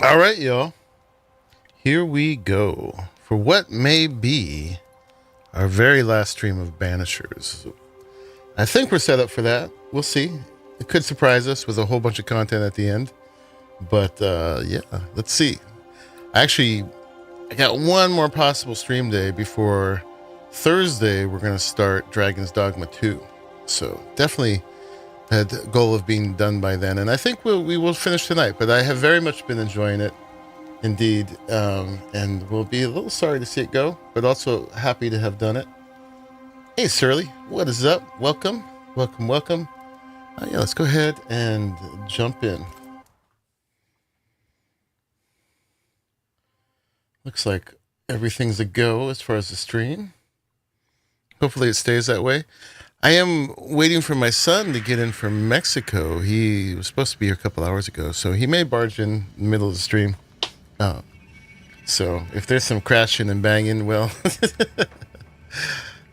All right, y'all. Here we go for what may be our very last stream of Banishers. I think we're set up for that. We'll see. It could surprise us with a whole bunch of content at the end. But yeah, let's see. Actually, I got one more possible stream day before Thursday. We're going to start Dragon's Dogma 2. So definitely had a goal of being done by then. And I think we will finish tonight. But I have very much been enjoying it. Indeed, and we'll be a little sorry to see it go, but also happy to have done it. Hey, Surly, what is up? Welcome, welcome, welcome. Yeah, let's go ahead and jump in. Looks like everything's a go as far as the stream. Hopefully it stays that way. I am waiting for my son to get in from Mexico. He was supposed to be here a couple hours ago, so he may barge in the middle of the stream. So if there's some crashing and banging, well,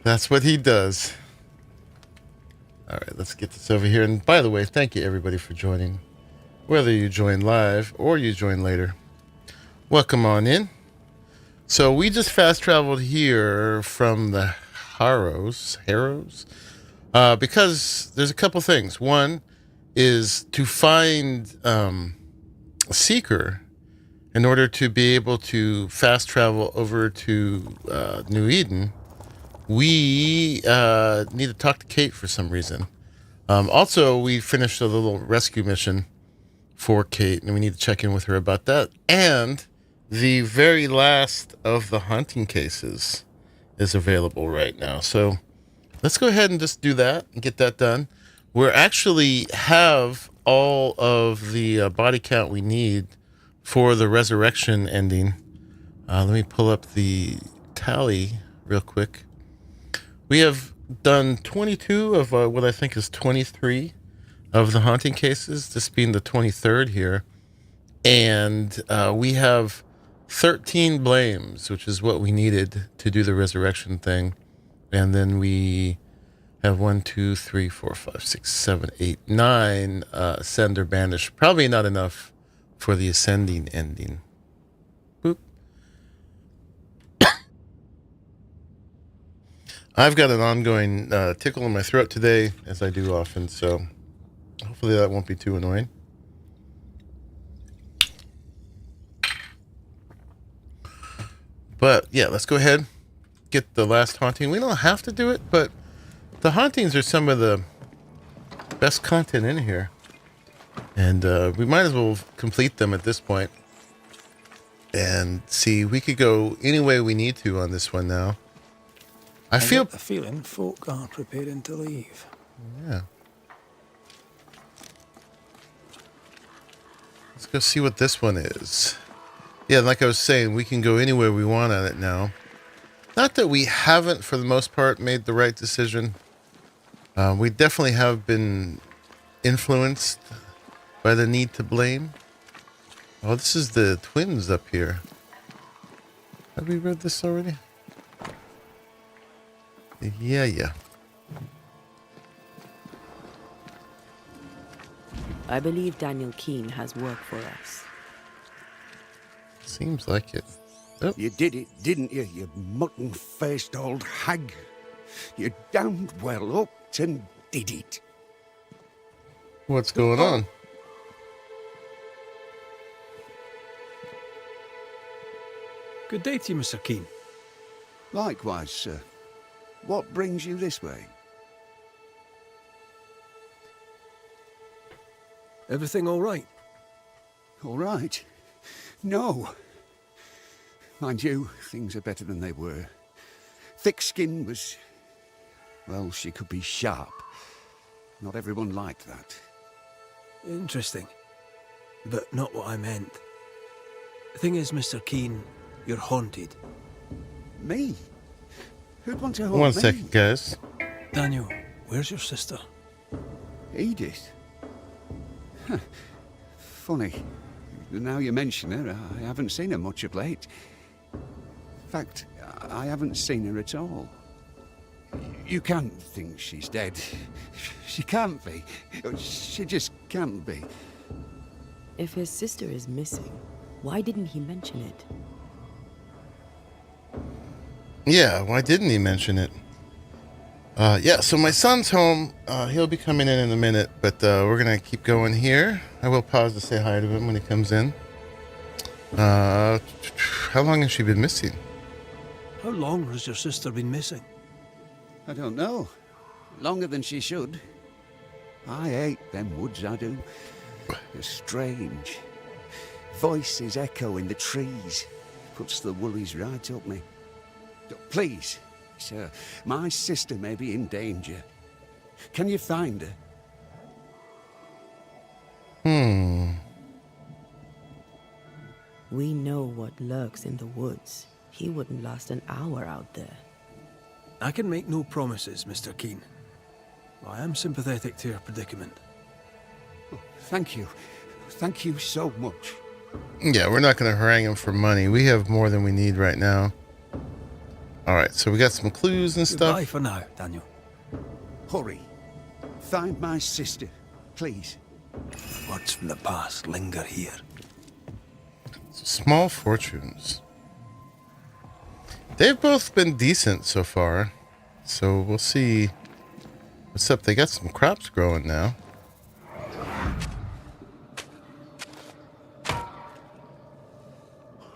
that's what he does. All right, let's get this over here. And by the way, thank you everybody for joining. Whether you join live or you join later, welcome on in. So we just fast traveled here from the Harrows, because there's a couple things. One is to find a seeker in order to be able to fast travel over to New Eden. We need to talk to Kate for some reason. Also, we finished a little rescue mission for Kate, and we need to check in with her about that. And the very last of the haunting cases is available right now. So let's go ahead and just do that and get that done. We actually have all of the body count we need for the resurrection ending. Let me pull up the tally real quick. We have done 22 of what I think is 23 of the haunting cases, this being the 23rd here. And we have 13 blames, which is what we needed to do the resurrection thing. And then we have 1, 2, 3, 4, 5, 6, 7, 8, 9 send or banish. Probably not enough for the ascending ending. Boop. I've got an ongoing tickle in my throat today, as I do often, so hopefully that won't be too annoying. But yeah, let's go ahead, get the last haunting. We don't have to do it, but the hauntings are some of the best content in here. And we might as well complete them at this point. And see, we could go any way we need to on this one now. I feel the feeling folk are preparing to leave. Yeah. Let's go see what this one is. Yeah, like I was saying, we can go anywhere we want on it now. Not that we haven't, for the most part, made the right decision. We definitely have been influenced by the need to blame. Oh, this is the twins up here. Have we read this already? Yeah. I believe Daniel Keene has work for us. Seems like it. Oh. You did it, didn't you, you mutton-faced old hag? You damned well upped and did it. What's going on? Good day to you, Mr. Keene. Likewise, sir. What brings you this way? Everything all right? All right. No. Mind you, things are better than they were. Thick skin was... well, she could be sharp. Not everyone liked that. Interesting. But not what I meant. The thing is, Mr. Keene, you're haunted. Me? Who'd want to haunt me? 1 second, guys. Daniel, where's your sister? Edith? Huh. Funny. Now you mention her, I haven't seen her much of late. In fact, I haven't seen her at all. You can't think she's dead. She can't be. She just can't be. If his sister is missing, Why didn't he mention it? Yeah, why didn't he mention it? Yeah, so my son's home. He'll be coming in a minute, but we're going to keep going here. I will pause to say hi to him when he comes in. How long has she been missing? How long has your sister been missing? I don't know. Longer than she should. I hate them woods, I do. They're strange. Voices echo in the trees. Puts the woolies right up me. Please, sir, my sister may be in danger. Can you find her? We know what lurks in the woods. He wouldn't last an hour out there. I can make no promises, Mr. Keen. I am sympathetic to your predicament. Oh, thank you. Thank you so much. Yeah, we're not going to harangue him for money. We have more than we need right now. All right, so we got some clues and stuff. Goodbye for now, Daniel. Hurry. Find my sister, please. Words from the past linger here. Small fortunes. They've both been decent so far. So we'll see what's up. They got some crops growing now.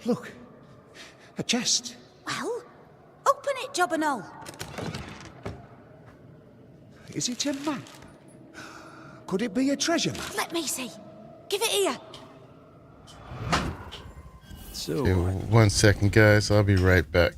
Look. A chest. Well, open it, Job and all. Is it a map? Could it be a treasure map? Let me see. Give it here. So, Okay, 1 second, guys. I'll be right back.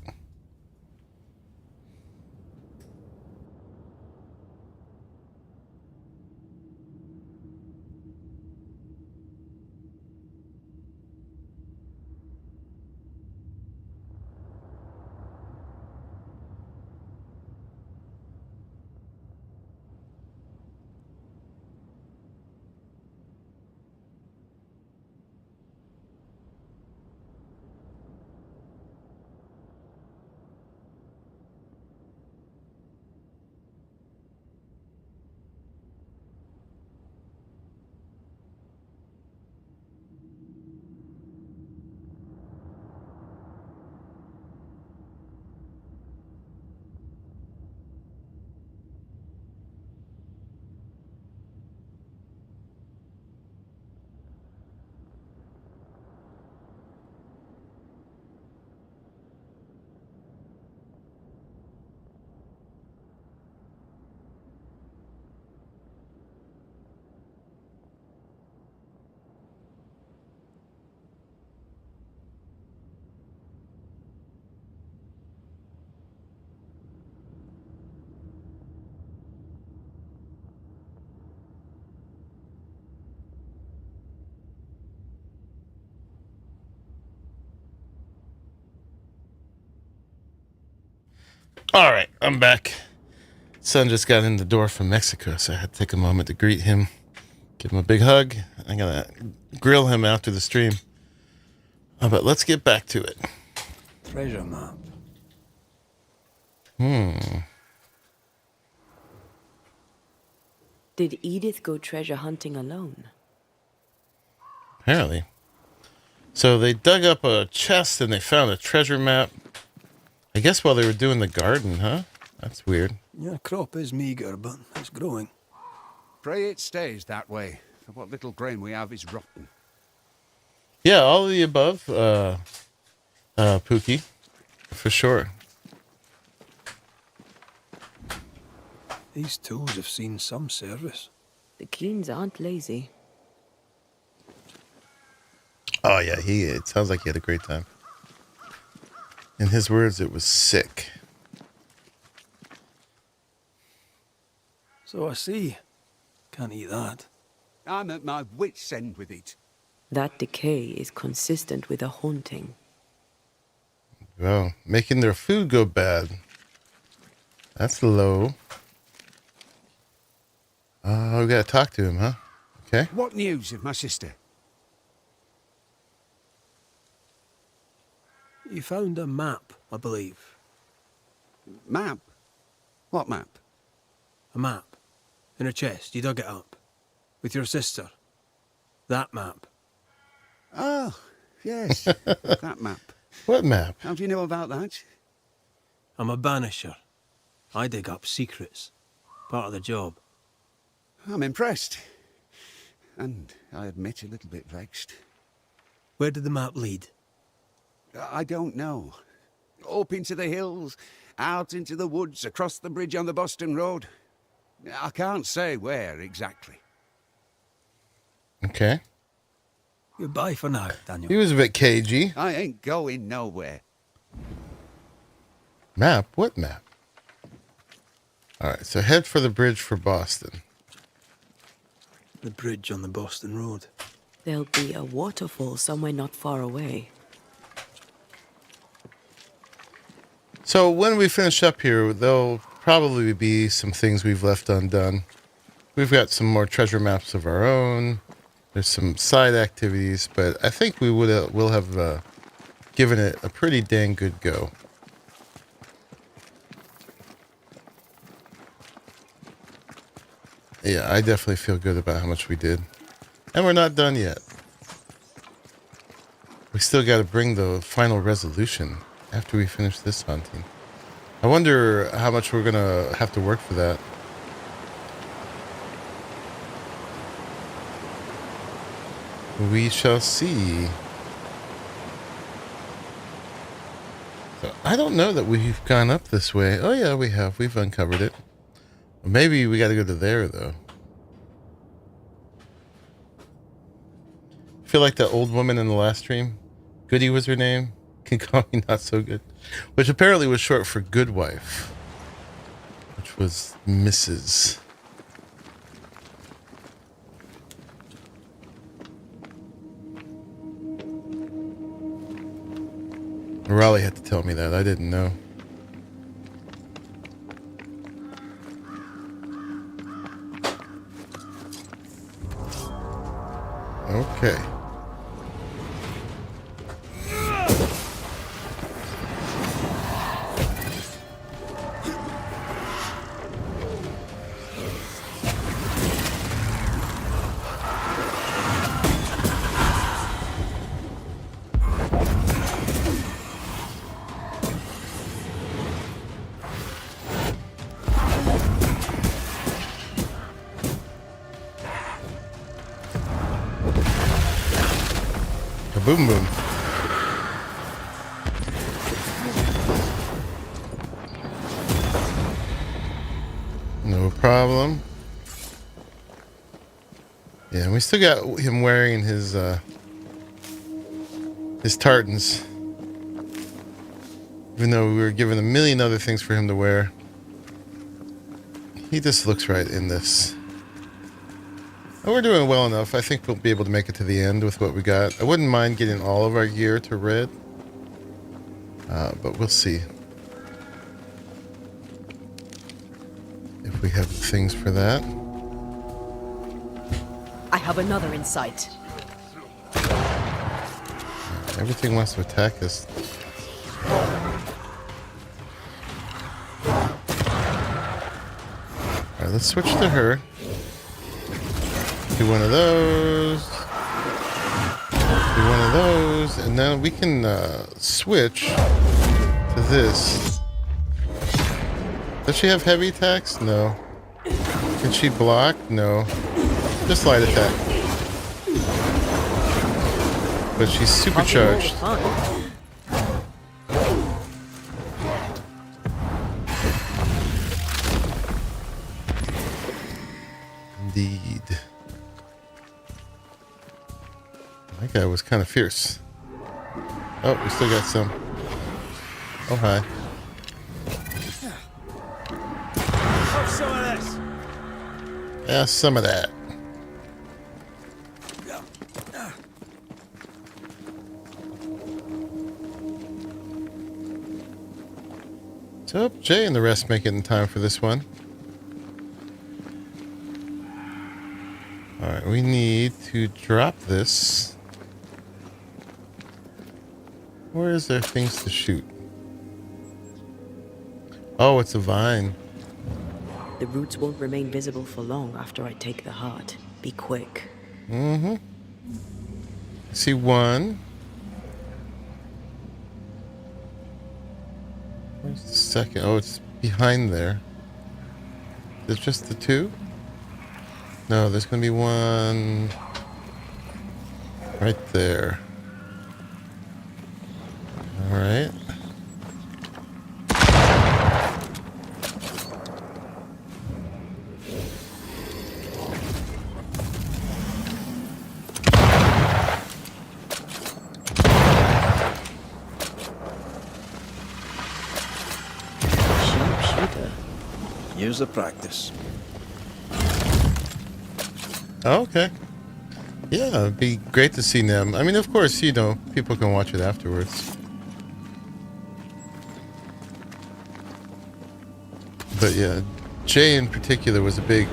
All right, I'm back. Son just got in the door from Mexico, so I had to take a moment to greet him, give him a big hug. I'm gonna grill him after the stream. But let's get back to it. treasure map. Did Edith go treasure hunting alone? Apparently. So they dug up a chest and they found a treasure map. I guess while they were doing the garden, huh? That's weird. Your crop is meagre, but it's growing. Pray it stays that way. For what little grain we have is rotten. Yeah, all of the above, Pookie, for sure. These tools have seen some service. The Keens aren't lazy. Oh yeah, it sounds like he had a great time. In his words, it was sick. So I see. Can't eat that. I'm at my wit's end with it. That decay is consistent with a haunting. Well, making their food go bad. That's low. We gotta talk to him, huh? Okay. What news of my sister? You found a map, I believe. Map? What map? A map. In a chest. You dug it up. With your sister. That map. Oh, Yes, that map. What map? How do you know about that? I'm a banisher. I dig up secrets. Part of the job. I'm impressed. And I admit a little bit vexed. Where did the map lead? I don't know. Up into the hills, out into the woods, across the bridge on the Boston Road. I can't say where exactly. Okay. Goodbye for now, He Daniel. was a bit cagey. I ain't going nowhere. Map? What map? Alright, so head for the bridge for Boston. The bridge on the Boston Road. There'll be a waterfall somewhere not far away. So when we finish up here, there'll probably be some things we've left undone. We've got some more treasure maps of our own. There's some side activities, but I think we will have given it a pretty dang good go. Yeah, I definitely feel good about how much we did. And we're not done yet. We still got to bring the final resolution after we finish this hunting. I wonder how much we're going to have to work for that. We shall see. So I don't know that we've gone up this way. Oh yeah, we have. We've uncovered it. Maybe we got to go to there, though. I feel like that old woman in the last stream. Goody was her name. Can call me not so good. Which apparently was short for good wife. Which was Mrs. Raleigh had to tell me that. I didn't know. Okay. Boom boom. No problem. Yeah, we still got him wearing his tartans. Even though we were given a million other things for him to wear. He just looks right in this. Oh, we're doing well enough. I think we'll be able to make it to the end with what we got. I wouldn't mind getting all of our gear to red. But we'll see. If we have the things for that. I have another in sight. Everything wants to attack us. Alright, let's switch to her. Do one of those. Do one of those. And then we can switch to this. Does she have heavy attacks? No. Can she block? No. Just light attack. But she's supercharged. Indeed. That guy was kind of fierce. Oh, we still got some. Oh, hi. Have some of this. Yeah, some of that. So, Jay and the rest make it in time for this one. Alright, we need to drop this. Where is there things to shoot? Oh, it's a vine. The roots won't remain visible for long after I take the heart. Be quick. Mm-hmm. I see one. second. Oh, it's behind there. Is it just the two? No, there's going to be one right there. All right. Sharpshooter. Years of practice. Oh, okay. Yeah, it'd be great to see them. I mean, of course, you know, people can watch it afterwards. But yeah, Jay in particular was a big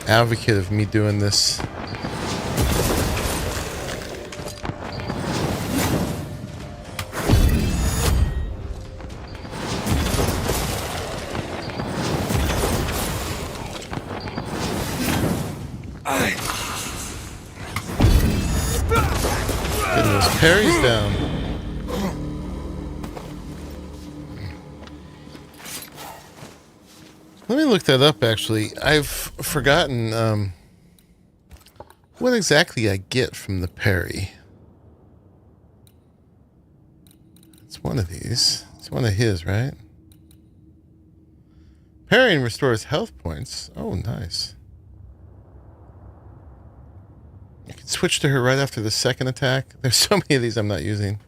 advocate of me doing this. Getting those parries down. Let me look that up, actually. I've forgotten what exactly I get from the parry. It's one of these. It's one of his, right? Parrying restores health points. Oh, nice. You can switch to her right after the second attack. There's so many of these I'm not using.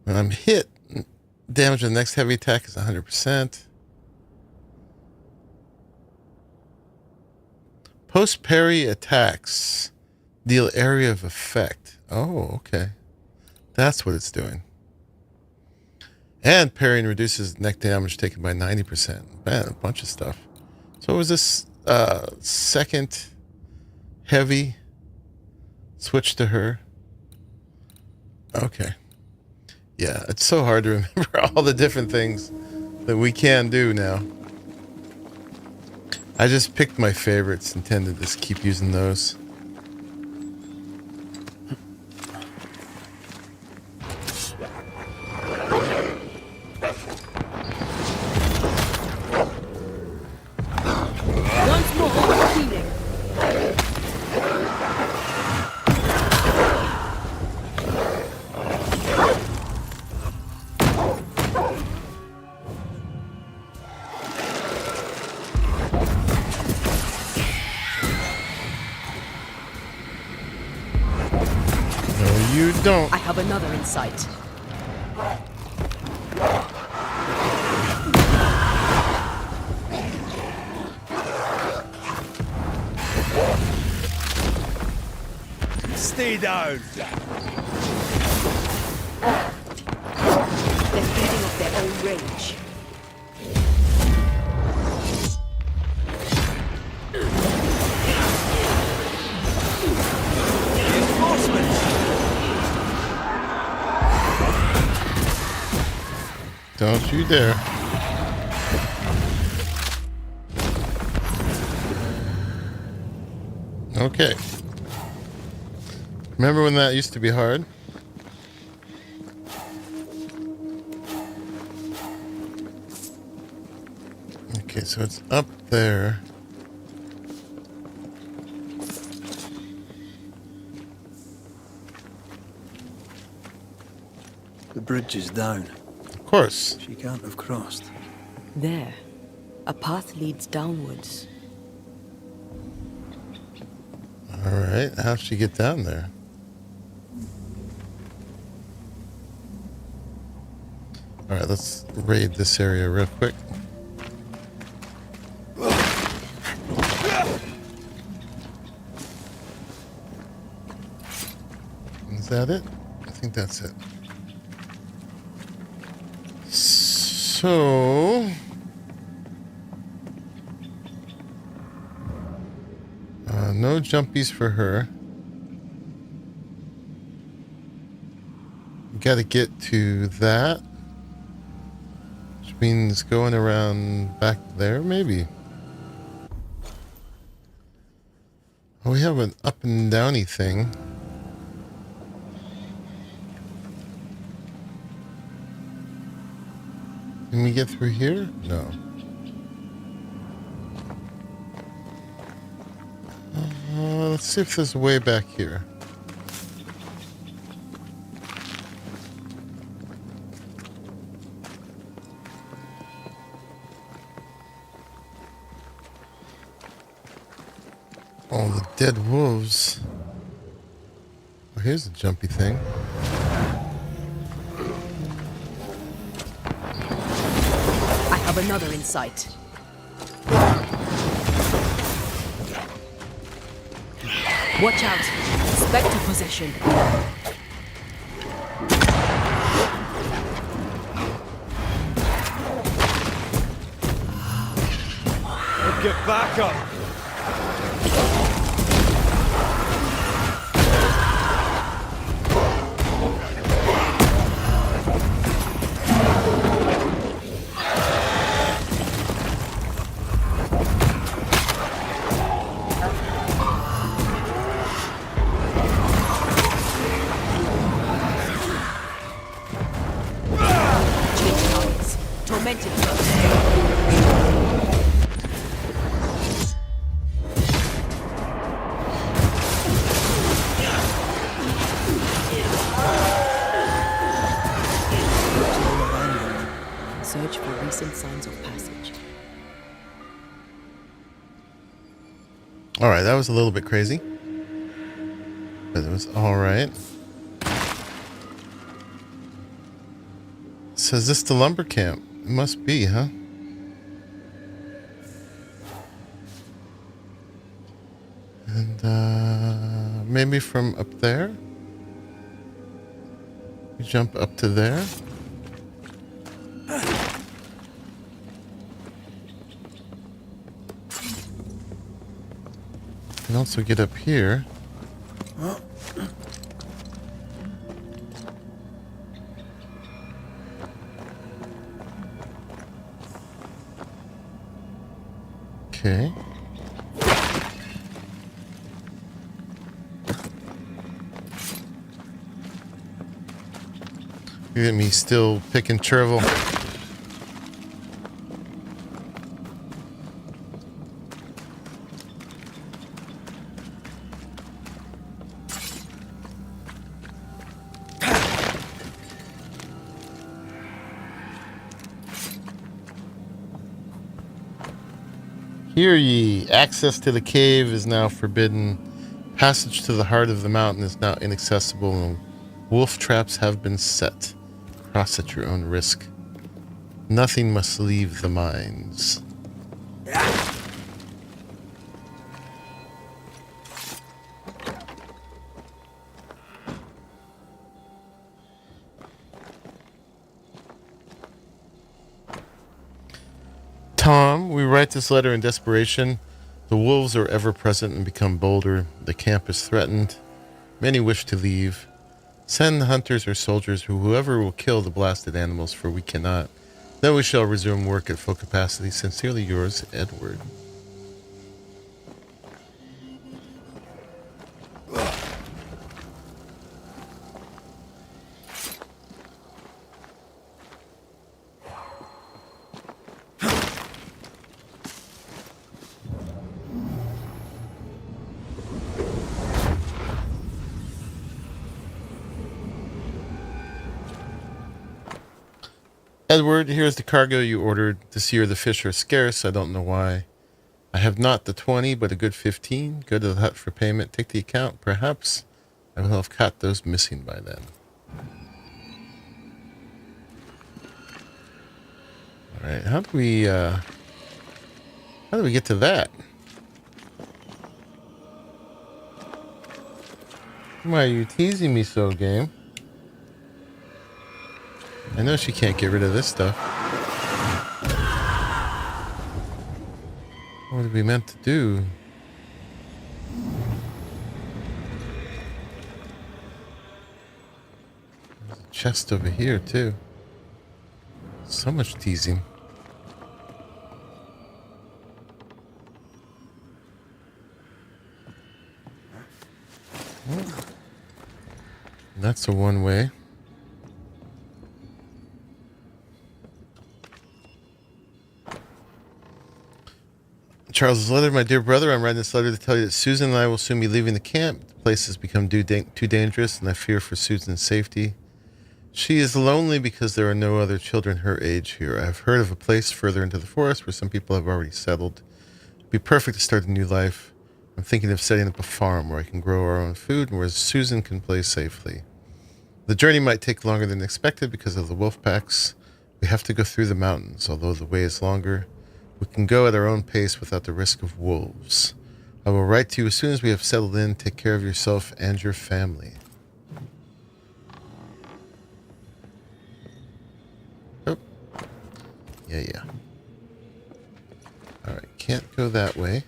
When I'm hit, damage on the next heavy attack is 100%. Post-parry attacks deal area of effect. Oh, okay. That's what it's doing. And parrying reduces neck damage taken by 90%. Man, a bunch of stuff. So was this second heavy switch to her? Okay. Yeah, it's so hard to remember all the different things that we can do now. I just picked my favorites and tend to just keep using those. Once more, healing. No, you don't. I have another insight. Stay down. They're feeding off their own rage. Don't you dare. Okay. Remember when that used to be hard? Okay, so it's up there. The bridge is down. Of course. She can't have crossed. There. A path leads downwards. All right, how'd she get down there? All right, let's raid this area real quick. Is that it? I think that's it. So... no jumpies for her. Got to get to that. Which means going around back there, maybe. Oh, we have an up and downy thing. Can we get through here? No. Let's see if there's a way back here. All the dead wolves. Oh, here's a jumpy thing. I have another in sight. Watch out! Spectre possession. Get back up! Tormented first. Search for recent signs of passage. All right, that was a little bit crazy, but it was all right. So is this the lumber camp? It must be, huh? And maybe from up there? We jump up to there? And also get up here. Okay. Look at me still picking chervil. Hear ye, access to the cave is now forbidden. Passage to the heart of the mountain is now inaccessible, and wolf traps have been set. Cross at your own risk. Nothing must leave the mines. Tom, we write this letter in desperation. The wolves are ever present and become bolder. The camp is threatened. Many wish to leave. Send hunters or soldiers or whoever will kill the blasted animals, for we cannot. Then we shall resume work at full capacity. Sincerely yours, Edward. Edward, here's the cargo you ordered. This year the fish are scarce. I don't know why. I have not the 20, but a good 15. Go to the hut for payment. Take the account. Perhaps I will have caught those missing by then. All right, how do we get to that? Why are you teasing me so, game? I know she can't get rid of this stuff. What are we meant to do? There's a chest over here, too. So much teasing. That's a one-way. Charles's letter, my dear brother, I'm writing this letter to tell you that Susan and I will soon be leaving the camp. The place has become too dangerous, and I fear for Susan's safety. She is lonely because there are no other children her age here. I have heard of a place further into the forest where some people have already settled. It'd be perfect to start a new life. I'm thinking of setting up a farm where I can grow our own food and where Susan can play safely. The journey might take longer than expected because of the wolf packs. We have to go through the mountains. Although the way is longer, we can go at our own pace without the risk of wolves. I will write to you as soon as we have settled in. Take care of yourself and your family. Oh. Yeah. Alright, can't go that way.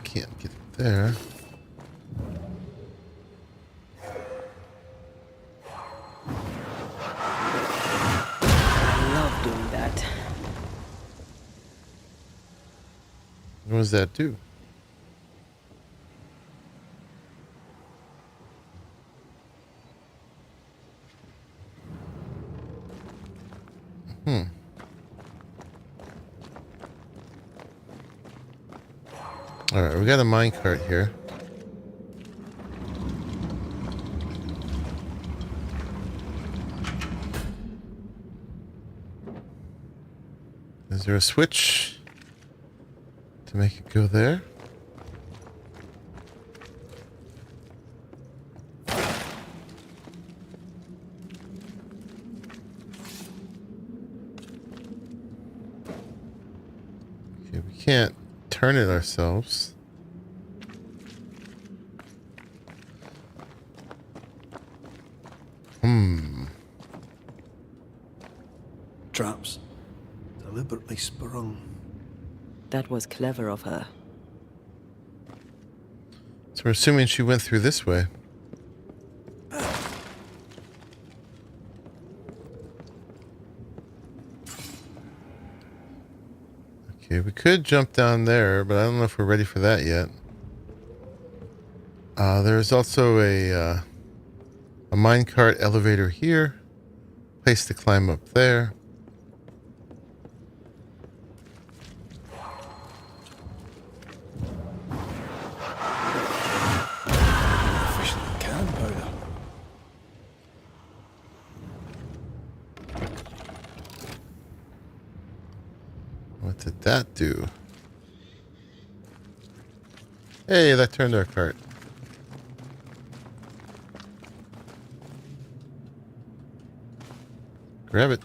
Can't get there. I love doing that. What does that do? Alright, we got a minecart here. Is there a switch to make it go there? Okay, we can't turn it ourselves. Traps. Deliberately sprung. That was clever of her. So we're assuming she went through this way. Okay, we could jump down there, but I don't know if we're ready for that yet. There's also a minecart elevator here. Place to climb up there. Efficient can powder. What did that do? Hey, that turned our cart. Grab it.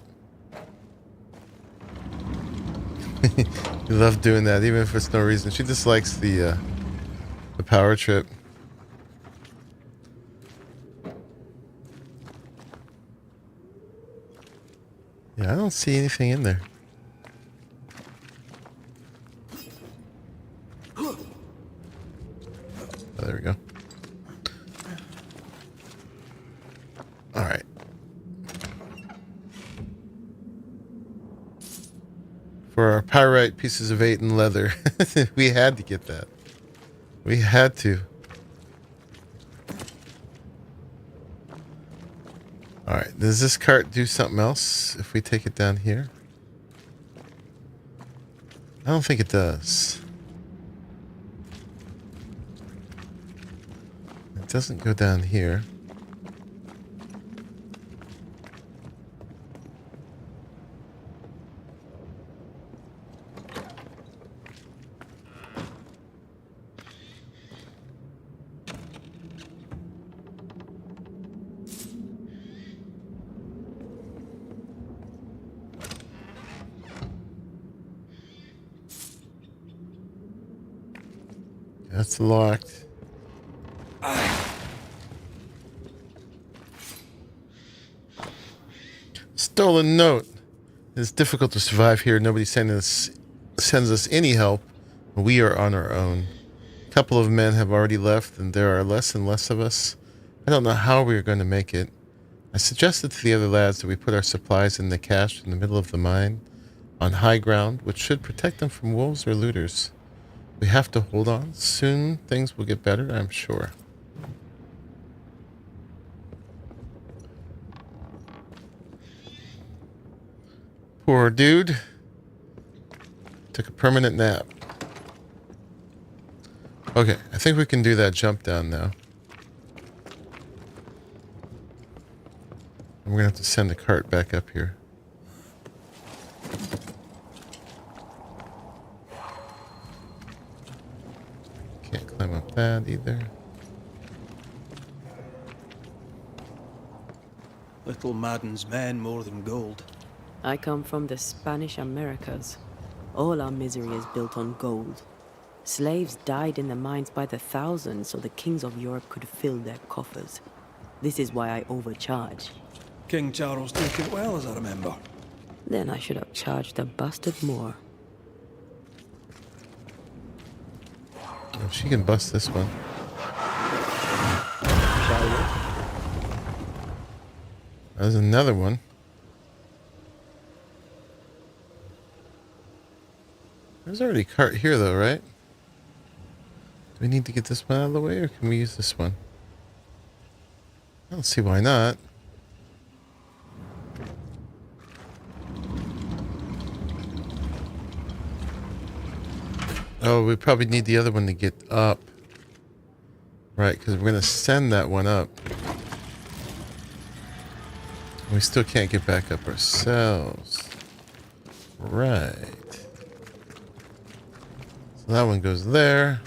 You love doing that, even if it's no reason. She dislikes the power trip. Yeah, I don't see anything in there. Oh, there we go. All right. For our pyrite pieces of 8 and leather. We had to get that. We had to. Alright, does this cart do something else if we take it down here? I don't think it does. It doesn't go down here. That's locked. Stolen note. It's difficult to survive here. Nobody sends us any help. We are on our own. A couple of men have already left, and there are less and less of us. I don't know how we are going to make it. I suggested to the other lads that we put our supplies in the cache in the middle of the mine, on high ground, which should protect them from wolves or looters. We have to hold on. Soon things will get better, I'm sure. Poor dude. Took a permanent nap. Okay, I think we can do that jump down now. And we're gonna have to send the cart back up here. Can't climb up that either. Little maddens men more than gold. I come from the Spanish Americas. All our misery is built on gold. Slaves died in the mines by the thousands so the kings of Europe could fill their coffers. This is why I overcharge. King Charles took it well, as I remember. Then I should have charged a bastard more. Oh, she can bust this one. Shall we? There's another one. There's already a cart here though, right? Do we need to get this one out of the way, or can we use this one? I don't see why not. Oh, we probably need the other one to get up. Right, because we're going to send that one up. We still can't get back up ourselves. Right. So that one goes there.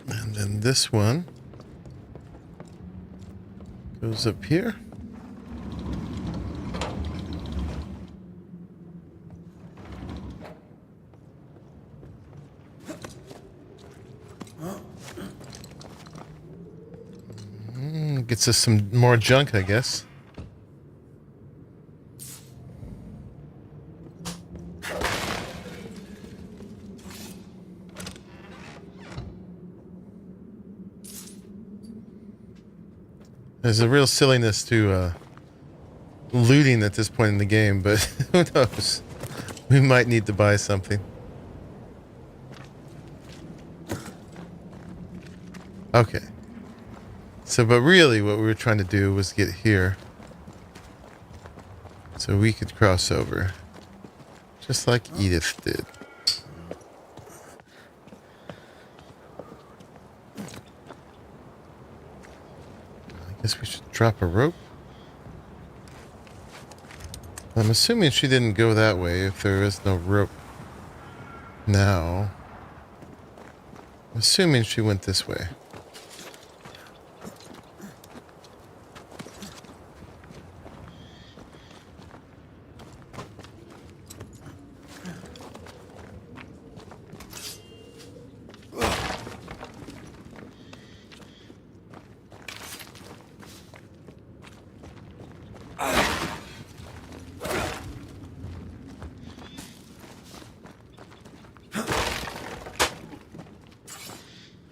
And then this one goes up here. Gets us some more junk, I guess. There's a real silliness to looting at this point in the game, but who knows? We might need to buy something. Okay. So, but really what we were trying to do was get here. So we could cross over. Just like Edith did. I guess we should drop a rope. I'm assuming she didn't go that way if there is no rope now. I'm assuming she went this way.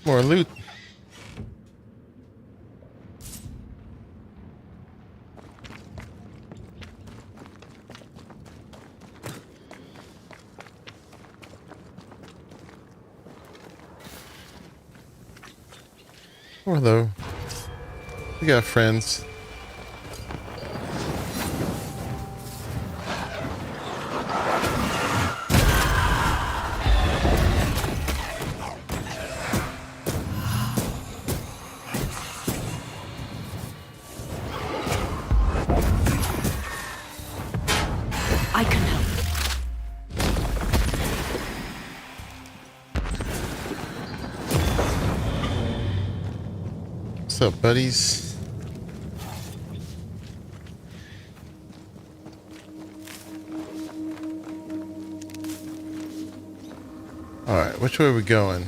More loot. Oh, hello. We got friends. I can help. What's up, buddies? Alright, which way are we going?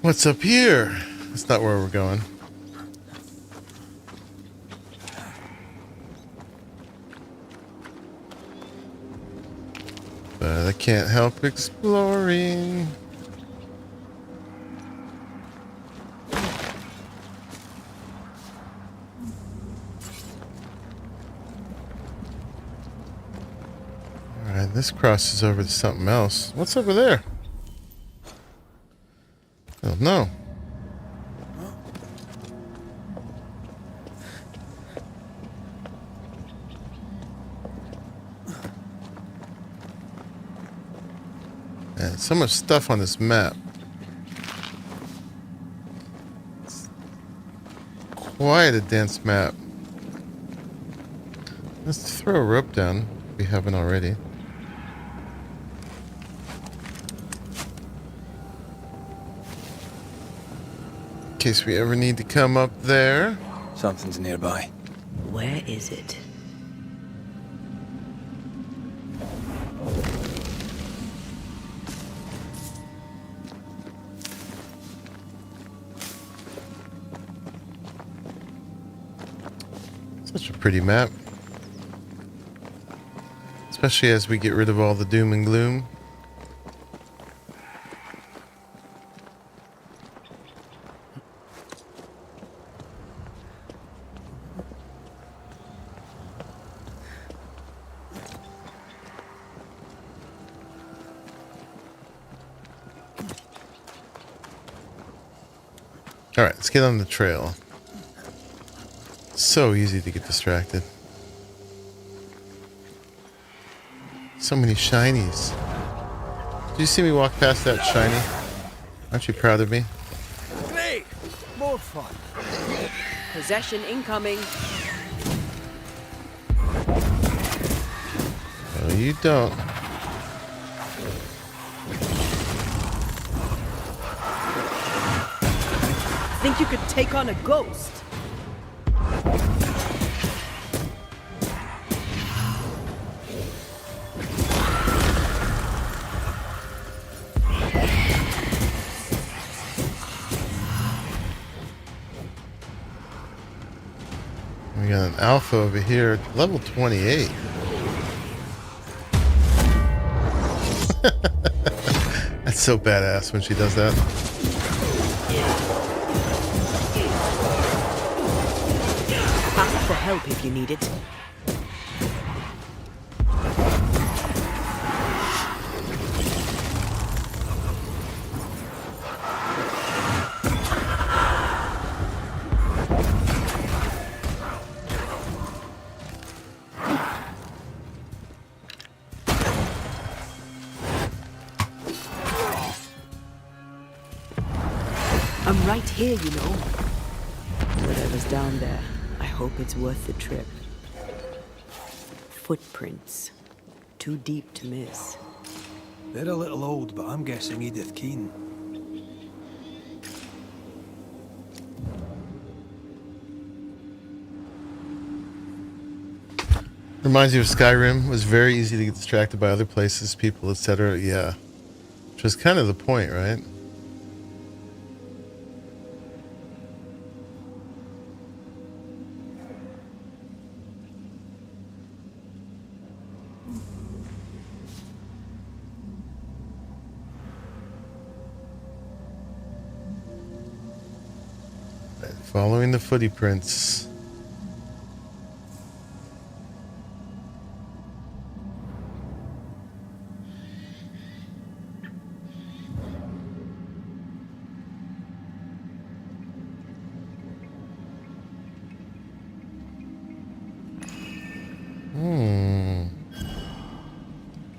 What's up here? That's not where we're going. But I can't help exploring. Alright, this crosses over to something else. What's over there? Oh no. Man, so much stuff on this map. It's quite a dense map. Let's throw a rope down if we haven't already. In case we ever need to come up there. Something's nearby. Where is it? Such a pretty map. Especially as we get rid of all the doom and gloom. Alright, let's get on the trail. So easy to get distracted. So many shinies. Did you see me walk past that shiny? Aren't you proud of me? Great! More fun. Possession incoming. No, you don't. Think you could take on a ghost? We got an alpha over here, level 28. That's so badass when she does that. Ask for help if you need it. I'm right here, you know. Whatever's down there, I hope it's worth the trip. Footprints. Too deep to miss. They're a little old, but I'm guessing Edith Keane. Reminds you of Skyrim. It was very easy to get distracted by other places, people, etc. Yeah. Which was kind of the point, right? Following the footy prints.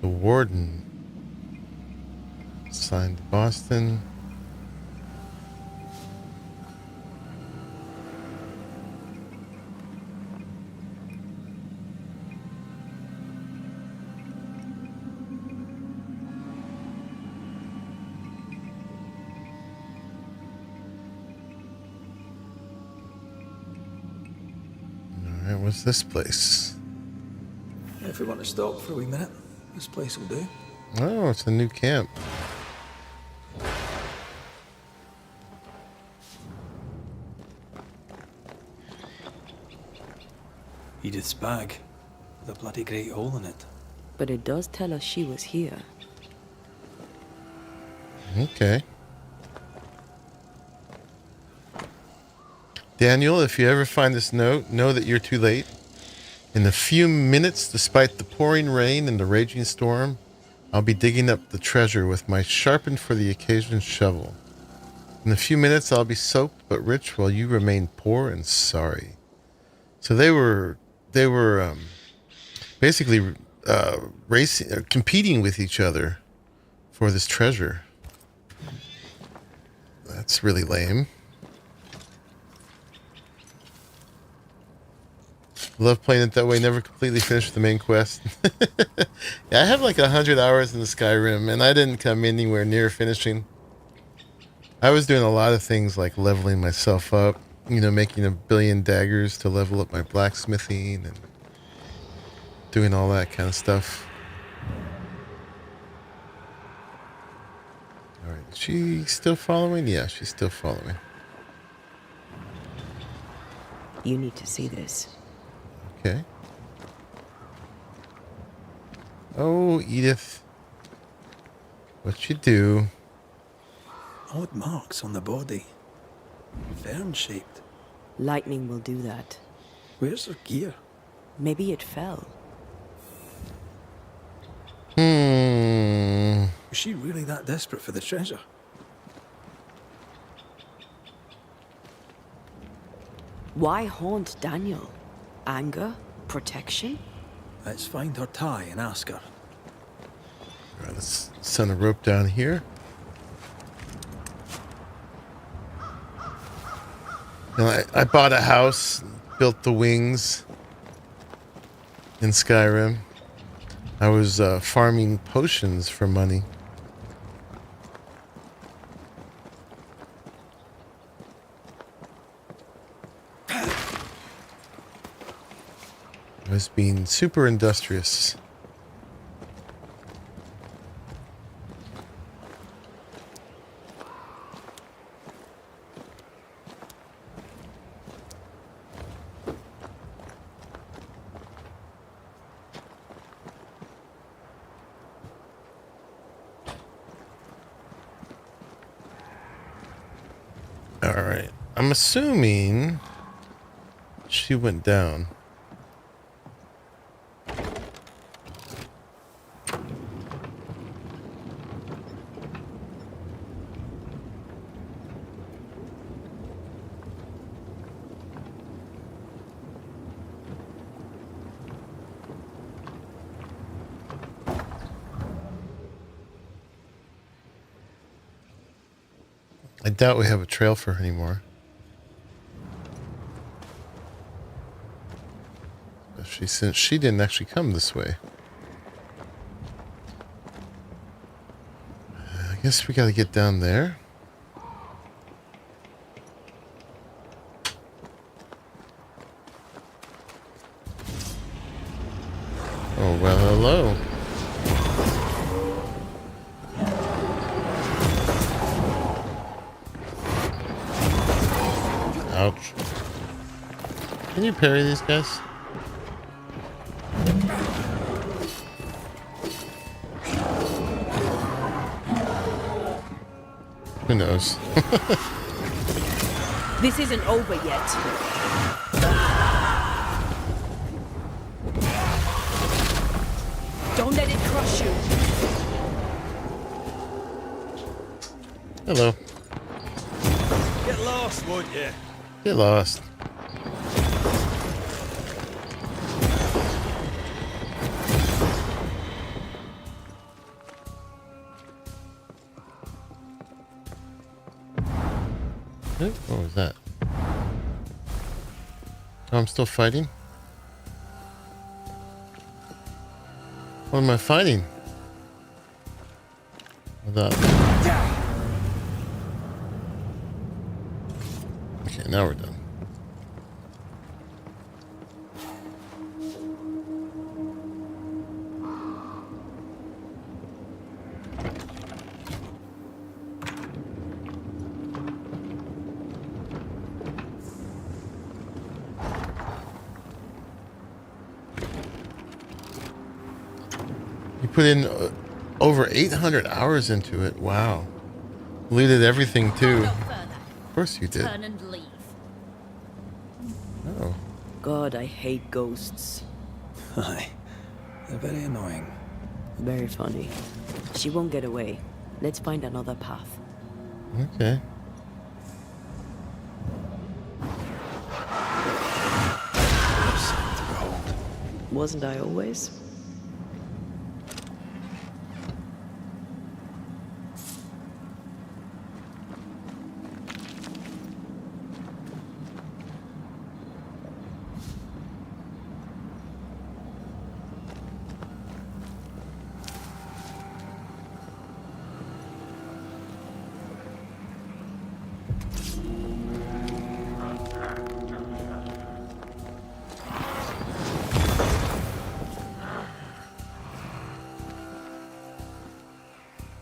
The Warden. Signed to Boston. Alright, what's this place? If we want to stop for a wee minute, this place will do. Oh, it's a new camp. Edith's bag, with a bloody great hole in it. but it does tell us she was here. Okay. Daniel, if you ever find this note, know that you're too late. In a few minutes, despite the pouring rain and the raging storm, I'll be digging up the treasure with my sharpened for the occasion shovel. In a few minutes, I'll be soaked but rich while you remain poor and sorry. So they were basically racing, competing with each other for this treasure. That's really lame. Love playing it that way. Never completely finished the main quest. Yeah, I have like 100 hours in the Skyrim, and I didn't come anywhere near finishing. I was doing a lot of things like leveling myself up, you know, making 1 billion daggers to level up my blacksmithing and doing all that kind of stuff. All right, is she still following? Yeah, she's still following. You need to see this. Okay. Oh, Edith. What you do? Odd marks on the body. Fern-shaped. Lightning will do that. Where's her gear? Maybe it fell. Was she really that desperate for the treasure? Why haunt Daniel? Anger? Protection? Let's find her tie and ask her. All right, let's send a rope down here. You know, I bought a house, built the wings in Skyrim. I was farming potions for money. I was being super industrious. All right. I'm assuming she went down. I doubt we have a trail for her anymore. Since she didn't actually come this way. I guess we gotta get down there. Oh, well, hello. Ouch. Can you parry these guys? Who knows? This isn't over yet. Don't let it crush you. Hello. Get lost, won't you? Get lost. What was that? Oh, I'm still fighting? What am I fighting? Without. Okay, now we're done. You put in over 800 hours into it. Wow. Looted everything too. No further. Of course you did. Turn and leave. Oh. God, I hate ghosts. Aye. They're very annoying. Very funny. She won't get away. Let's find another path. Okay. Wasn't I always?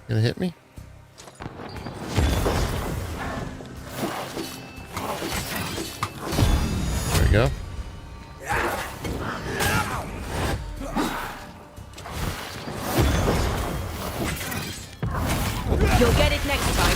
Gonna hit me? There we go. You'll get it next time.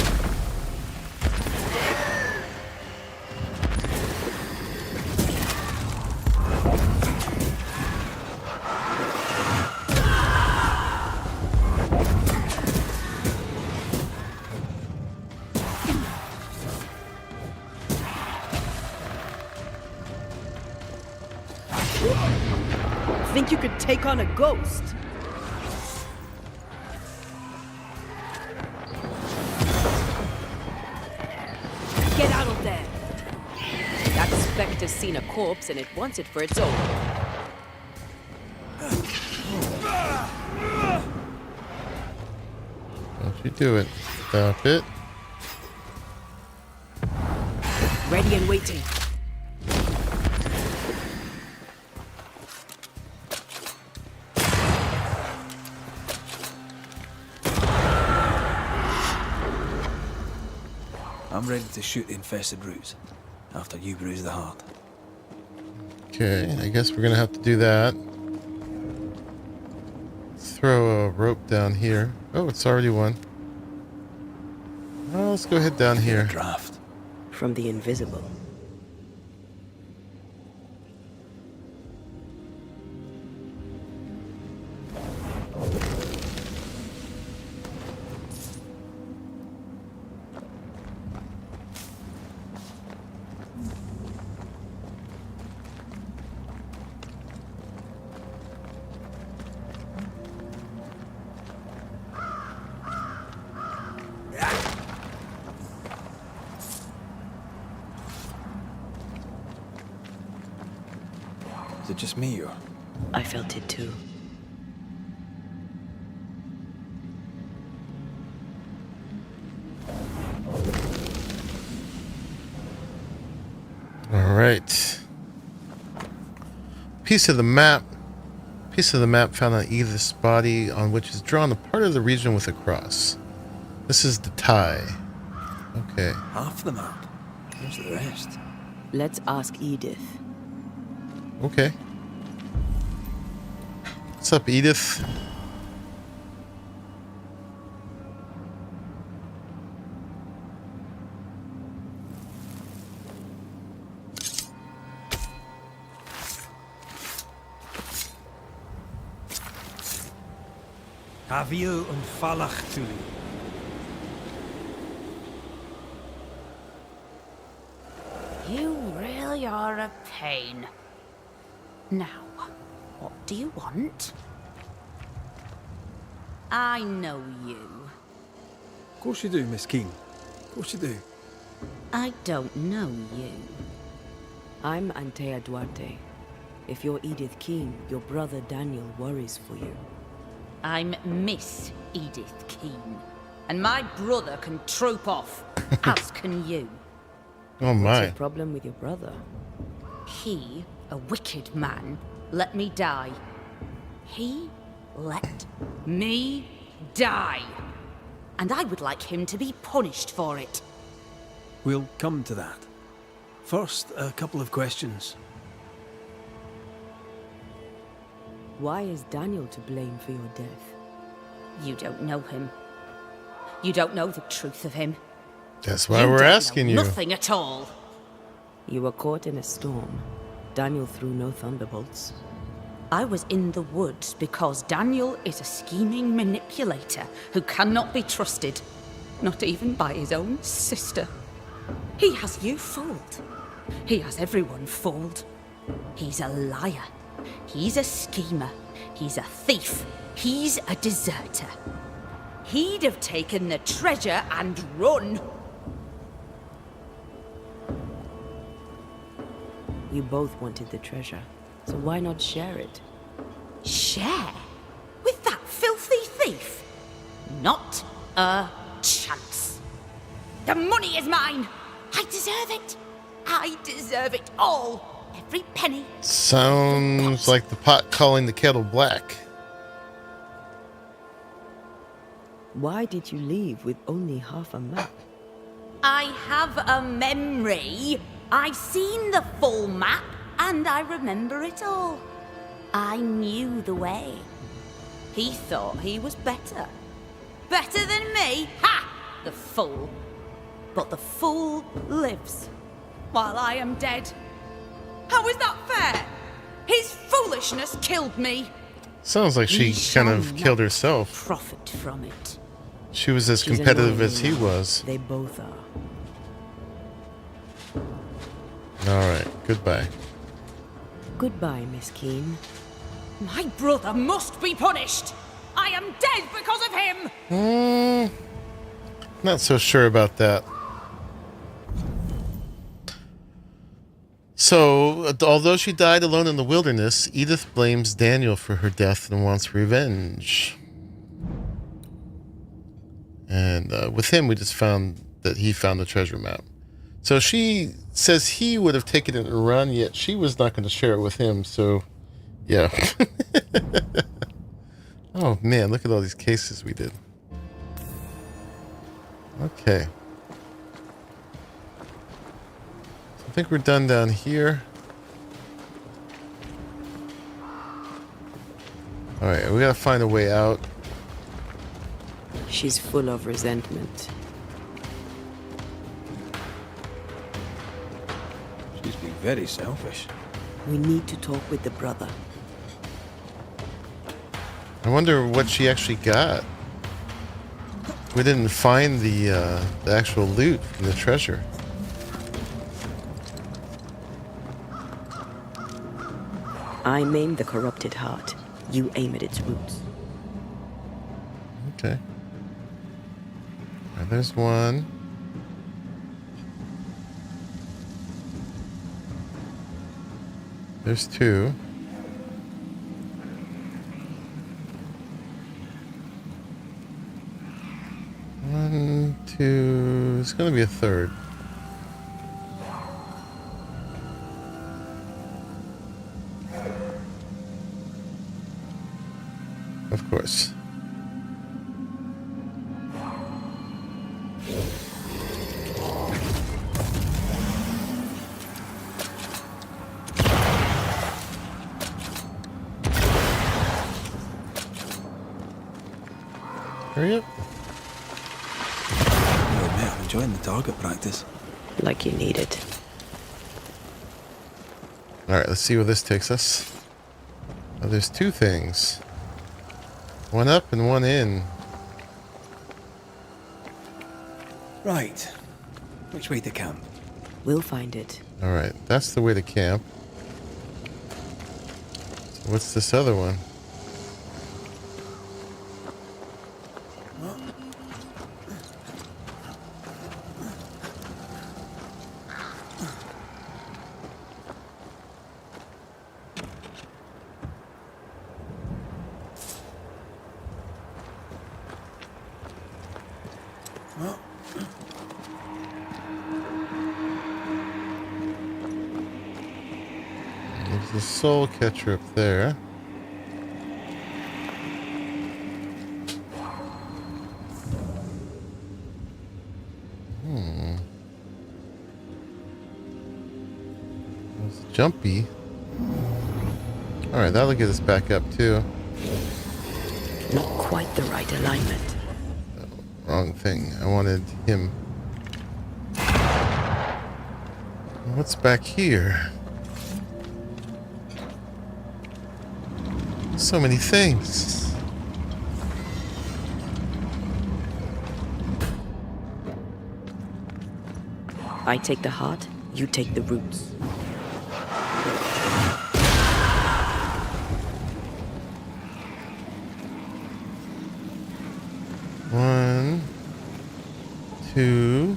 Think you could take on a ghost? Get out of there! That specter's seen a corpse and it wants it for its own. Don't you do it. Stop it. Ready and waiting. I'm ready to shoot the infested roots after you bruise the heart. Okay, I guess we're gonna have to do that. Let's throw a rope down here. Oh, it's already one. Oh, let's go ahead down here. Draft. From the invisible. Is it just me or? I felt it too. All right. Piece of the map. Piece of the map found on Edith's body, on which is drawn a part of the region with a cross. This is the tie. Okay. Half the map. Where's the rest? Let's ask Edith. Okay. What's up, Edith? Have und Falach Tuli. You really are a pain. Now, what do you want? I know you. Of course you do, Miss Keene. Of course you do. I don't know you. I'm Antea Duarte. If you're Edith Keene, your brother Daniel worries for you. I'm Miss Edith Keene. And my brother can troop off, as can you. Oh What's my. your problem with your brother? He, a wicked man, let me die. He let me die. And I would like him to be punished for it. We'll come to that. First, a couple of questions. Why is Daniel to blame for your death? You don't know him. You don't know the truth of him. That's why You we're don't asking know you. nothing at all. You were caught in a storm. Daniel threw no thunderbolts. I was in the woods because Daniel is a scheming manipulator who cannot be trusted, not even by his own sister. He has you fooled. He has everyone fooled. He's a liar. He's a schemer. He's a thief. He's a deserter. He'd have taken the treasure and run. You both wanted the treasure, so why not share it? Share? With that filthy thief? Not a chance. The money is mine. I deserve it. I deserve it all. Every penny. Sounds like the pot calling the kettle black. Why did you leave with only half a map? I have a memory. I've seen the full map, and I remember it all. I knew the way. He thought he was better. Better than me? Ha! The fool. But the fool lives, while I am dead. How is that fair? His foolishness killed me. Sounds like she He kind shall of killed not herself. Profit from it. She was as She's competitive annoying as he enough. was. They both are. Alright, goodbye. Goodbye, Miss Keene. My brother must be punished. I am dead because of him. Not so sure about that. So, although she died alone in the wilderness, Edith blames Daniel for her death and wants revenge. And with him, we just found that he found the treasure map. So she says he would have taken it and run, yet she was not going to share it with him. So, yeah. Oh, man, look at all these cases we did. Okay. I think we're done down here. Alright, we gotta find a way out. She's full of resentment. She's been very selfish. We need to talk with the brother. I wonder what she actually got. We didn't find the actual loot from the treasure. I maim the corrupted heart. You aim at its roots. Okay. Alright, there's one. There's two. One, two. It's gonna be a third. Of course. Hurry up. I admit, I'm enjoying the target practice. Like you need it. Alright, let's see where this takes us. Oh, there's two things. One up and one in. Right. Which way to camp? We'll find it. Alright, that's the way to camp. So what's this other one? There's the soul catcher up there. There's Jumpy. Alright, that'll get us back up too. Not quite the right alignment. Wrong thing. I wanted him. What's back here? So many things. I take the heart, you take the roots. One, two.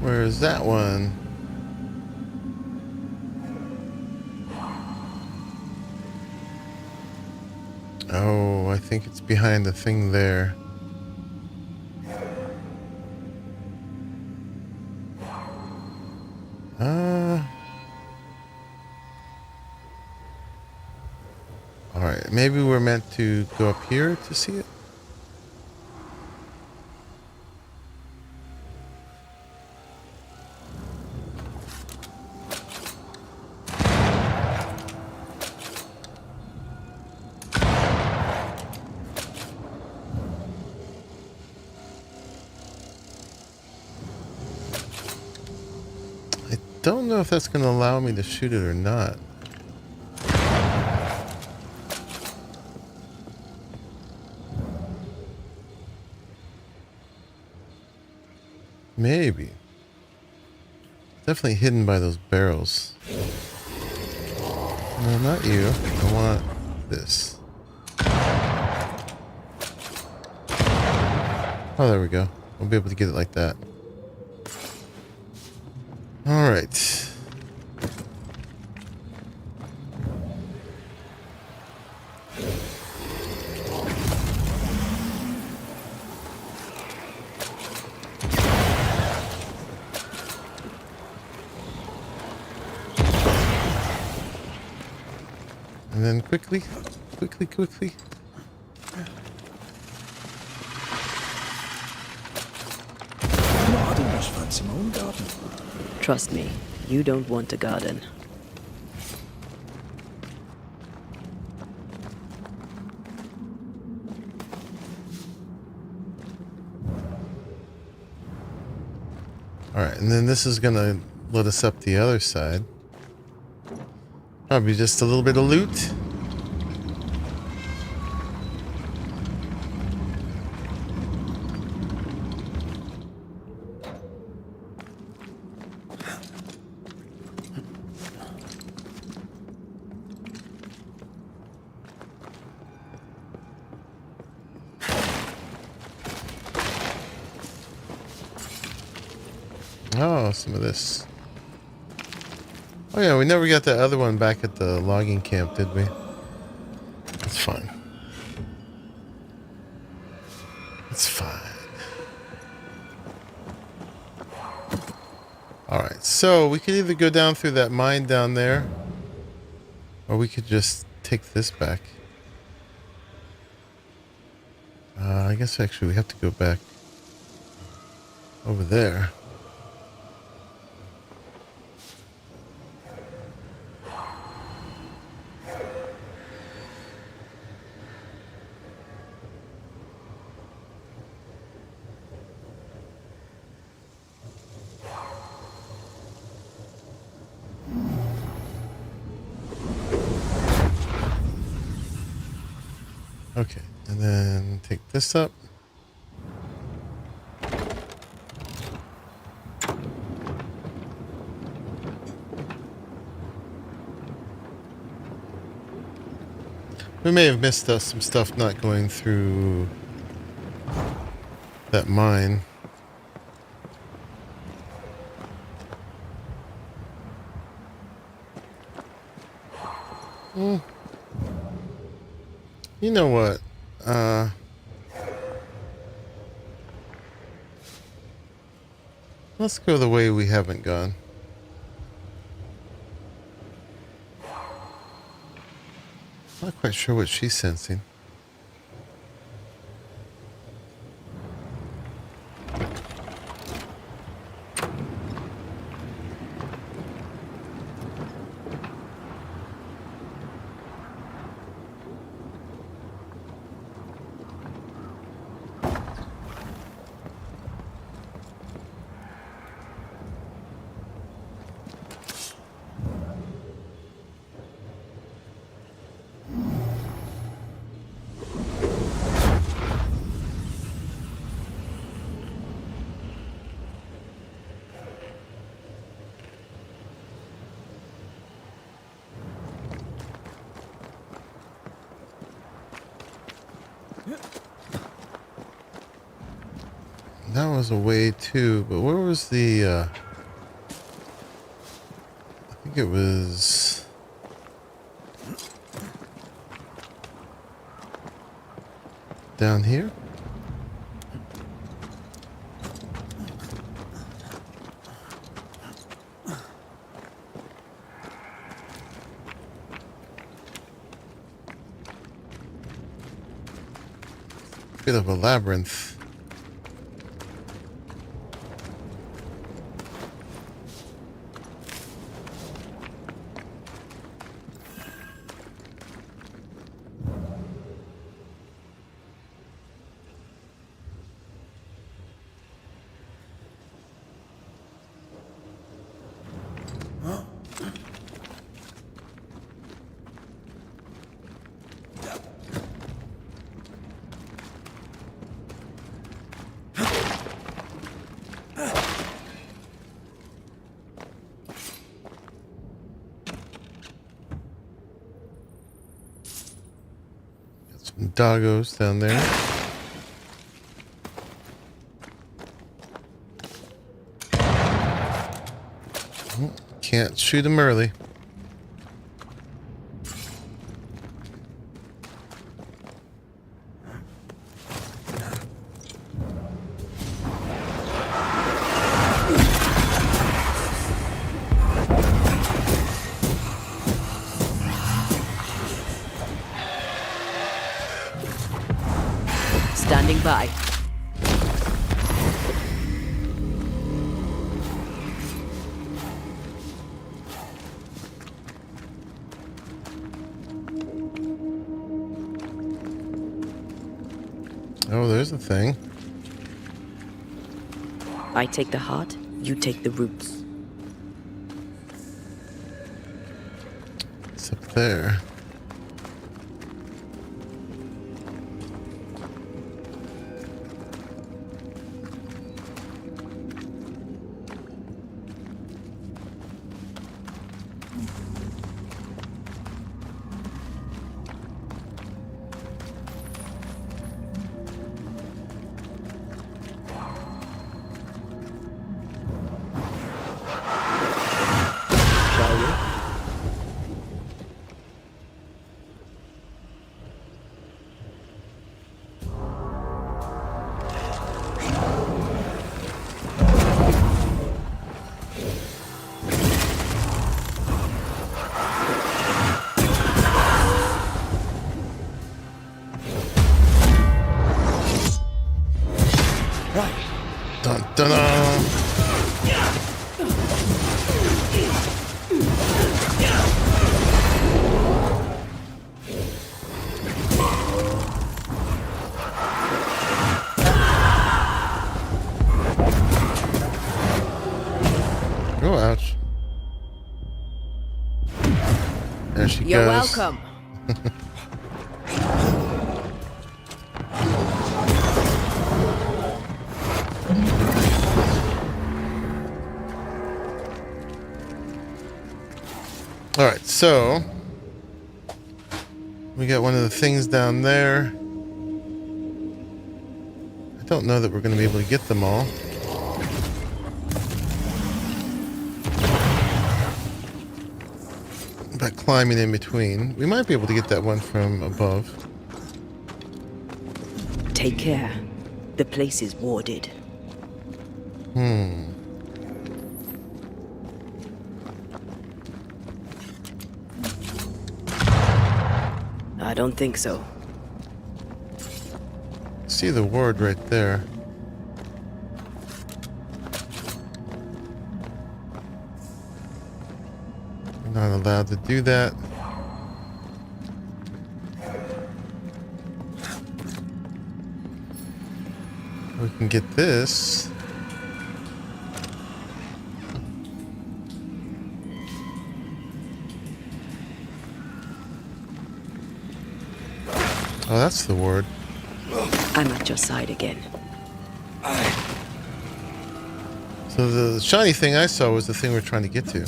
Where is that one? Oh, I think it's behind the thing there. Alright, maybe we're meant to go up here to see it? I don't know if that's going to allow me to shoot it or not. Maybe. Definitely hidden by those barrels. No, not you. I want this. Oh, there we go. We'll be able to get it like that. All right. And then quickly. I must fancy my own garden. Trust me, you don't want a garden. Alright, and then this is gonna let us up the other side. Probably just a little bit of loot. Oh, some of this. Oh yeah, we never got that other one back at the logging camp, did we? That's fine. It's fine. Alright, so we could either go down through that mine down there, or we could just take this back. I guess actually we have to go back over there. Okay, and then take this up. We may have missed some stuff not going through that mine. You know what? Let's go the way we haven't gone. Not quite sure what she's sensing. That was a way too, but where was the, I think it was down here? Bit of a labyrinth. Some doggos down there. Can't shoot them early. Standing by. Oh, there's a thing. I take the heart, you take the roots. It's up there. Shall we? Dun dun dun. Oh, ouch. There she You're goes. welcome. All right, so we got one of the things down there. I don't know that we're going to be able to get them all. But climbing in between, we might be able to get that one from above. Take care. The place is warded. I don't think so. See the ward right there. We're not allowed to do that. We can get this. Oh, that's the ward. I'm at your side again. So the shiny thing I saw was the thing we're trying to get to.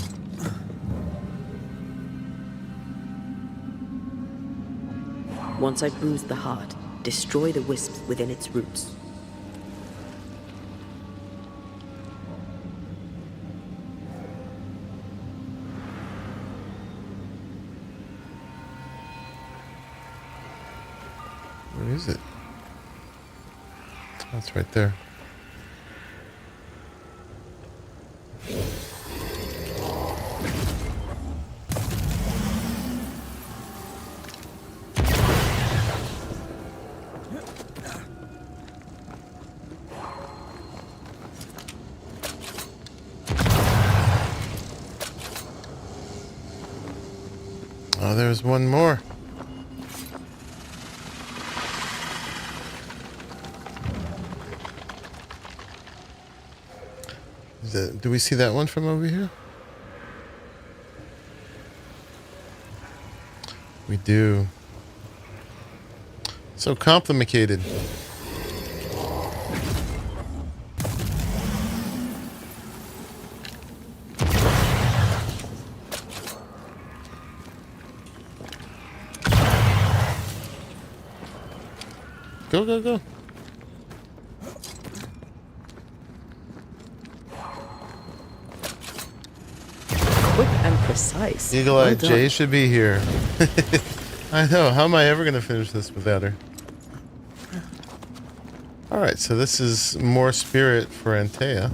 Once I bruise the heart, destroy the wisps within its roots. is it? Oh, it's right there. Oh, there's one more. Do we see that one from over here? We do. So complicated. Go, go, go. Quick and precise. Eagle-eyed Well Jay done. should be here. I know. How am I ever going to finish this without her? Alright, so this is more spirit for Antea.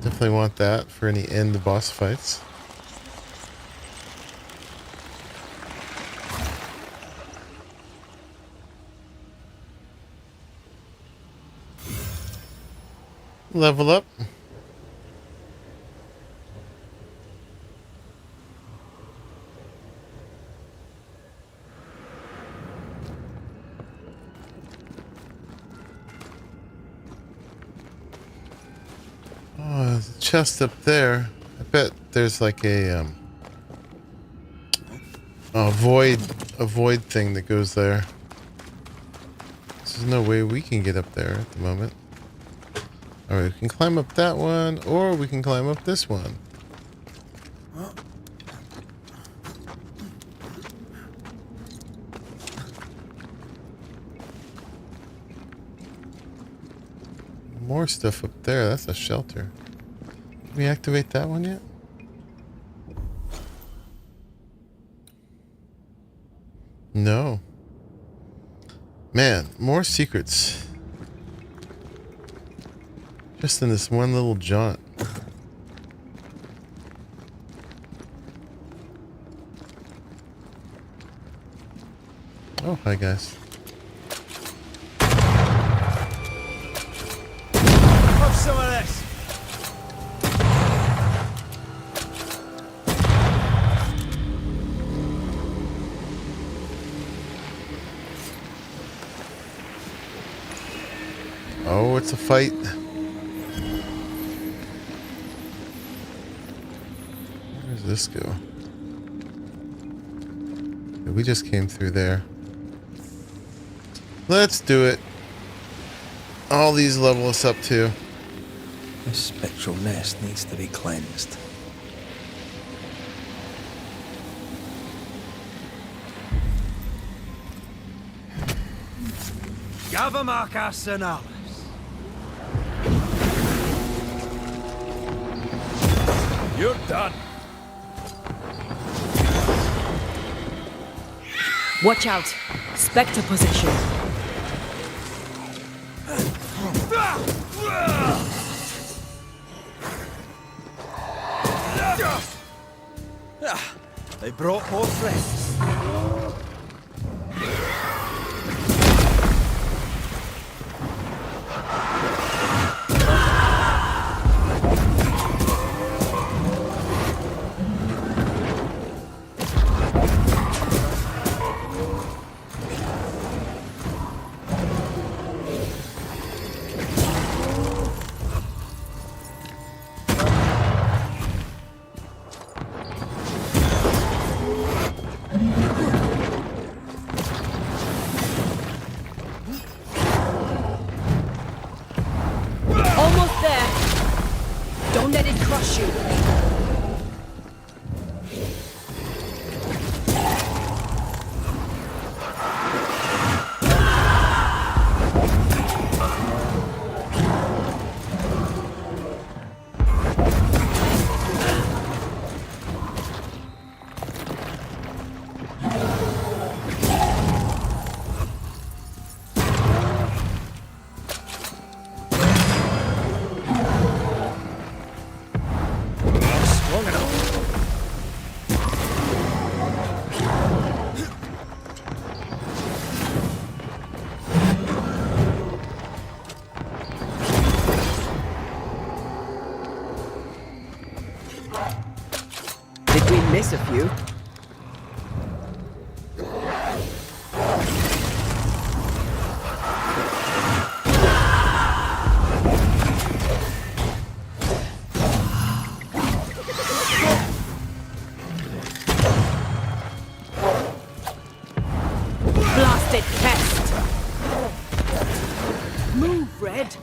Definitely want that for any end boss fights. Level up. Oh, there's a chest up there. I bet there's like a void thing that goes there. There's no way we can get up there at the moment. Alright, we can climb up that one, or we can climb up this one. More stuff up there. That's a shelter. Did we activate that one yet? No. Man, more secrets. Just in this one little jaunt. Oh, hi guys. Have some of this. Oh, it's a fight. Where does this go? We just came through there. Let's do it. All these level us up too. This spectral nest needs to be cleansed. Gavamaka Senalis. You're done. Watch out. Spectre possession. They brought more friends. Almost there. Don't let it crush you. a few. Blasted pest! Move, Red!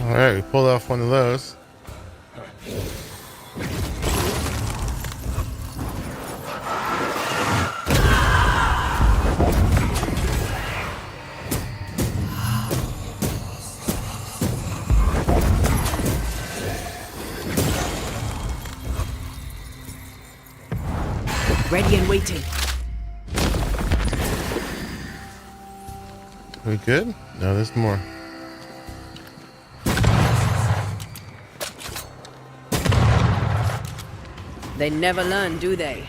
Alright, we pulled off one of those. Ready and waiting. We good? No, there's more. They never learn, do they?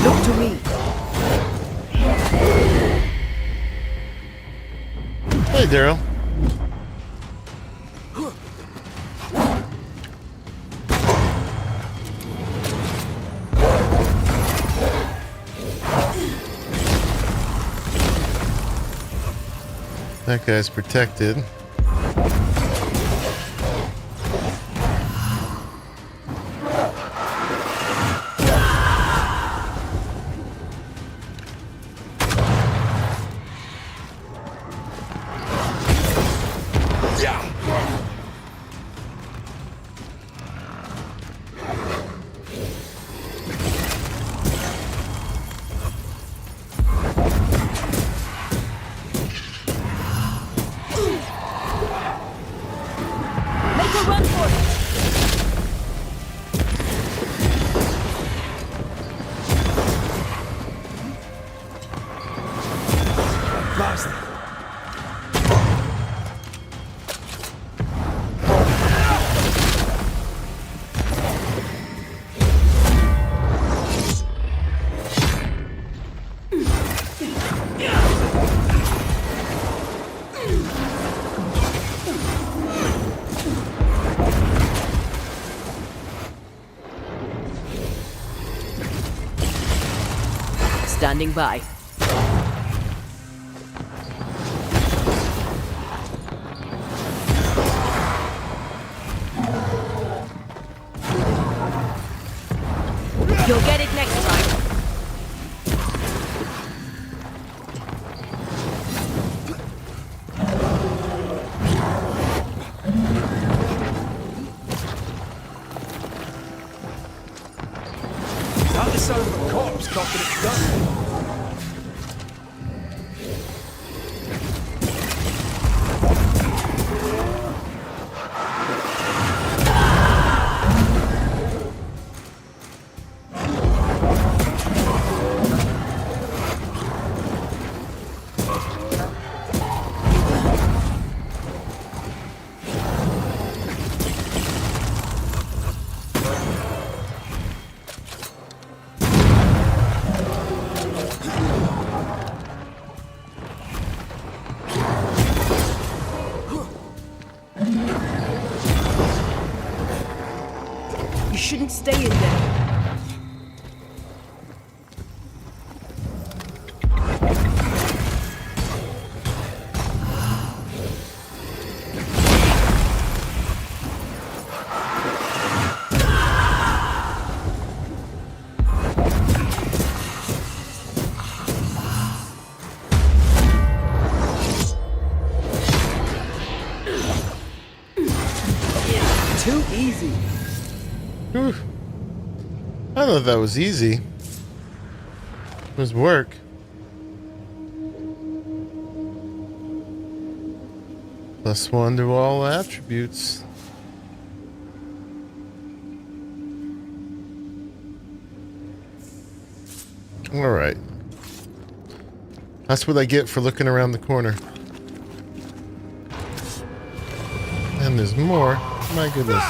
Look to me. Hey, Daryl. That guy's protected. Make a run for it! Blast it. Standing by. You'll get it next time. Not the sound of a corpse cocking its gun. You shouldn't stay in there. Too easy. Whew. I don't know if that was easy. It was work. +1 to all attributes. Alright. That's what I get for looking around the corner. And there's more. My goodness.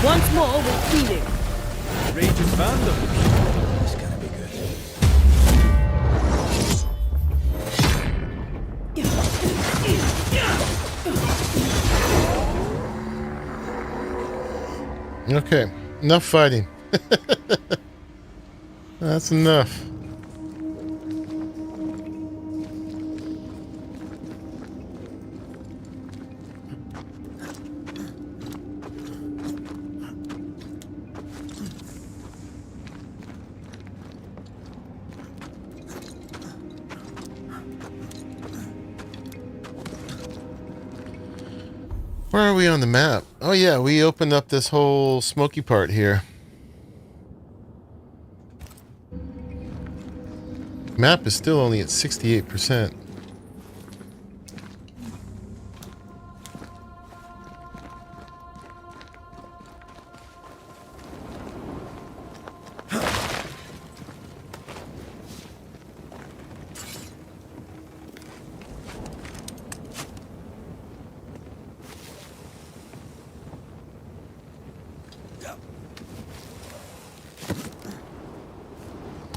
Once more, we're feeling. Rage and fandom. It's gonna be good. Okay. Enough fighting. That's enough. Where are we on the map? Oh yeah, we opened up this whole smoky part here. Map is still only at 68%.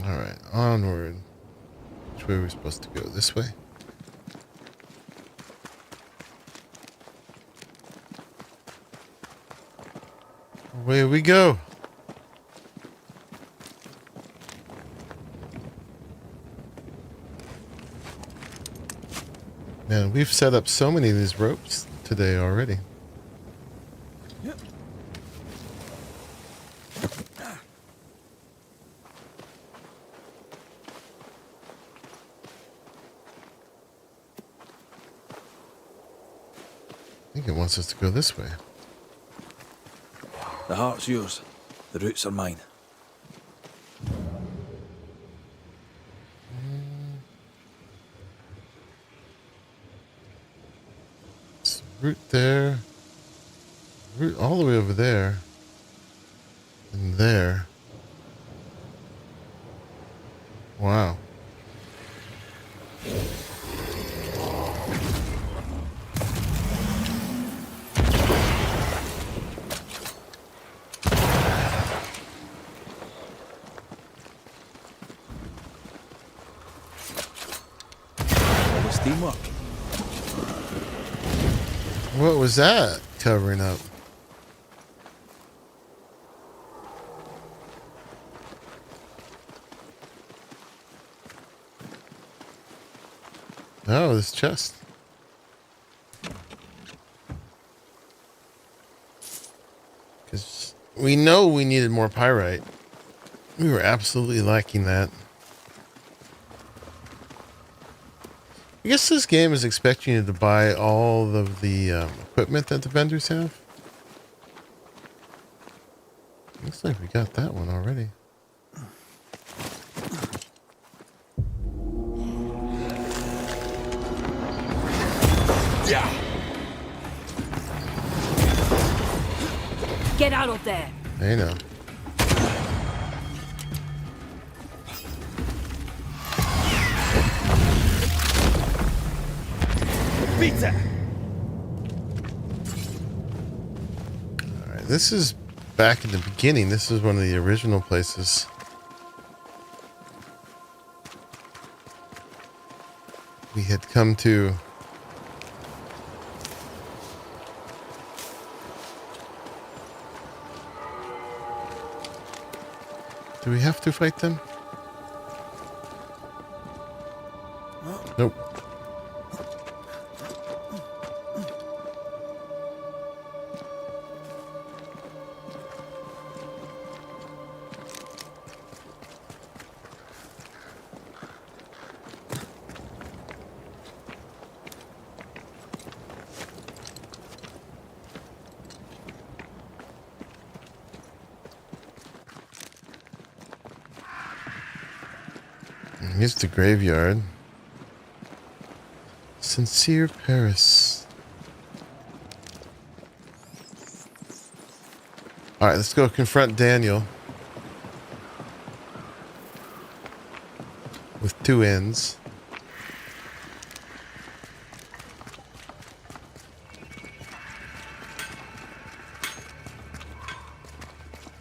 Alright, onward. Which way are we supposed to go? This way? Away we go. Man, we've set up so many of these ropes today already. I think it wants us to go this way. The heart's yours. The roots are mine. It's root there. Root all the way over there. And there. Wow. It's teamwork. What was that covering up? Oh, this chest. Because we know we needed more pyrite. We were absolutely lacking that. I guess this game is expecting you to buy all of the equipment that the vendors have. Looks like we got that one already. Get out of there. I know. Pizza. Alright, this is back in the beginning. This is one of the original places. We had come to. Do we have to fight them? Nope. Here's the graveyard. Sincere Paris. Alright, let's go confront Daniel. With two ends.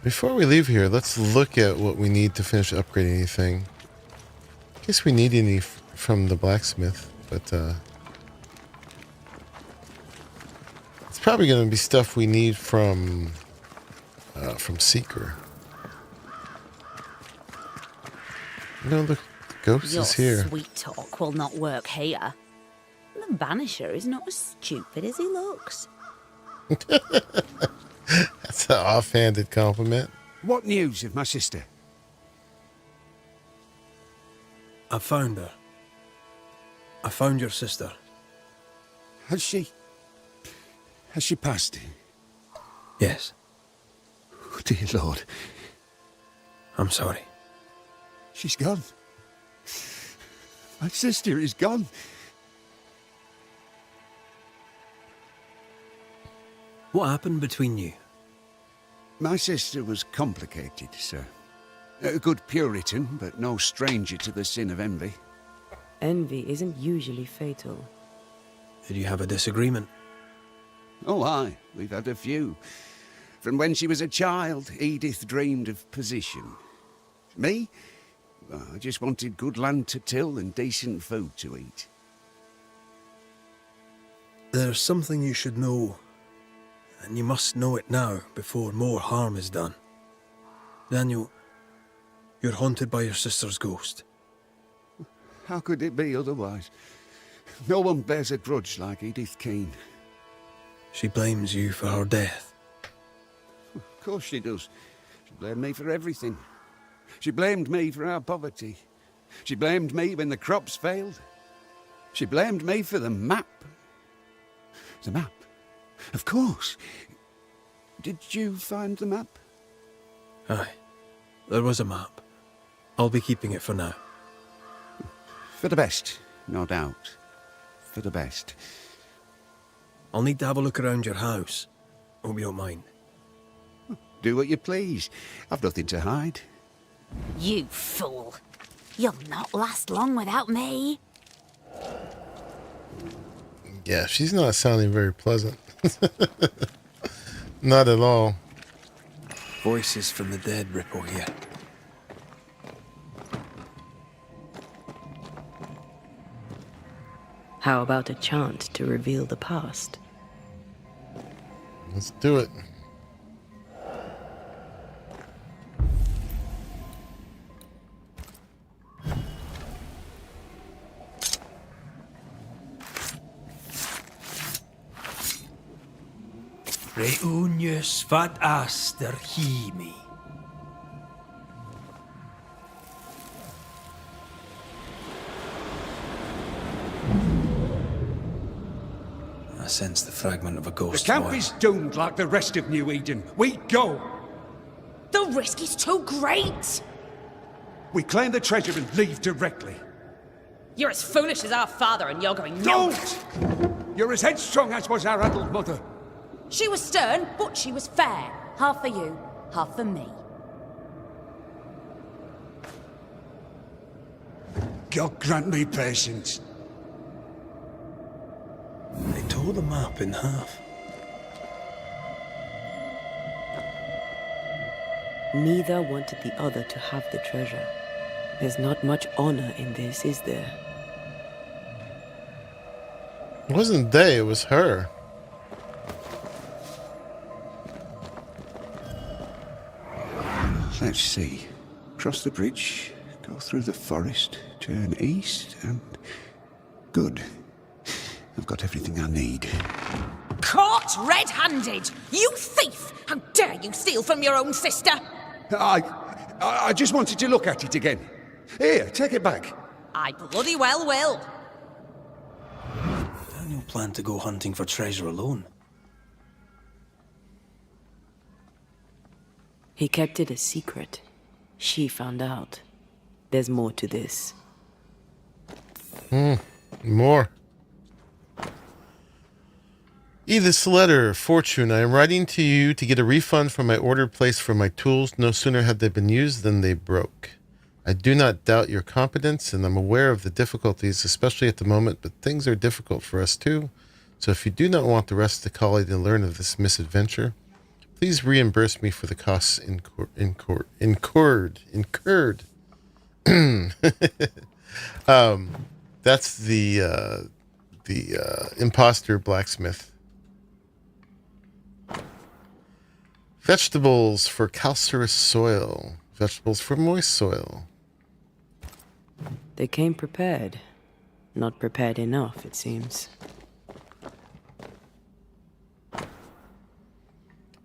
Before we leave here, let's look at what we need to finish upgrading anything. In case we need any from the blacksmith, but it's probably going to be stuff we need from Seeker. No, look, the ghost Your is here. sweet talk will not work here. The Banisher is not as stupid as he looks. That's an offhanded compliment. What news of my sister? I found her. I found your sister. Has she passed? Yes. Oh, dear Lord. I'm sorry. She's gone. My sister is gone. What happened between you? My sister was complicated, sir. A good Puritan, but no stranger to the sin of envy. Envy isn't usually fatal. Did you have a disagreement? Oh, aye. We've had a few. From when she was a child, Edith dreamed of position. Me? Well, I just wanted good land to till and decent food to eat. There's something you should know, and you must know it now before more harm is done. Daniel, you're haunted by your sister's ghost. How could it be otherwise? No one bears a grudge like Edith Keane. She blames you for her death. Of course she does. She blamed me for everything. She blamed me for our poverty. She blamed me when the crops failed. She blamed me for the map. The map? Of course. Did you find the map? Aye, there was a map. I'll be keeping it for now. For the best, no doubt. For the best. I'll need to have a look around your house. Hope you don't mind. Do what you please. I've nothing to hide. You fool. You'll not last long without me. Yeah, she's not sounding very pleasant. Not at all. Voices from the dead ripple here. How about a chant to reveal the past? Let's do it. Reunius vat aster himi. I sense the fragment of a The ghost camp wire. is doomed like the rest of New Eden. We go! The risk is too great. We claim the treasure and leave directly. You're as foolish as our father and you're going nowhere. Don't! You're as headstrong as was our adult mother. She was stern, but she was fair. Half for you, half for me. God grant me patience. They tore the map in half. Neither wanted the other to have the treasure. There's not much honor in this, is there? It wasn't they, it was her. Let's see. Cross the bridge, go through the forest, turn east, and Good. I've got everything I need. Caught red-handed! You thief! How dare you steal from your own sister? I just wanted to look at it again. Here, take it back. I bloody well will. Daniel planned to go hunting for treasure alone. He kept it a secret. She found out. There's more to this. More. Edith's letter, Fortune. I am writing to you to get a refund for my order placed for my tools. No sooner had they been used than they broke. I do not doubt your competence, and I'm aware of the difficulties, especially at the moment, but things are difficult for us too. So if you do not want the rest of the colony to learn of this misadventure, please reimburse me for the costs incurred. That's the imposter blacksmith. Vegetables for calcareous soil. Vegetables for moist soil. They came prepared. Not prepared enough, it seems.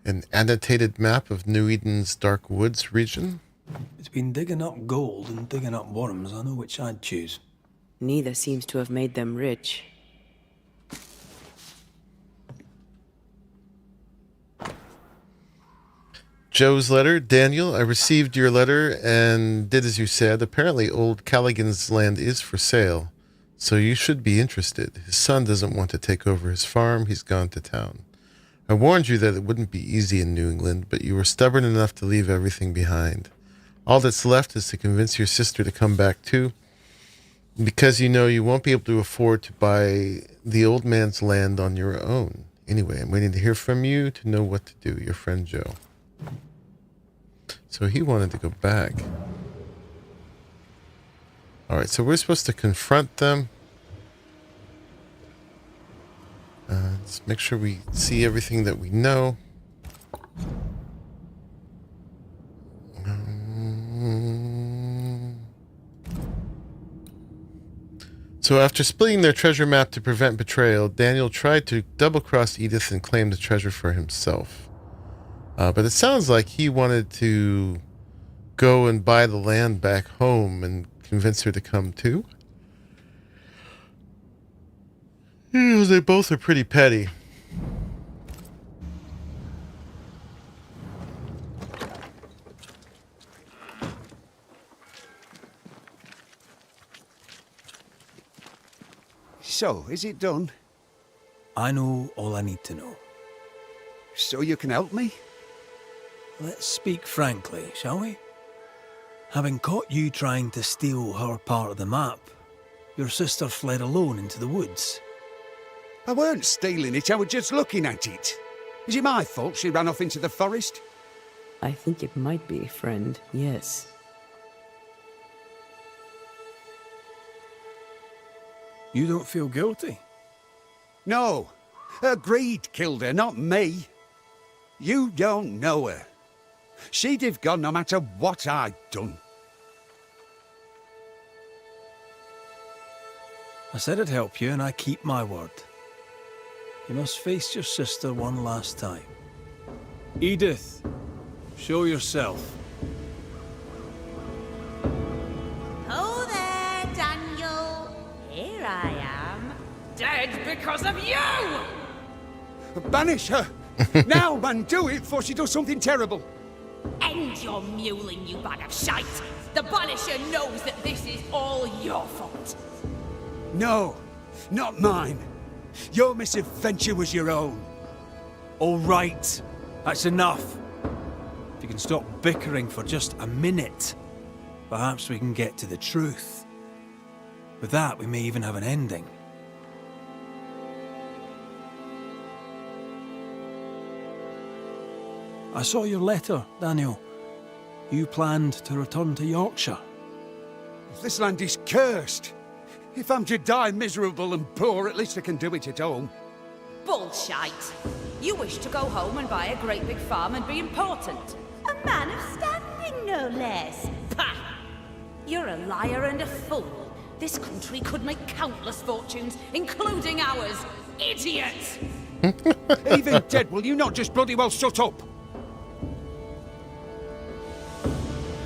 An annotated map of New Eden's Dark Woods region. Between digging up gold and digging up worms, I know which I'd choose. Neither seems to have made them rich. Joe's letter. Daniel, I received your letter and did as you said. Apparently old Callaghan's land is for sale, so you should be interested. His son doesn't want to take over his farm. He's gone to town. I warned you that it wouldn't be easy in New England, but you were stubborn enough to leave everything behind. All that's left is to convince your sister to come back too, because you know you won't be able to afford to buy the old man's land on your own. Anyway, I'm waiting to hear from you to know what to do. Your friend Joe. So he wanted to go back. All right, so we're supposed to confront them. Let's make sure we see everything that we know. So after splitting their treasure map to prevent betrayal, Daniel tried to double-cross Edith and claim the treasure for himself. But it sounds like he wanted to go and buy the land back home and convince her to come too. You know, they both are pretty petty. So, is it done? I know all I need to know. So you can help me? Let's speak frankly, shall we? Having caught you trying to steal her part of the map, your sister fled alone into the woods. I weren't stealing it, I was just looking at it. Is it my fault she ran off into the forest? I think it might be, friend, yes. You don't feel guilty? No. Her greed killed her, not me. You don't know her. She'd have gone no matter what I'd done. I said I'd help you, and I keep my word. You must face your sister one last time. Edith, show yourself. Oh there, Daniel. Here I am. Dead because of you! Banish her! Now, man, do it before she does something terrible. End your mewling, you bag of shite! The Banisher knows that this is all your fault. No, not mine. Your misadventure was your own. All right, that's enough. If you can stop bickering for just a minute, perhaps we can get to the truth. With that, we may even have an ending. I saw your letter, Daniel. You planned to return to Yorkshire. This land is cursed. If I'm to die miserable and poor, at least I can do it at home. Bullshite. You wish to go home and buy a great big farm and be important. A man of standing, no less. Pah! You're a liar and a fool. This country could make countless fortunes, including ours. Idiots! Even dead, will you not just bloody well shut up?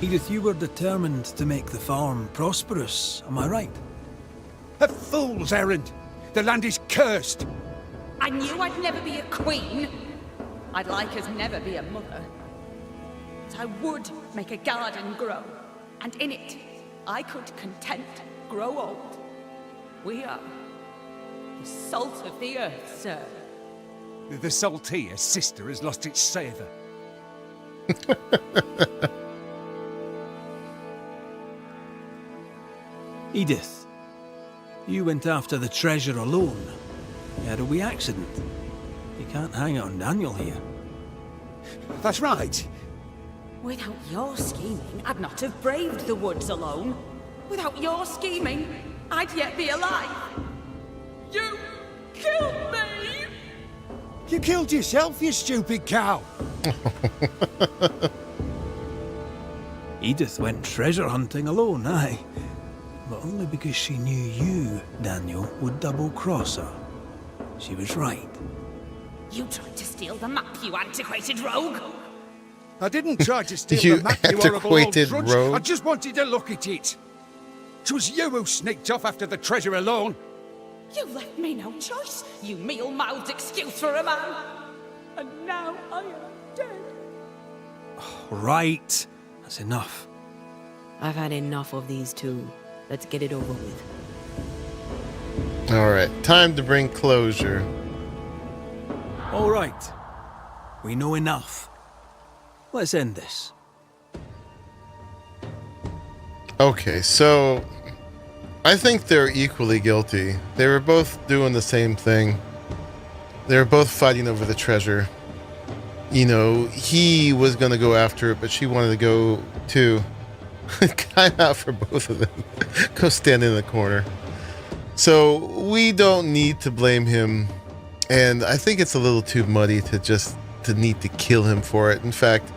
Edith, you were determined to make the farm prosperous, am I right? A fool's errand. The land is cursed. I knew I'd never be a queen. I'd like as never be a mother. But I would make a garden grow, and in it, I could content grow old. We are the salt of the earth, sir. The saltier sister has lost its savour. Edith, you went after the treasure alone. You had a wee accident. You can't hang it on Daniel here. That's right. Without your scheming, I'd not have braved the woods alone. Without your scheming, I'd yet be alive. You killed me! You killed yourself, you stupid cow. Edith went treasure hunting alone, aye. But only because she knew you, Daniel, would double-cross her. She was right. You tried to steal the map, you antiquated rogue! I didn't try to steal You the map, you horrible old antiquated drudge. rogue. I just wanted to look at it. 'Twas you who sneaked off after the treasure alone. You left me no choice, you meal-mouthed excuse for a man. And now I am dead. Right. That's enough. I've had enough of these two. Let's get it over with. All right, time to bring closure. All right. We know enough. Let's end this. Okay, so I think they're equally guilty. They were both doing the same thing. They were both fighting over the treasure. You know, he was going to go after it, but she wanted to go too. Time out for both of them. Go stand in the corner. So we don't need to blame him. And I think it's a little too muddy to need to kill him for it. In fact,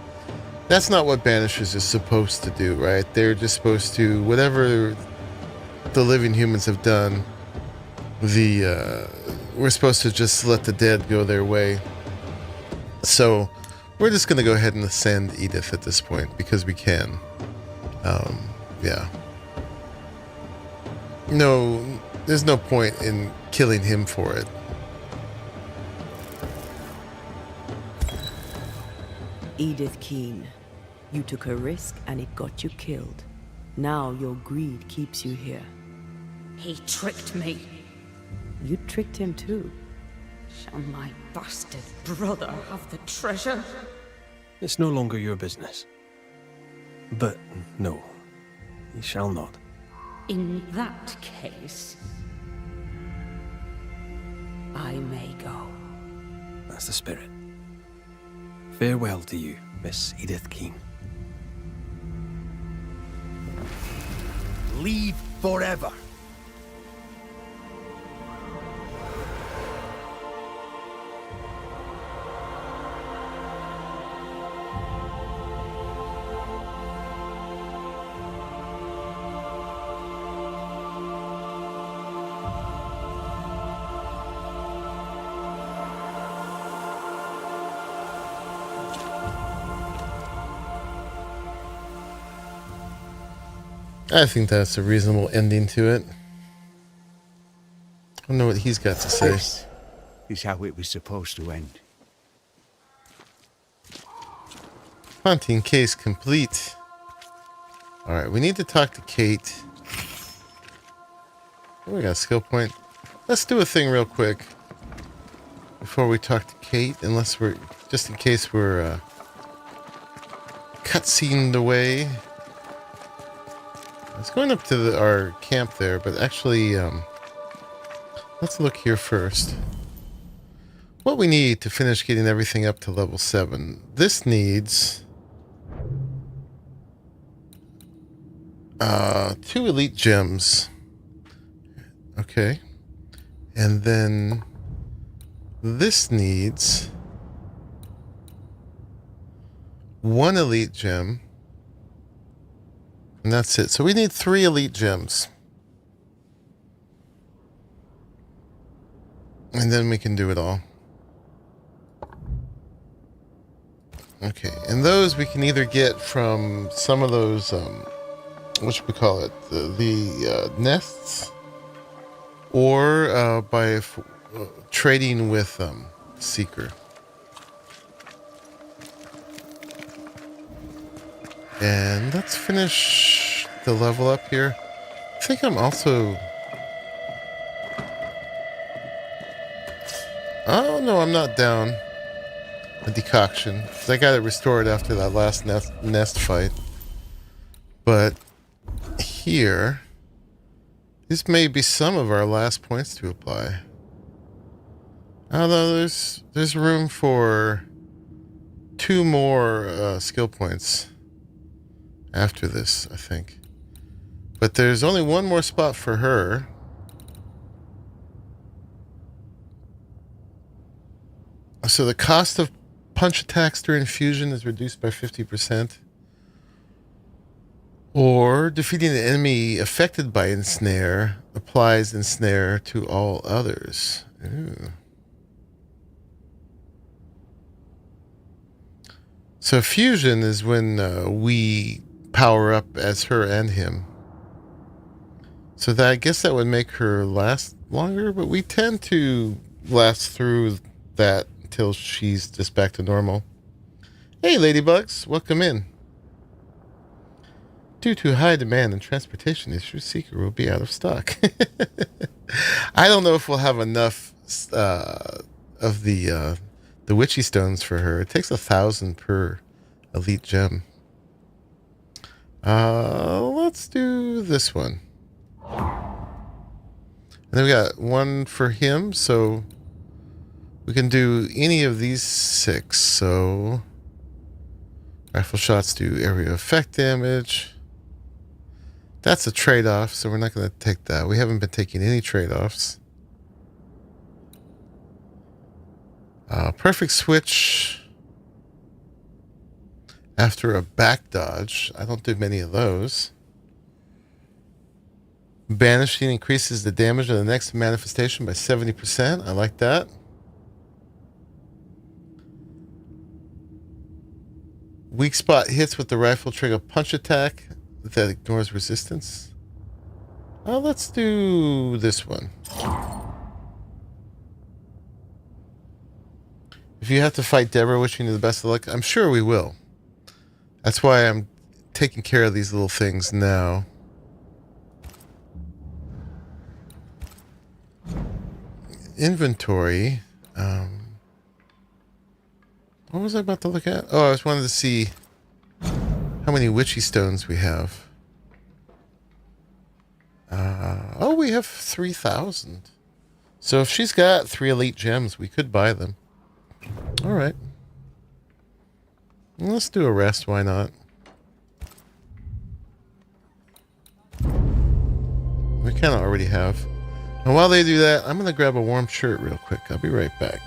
that's not what Banishers is supposed to do, right? They're just supposed to, whatever the living humans have done, we're supposed to just let the dead go their way. So we're just going to go ahead and ascend Edith at this point because we can. Yeah. No, there's no point in killing him for it. Edith Keene, you took a risk and it got you killed. Now your greed keeps you here. He tricked me. You tricked him too. Shall my bastard brother have the treasure? It's no longer your business. But no, you shall not. In that case, I may go. That's the spirit. Farewell to you, Miss Edith Keene. Leave forever. I think that's a reasonable ending to it. I don't know what he's got to say. This is how it was supposed to end. Haunting case complete. Alright, we need to talk to Kate. Oh, we got a skill point. Let's do a thing real quick before we talk to Kate, unless we're, just in case we're cutscened away. It's going up to our camp there, but actually, let's look here first. What we need to finish getting everything up to level 7. This needs 2 elite gems. Okay. And then this needs 1 elite gem. And that's it. So we need 3 elite gems. And then we can do it all. Okay, and those we can either get from some of those, what should we call it? The nests, or by trading with Seeker. And let's finish the level up here. I think I'm also... Oh, no, I'm not down a decoction, because I got it restored after that last nest fight. But here, this may be some of our last points to apply. Although there's room for 2 more skill points after this, I think. But there's only 1 more spot for her. So the cost of punch attacks during fusion is reduced by 50%. Or defeating an enemy affected by ensnare applies ensnare to all others. Ooh. So fusion is when we power up as her and him. So that, I guess that would make her last longer, but we tend to last through that until she's just back to normal. Hey, ladybugs, welcome in. Due to high demand and transportation issues, Seeker will be out of stock. I don't know if we'll have enough of the witchy stones for her. It takes 1,000 per elite gem. Let's do this one. And then we got 1 for him, so we can do any of these 6. So rifle shots do area effect damage. That's a trade-off, so we're not going to take that. We haven't been taking any trade-offs. Perfect switch after a back dodge. I don't do many of those. Banishing increases the damage of the next manifestation by 70%. I like that. Weak spot hits with the rifle trigger punch attack that ignores resistance. Let's do this one. If you have to fight Deborah, wishing you the best of luck, I'm sure we will. That's why I'm taking care of these little things now. Inventory. What was I about to look at? Oh, I just wanted to see how many witchy stones we have. Oh, we have 3,000. So if she's got 3 elite gems, we could buy them. All right. Let's do a rest. Why not? We kind of already have. And while they do that, I'm going to grab a warm shirt real quick. I'll be right back.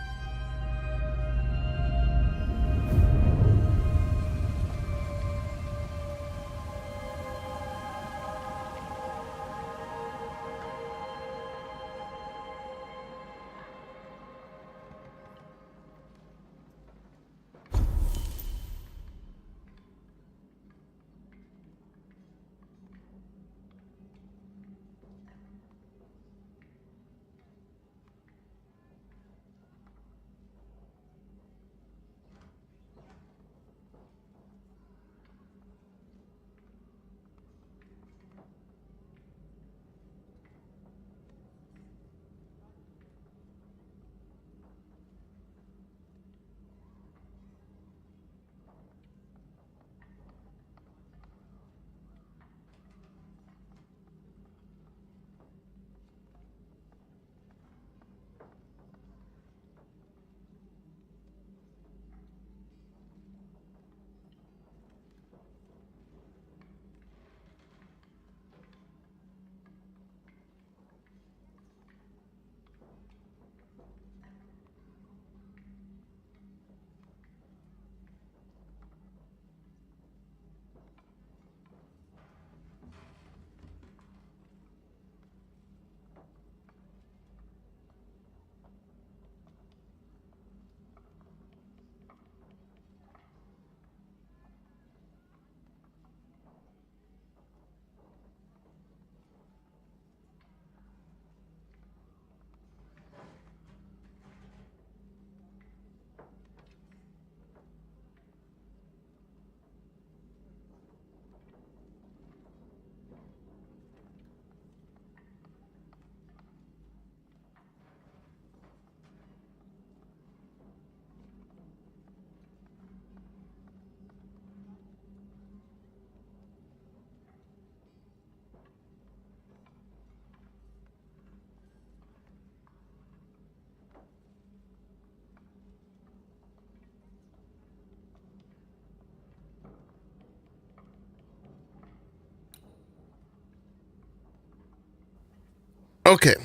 Okay,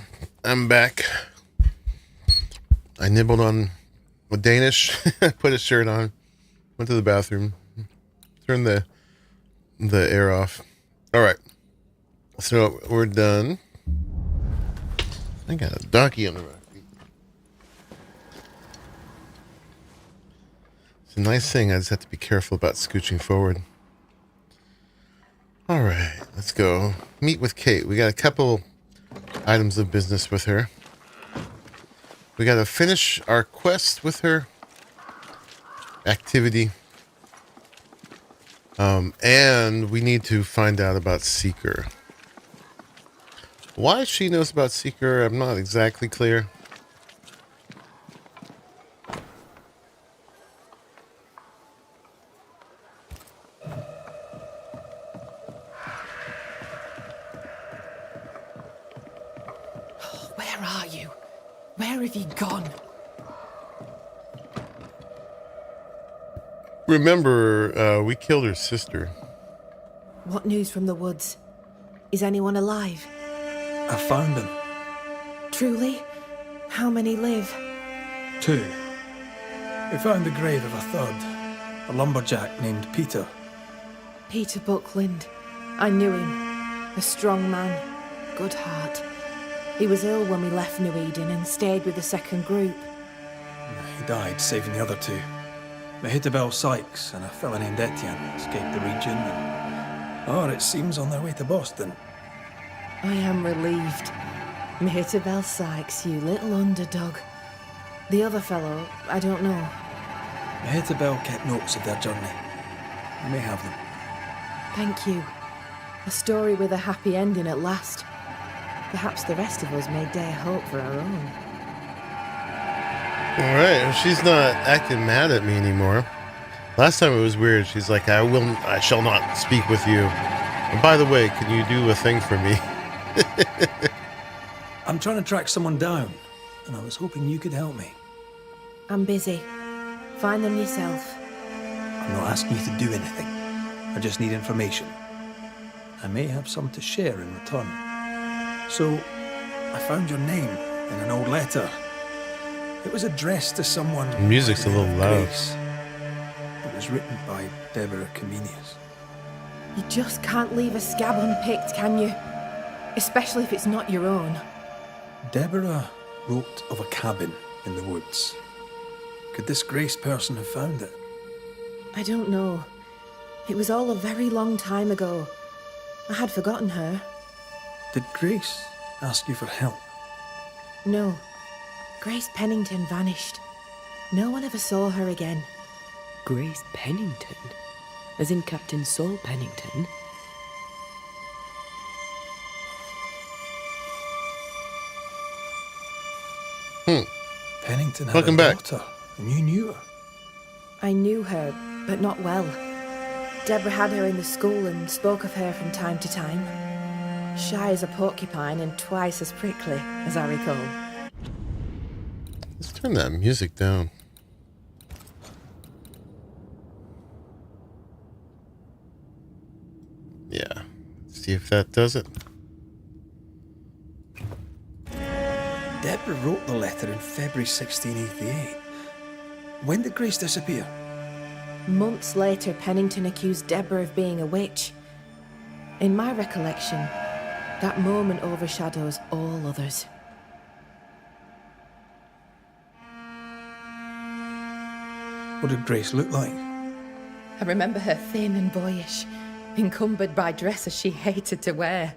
I'm back. I nibbled on a Danish, put a shirt on, went to the bathroom, turned the air off. All right, so we're done. I got a donkey on the right. It's a nice thing. I just have to be careful about scooching forward. All right, let's go meet with Kate. We got a couple items of business with her. We got to finish our quest with her. Activity. And we need to find out about Seeker. Why she knows about Seeker, I'm not exactly clear. Where are you? Where have you gone? Remember, we killed her sister. What news from the woods? Is anyone alive? I found him. Truly? How many live? 2. We found the grave of a third, a lumberjack named Peter. Peter Buckland. I knew him. A strong man. Good heart. He was ill when we left New Eden and stayed with the second group. He died saving the other 2. Mehitabel Sykes and a fellow named Etienne escaped the region and, it seems on their way to Boston. I am relieved. Mehitabel Sykes, you little underdog. The other fellow, I don't know. Mehitabel kept notes of their journey. You may have them. Thank you. A story with a happy ending at last. Perhaps the rest of us may dare hope for our own. Alright, well, she's not acting mad at me anymore. Last time it was weird. She's like, I shall not speak with you. And by the way, can you do a thing for me? I'm trying to track someone down, and I was hoping you could help me. I'm busy. Find them yourself. I'm not asking you to do anything. I just need information. I may have some to share in return. So, I found your name in an old letter. It was addressed to someone... The music's a little loud. Grace. It was written by Deborah Comenius. You just can't leave a scab unpicked, can you? Especially if it's not your own. Deborah wrote of a cabin in the woods. Could this Grace person have found it? I don't know. It was all a very long time ago. I had forgotten her. Did Grace ask you for help? No. Grace Pennington vanished. No one ever saw her again. Grace Pennington? As in Captain Saul Pennington? Pennington had Welcome a back. daughter, and you knew her. I knew her, but not well. Deborah had her in the school and spoke of her from time to time. Shy as a porcupine and twice as prickly, as I recall. Let's turn that music down. Yeah. See if that does it. Deborah wrote the letter in February 1688. When did Grace disappear? Months later, Pennington accused Deborah of being a witch. In my recollection, that moment overshadows all others. What did Grace look like? I remember her thin and boyish, encumbered by dresses she hated to wear.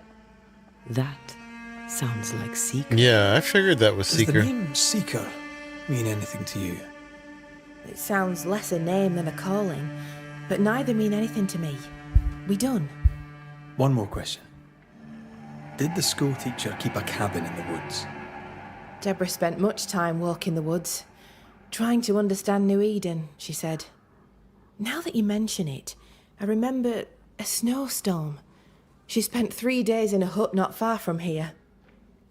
That sounds like Seeker. Yeah, I figured that was Does Seeker. the name Seeker mean anything to you? It sounds less a name than a calling, but neither mean anything to me. We done? One more question. Did the school teacher keep a cabin in the woods? Deborah spent much time walking the woods, trying to understand New Eden, she said. Now that you mention it, I remember a snowstorm. She spent 3 days in a hut not far from here.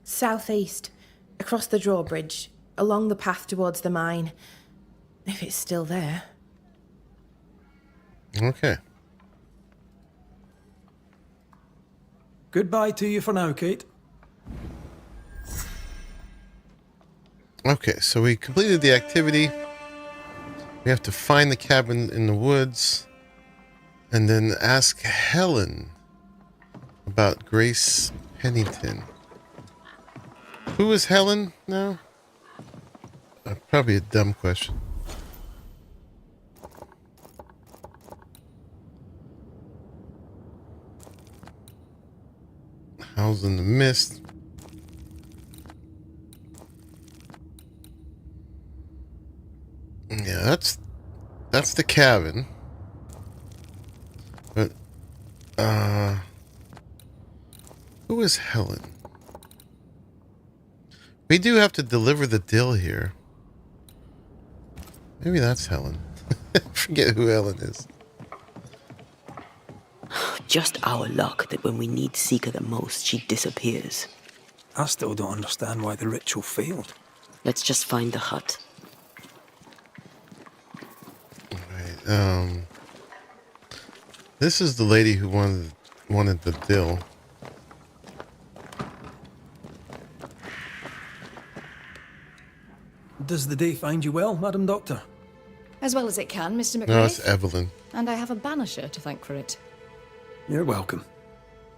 Southeast, across the drawbridge, along the path towards the mine. If it's still there. Okay. Goodbye to you for now, Kate. Okay, so we completed the activity. We have to find the cabin in the woods and then ask Helen about Grace Pennington. Who is Helen now? Probably a dumb question. Howls in the Mist. Yeah, that's the cabin. But who is Helen? We do have to deliver the dill here. Maybe that's Helen. Forget who Helen is. Just our luck that when we need Seeker the most, she disappears. I still don't understand why the ritual failed. Let's just find the hut. Right, this is the lady who wanted the dill. Does the day find you well, Madam Doctor? As well as it can, Mr. McRae. No, it's Evelyn. And I have a Banisher to thank for it. You're welcome.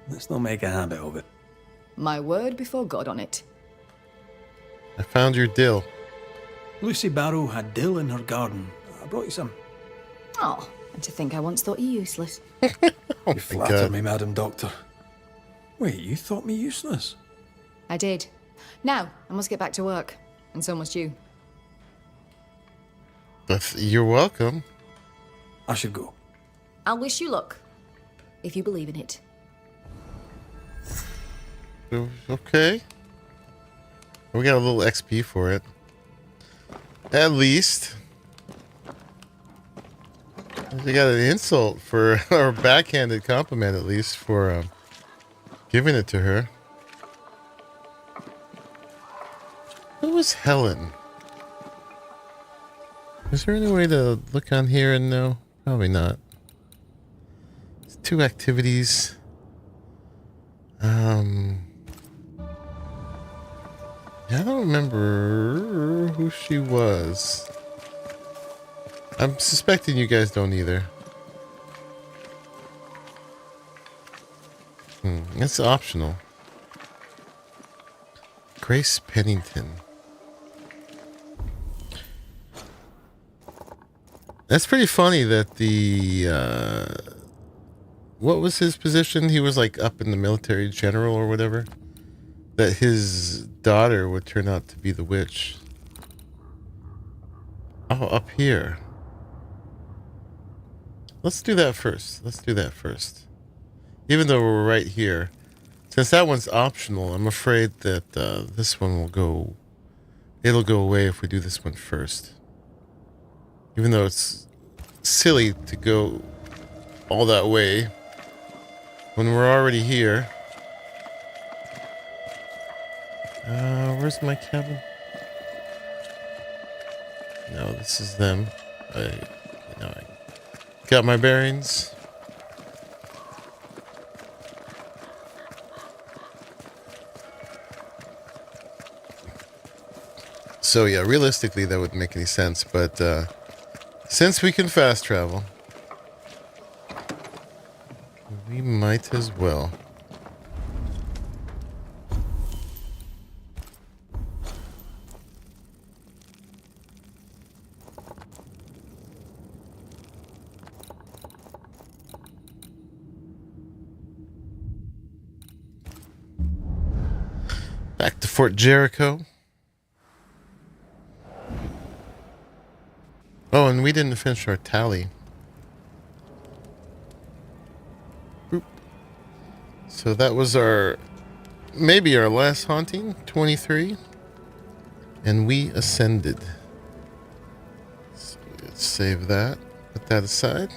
Let's not make a habit of it. My word before God on it. I found your dill. Lucy Barrow had dill in her garden. I brought you some. Oh, and to think I once thought you useless. You flatter me, Madam Doctor. Wait, you thought me useless? I did. Now, I must get back to work. And so must you. You're welcome. I should go. I'll wish you luck. If you believe in it. Okay. We got a little XP for it. At least. We got an insult for, or backhanded compliment at least, for giving it to her. Who was Helen? Is there any way to look on here and know? Probably not. It's 2 activities. I don't remember who she was. I'm suspecting you guys don't either. It's optional. Grace Pennington. That's pretty funny that the what was his position? He was like up in the military general or whatever. That his daughter would turn out to be the witch. Oh, up here. Let's do that first. Even though we're right here. Since that one's optional, I'm afraid that this one will go... It'll go away if we do this one first. Even though it's silly to go all that way when we're already here. Where's my cabin? No, this is them. I got my bearings. So yeah, realistically that wouldn't make any sense, but since we can fast travel, we might as well. Back to Fort Jericho. Oh, and we didn't finish our tally. Boop. So that was maybe our last haunting, 23. And we ascended. So let's save that. Put that aside.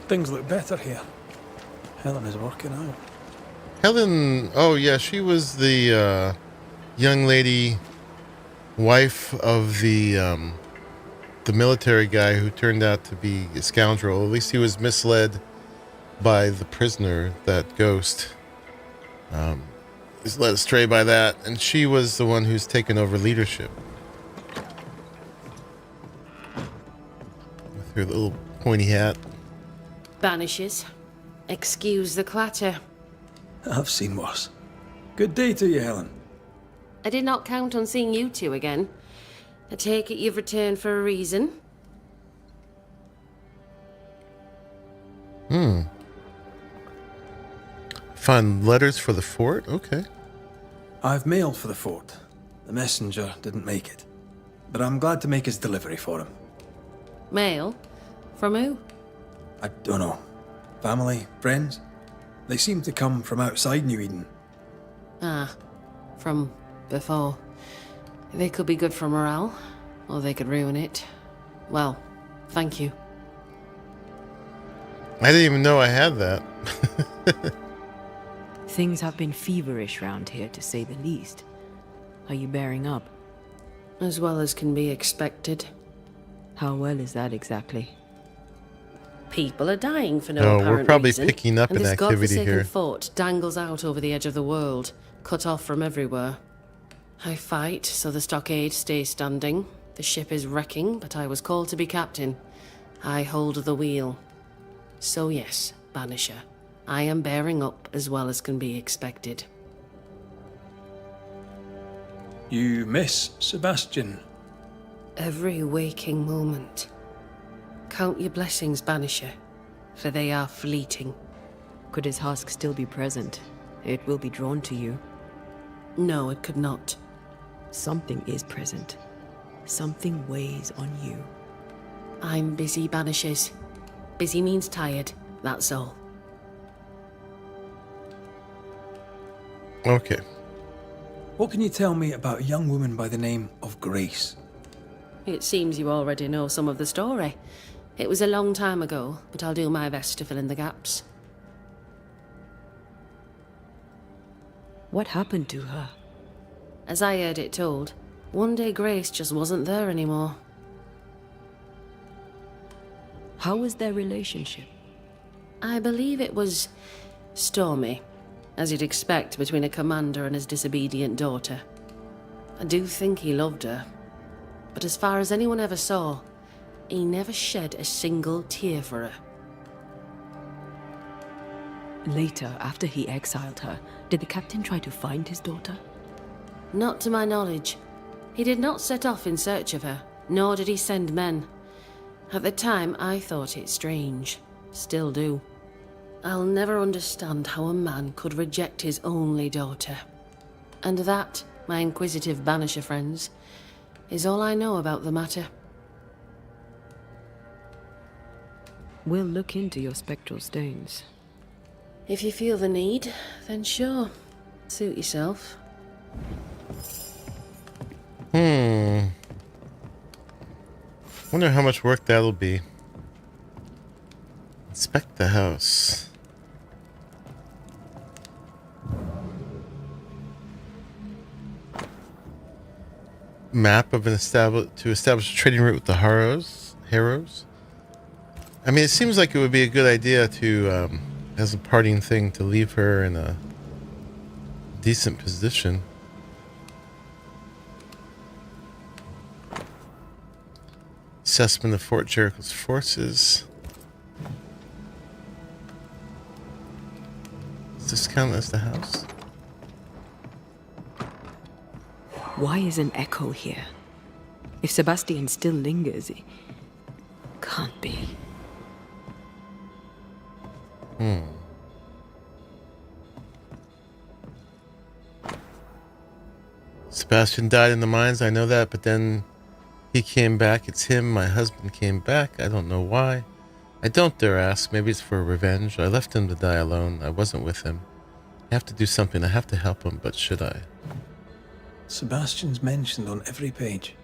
Things look better here. Helen is working out. Helen, oh yeah, she was the young lady, wife of the the military guy who turned out to be a scoundrel. At least he was misled by the prisoner, that ghost. He's led astray by that, and she was the one who's taken over leadership. With her little pointy hat. Banishers. Excuse the clatter. I've seen worse. Good day to you, Helen. I did not count on seeing you two again. I take it you've returned for a reason. Find letters for the fort? Okay. I've mailed for the fort. The messenger didn't make it. But I'm glad to make his delivery for him. Mail? From who? I don't know. Family? Friends? They seem to come from outside New Eden. Ah, from before. They could be good for morale, or they could ruin it. Well, thank you. I didn't even know I had that. Things have been feverish round here, to say the least. Are you bearing up? As well as can be expected. How well is that exactly? People are dying for no No, apparent we're probably reason, picking up and an this activity godforsaken here. fort dangles out over the edge of the world, cut off from everywhere. I fight so the stockade stays standing. The ship is wrecking, but I was called to be captain. I hold the wheel. So yes, Banisher, I am bearing up as well as can be expected. You miss Sebastian. Every waking moment. Count your blessings, Banisher, for they are fleeting. Could his husk still be present? It will be drawn to you. No, it could not. Something is present. Something weighs on you. I'm busy, Banishers. Busy means tired, that's all. Okay. What can you tell me about a young woman by the name of Grace? It seems you already know some of the story. It was a long time ago, but I'll do my best to fill in the gaps. What happened to her? As I heard it told, one day Grace just wasn't there anymore. How was their relationship? I believe it was stormy, as you'd expect between a commander and his disobedient daughter. I do think he loved her, but as far as anyone ever saw, he never shed a single tear for her. Later, after he exiled her, did the captain try to find his daughter? Not to my knowledge. He did not set off in search of her, nor did he send men. At the time, I thought it strange. Still do. I'll never understand how a man could reject his only daughter. And that, my inquisitive Banisher friends, is all I know about the matter. We'll look into your spectral stones. If you feel the need, then sure. Suit yourself. Wonder how much work that'll be. Inspect the house. Map of an to establish a trading route with the Harrows. I mean, it seems like it would be a good idea to, as a parting thing, to leave her in a decent position. Assessment of Fort Jericho's forces. Does this count as the house? Why is an echo here? If Sebastian still lingers, it can't be. Sebastian died in the mines, I know that, but then he came back. It's him, my husband came back. I don't know why. I don't dare ask. Maybe it's for revenge. I left him to die alone. I wasn't with him. I have to do something. I have to help him, but should I? Sebastian's mentioned on every page.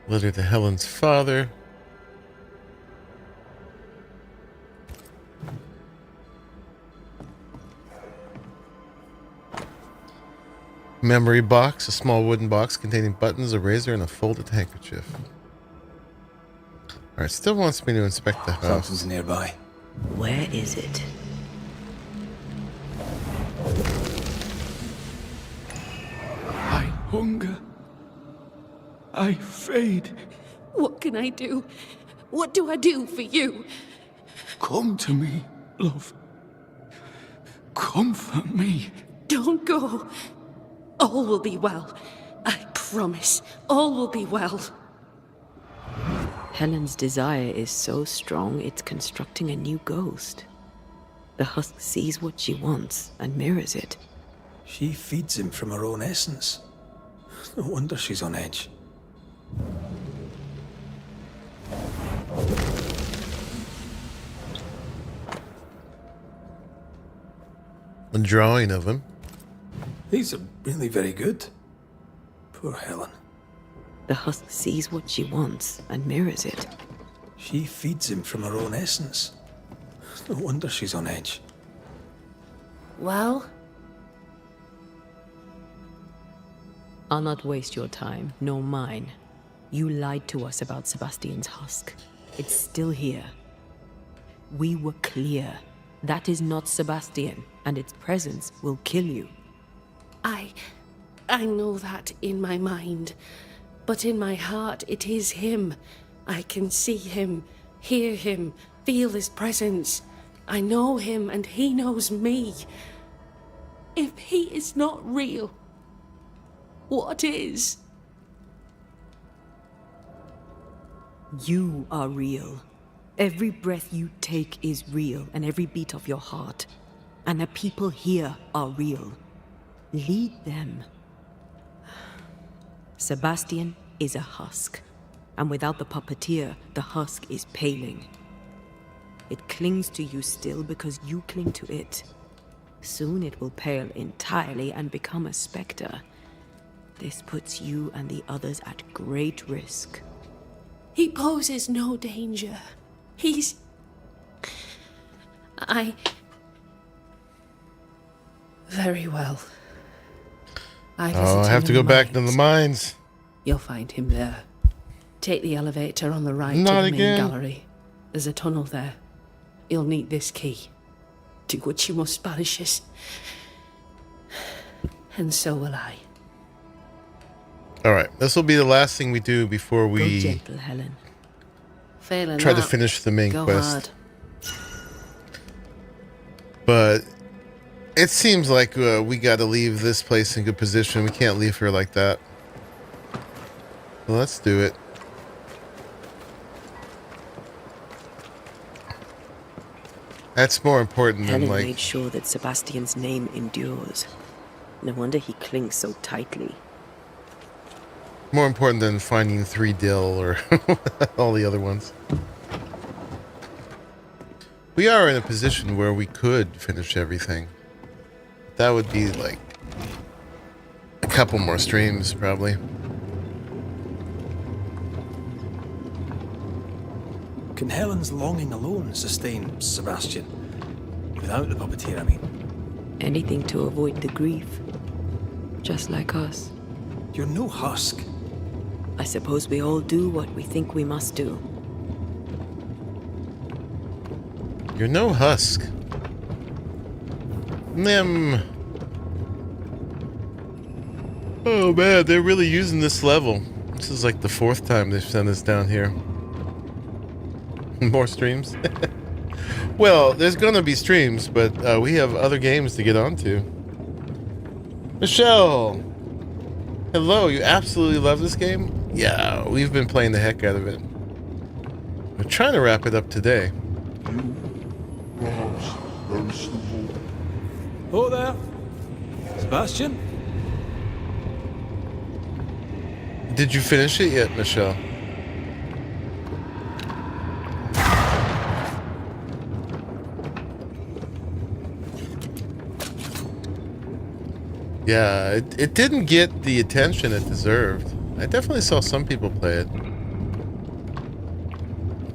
Letter to Helen's father. Memory box, a small wooden box containing buttons, a razor, and a folded handkerchief. Alright, still wants me to inspect the house. Something's nearby. Where is it? I hunger. I fade. What can I do? What do I do for you? Come to me, love. Comfort me. Don't go. All will be well. I promise. All will be well. Helen's desire is so strong, it's constructing a new ghost. The husk sees what she wants and mirrors it. She feeds him from her own essence. No wonder she's on edge. A drawing of him. These are really very good. Poor Helen. The husk sees what she wants and mirrors it. She feeds him from her own essence. No wonder she's on edge. Well, I'll not waste your time, nor mine. You lied to us about Sebastian's husk. It's still here. We were clear. That is not Sebastian, and its presence will kill you. I know that in my mind, but in my heart it is him. I can see him, hear him, feel his presence. I know him and he knows me. If he is not real, what is? You are real. Every breath you take is real, and every beat of your heart. And the people here are real. Lead them. Sebastian is a husk, and without the puppeteer, the husk is paling. It clings to you still because you cling to it. Soon it will pale entirely and become a specter. This puts you and the others at great risk. He poses no danger. He's... Very well. I have to go back to the mines. You'll find him there. Take the elevator on the right Not to the again. main gallery. There's a tunnel there. You'll need this key. Do what you must, Banishers. And so will I. Alright, this will be the last thing we do before Go we gentle, Helen. Failing try to that, finish the main go quest. hard. But it seems like we got to leave this place in good position. We can't leave her like that. Well, let's do it. That's more important than Helen like... made sure that Sebastian's name endures. No wonder he clings so tightly. More important than finding 3 dill or all the other ones. We are in a position where we could finish everything. That would be like a couple more streams, probably. Can Helen's longing alone sustain Sebastian? Without the puppeteer, I mean. Anything to avoid the grief. Just like us. You're no husk. I suppose we all do what we think we must do. You're no husk. Oh man, they're really using this level. This is like the 4th time they've sent us down here. More streams? Well, there's gonna be streams, but we have other games to get onto. Michelle! Hello, you absolutely love this game? Yeah, we've been playing the heck out of it. We're trying to wrap it up today. Oh there. Sebastian? Did you finish it yet, Michelle? Yeah, it didn't get the attention it deserved. I definitely saw some people play it.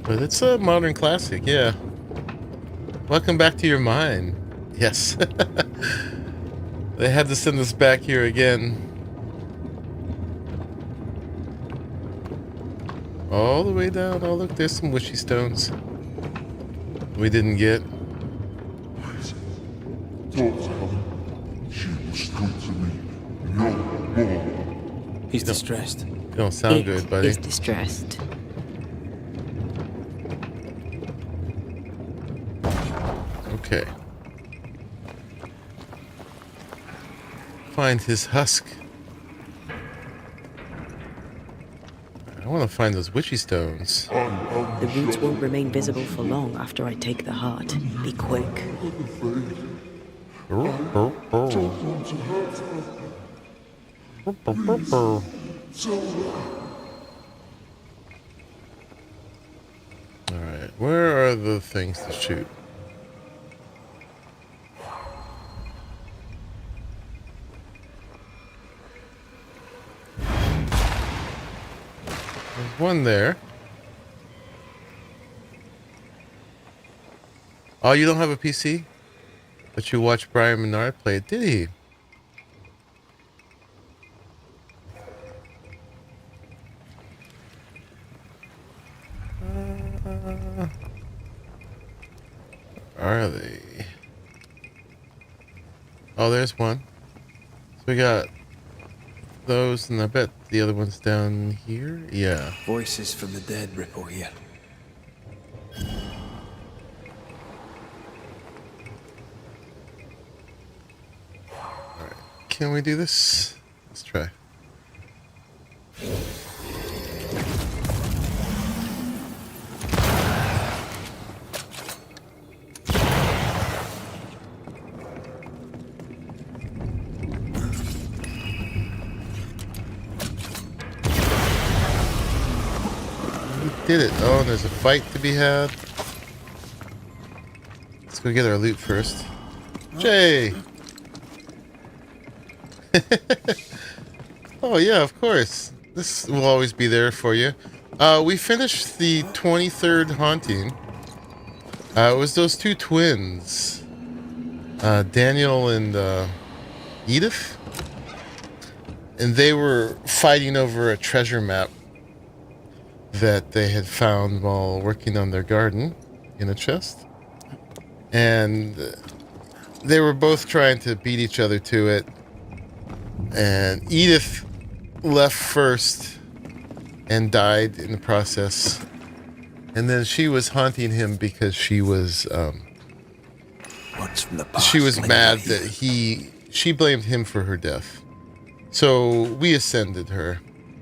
But it's a modern classic, yeah. Welcome back to your mind. Yes. They had to send us back here again. All the way down. Oh, look, there's some wishy stones we didn't get. He's distressed. You don't sound good, buddy. Is distressed. Okay. Find his husk. I want to find those witchy stones. The roots won't remain visible for long after I take the heart. Be quick. Alright, where are the things to shoot? There's one there. Oh, you don't have a PC? But you watched Brian Menard play it, did he? Are they? Oh, there's one. So we got those, and I bet the other one's down here. Yeah. Voices from the dead ripple here. Alright. Can we do this? Let's try. Did it. Oh, and there's a fight to be had. Let's go get our loot first. Jay! Oh, yeah, of course. This will always be there for you. We finished the 23rd haunting. It was those two twins. Daniel and Edith. And they were fighting over a treasure map that they had found while working on their garden in a chest. And they were both trying to beat each other to it. And Edith left first and died in the process. And then she was haunting him because she was Words from the past she was linger mad here. that she blamed him for her death. So we ascended her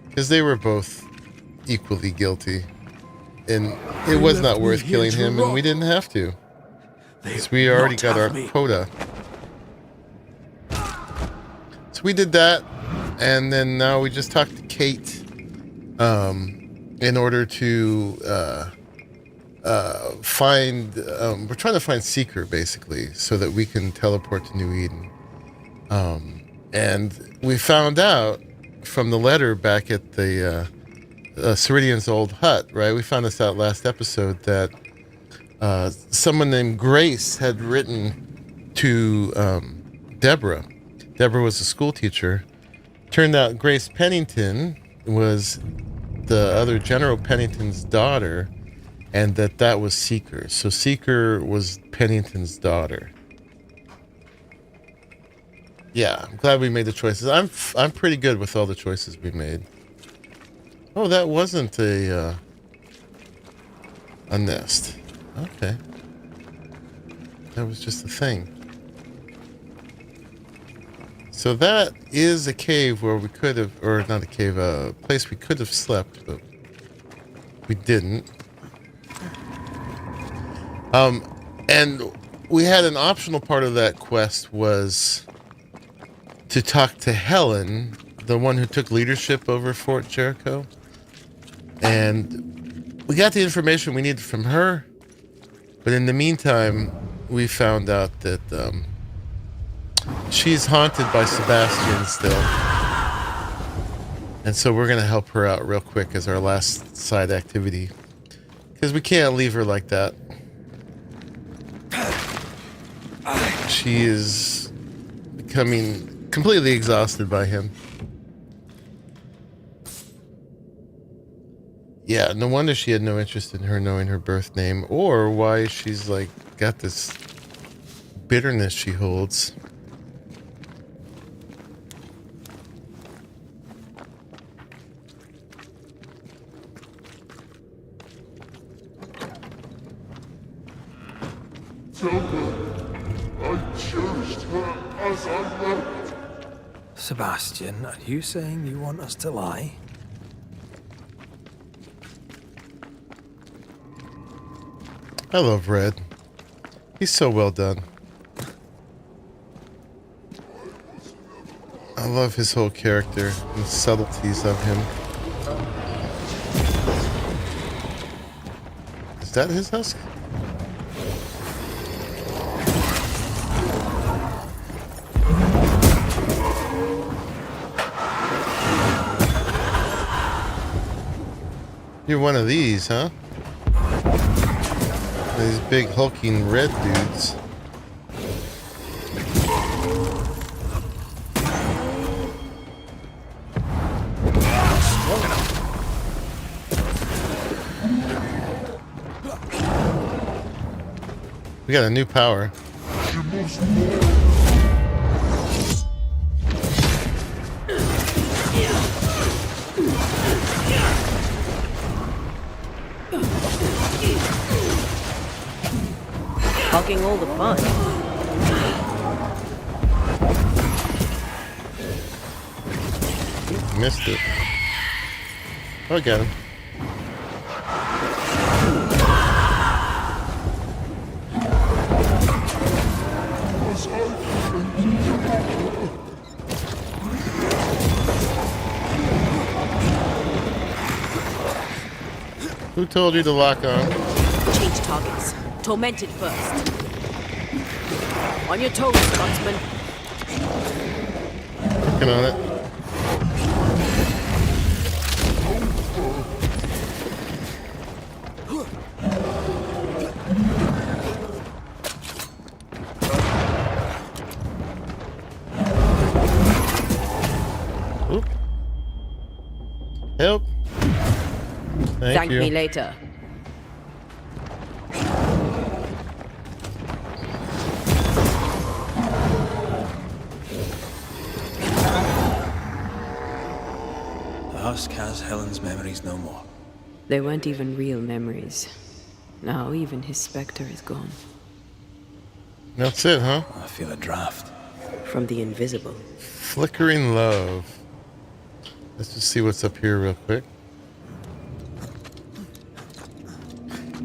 because they were both equally guilty, and it was not worth killing him, and we didn't have to, because we already got our quota. So we did that, and then now we just talked to Kate in order to find we're trying to find Seeker, basically, so that we can teleport to New Eden. And we found out from the letter back at the Ceridian's old hut, right? We found this out last episode that someone named Grace had written to Deborah. Deborah was a school teacher. Turned out Grace Pennington was the other General Pennington's daughter, and that was Seeker. So Seeker was Pennington's daughter. Yeah, I'm glad we made the choices. I'm pretty good with all the choices we made. Oh, that wasn't a nest. Okay. That was just a thing. So that is a cave where we could have, or not a cave, a place we could have slept, but we didn't. And we had an optional part of that quest was to talk to Helen, the one who took leadership over Fort Jericho. And we got the information we needed from her, but in the meantime, we found out that she's haunted by Sebastian still. And so we're going to help her out real quick as our last side activity, because we can't leave her like that. She is becoming completely exhausted by him. Yeah, no wonder she had no interest in her knowing her birth name, or why she's like got this bitterness she holds. Tell her I cherished her as I left. Sebastian, are you saying you want us to lie? I love Red. He's so well done. I love his whole character and the subtleties of him. Is that his husk? You're one of these, huh? These big hulking red dudes. We got a new power. Hogging all the fun. Missed it. Oh, I got him. Who told you to lock on? Change targets. Tormented first. On your toes, Scotsman. Working on it. Oop. Help. Thank you. me later. The husk has Helen's memories no more. They weren't even real memories. Now even his spectre is gone. That's it, huh? I feel a draft. From the invisible. Flickering love. Let's just see what's up here real quick.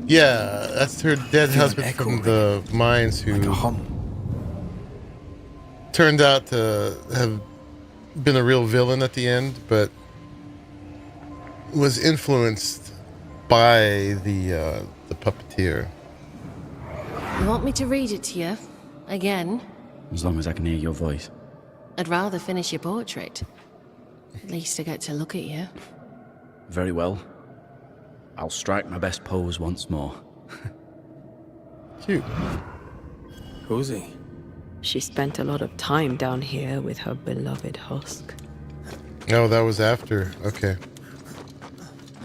Yeah, that's her dead husband from the mines who turned out to have been a real villain at the end, but was influenced by the puppeteer. You want me to read it to you? Again? As long as I can hear your voice. I'd rather finish your portrait. At least I get to look at you. Very well. I'll strike my best pose once more. Cute. Who's he? She spent a lot of time down here with her beloved husk. Oh, that was after. Okay.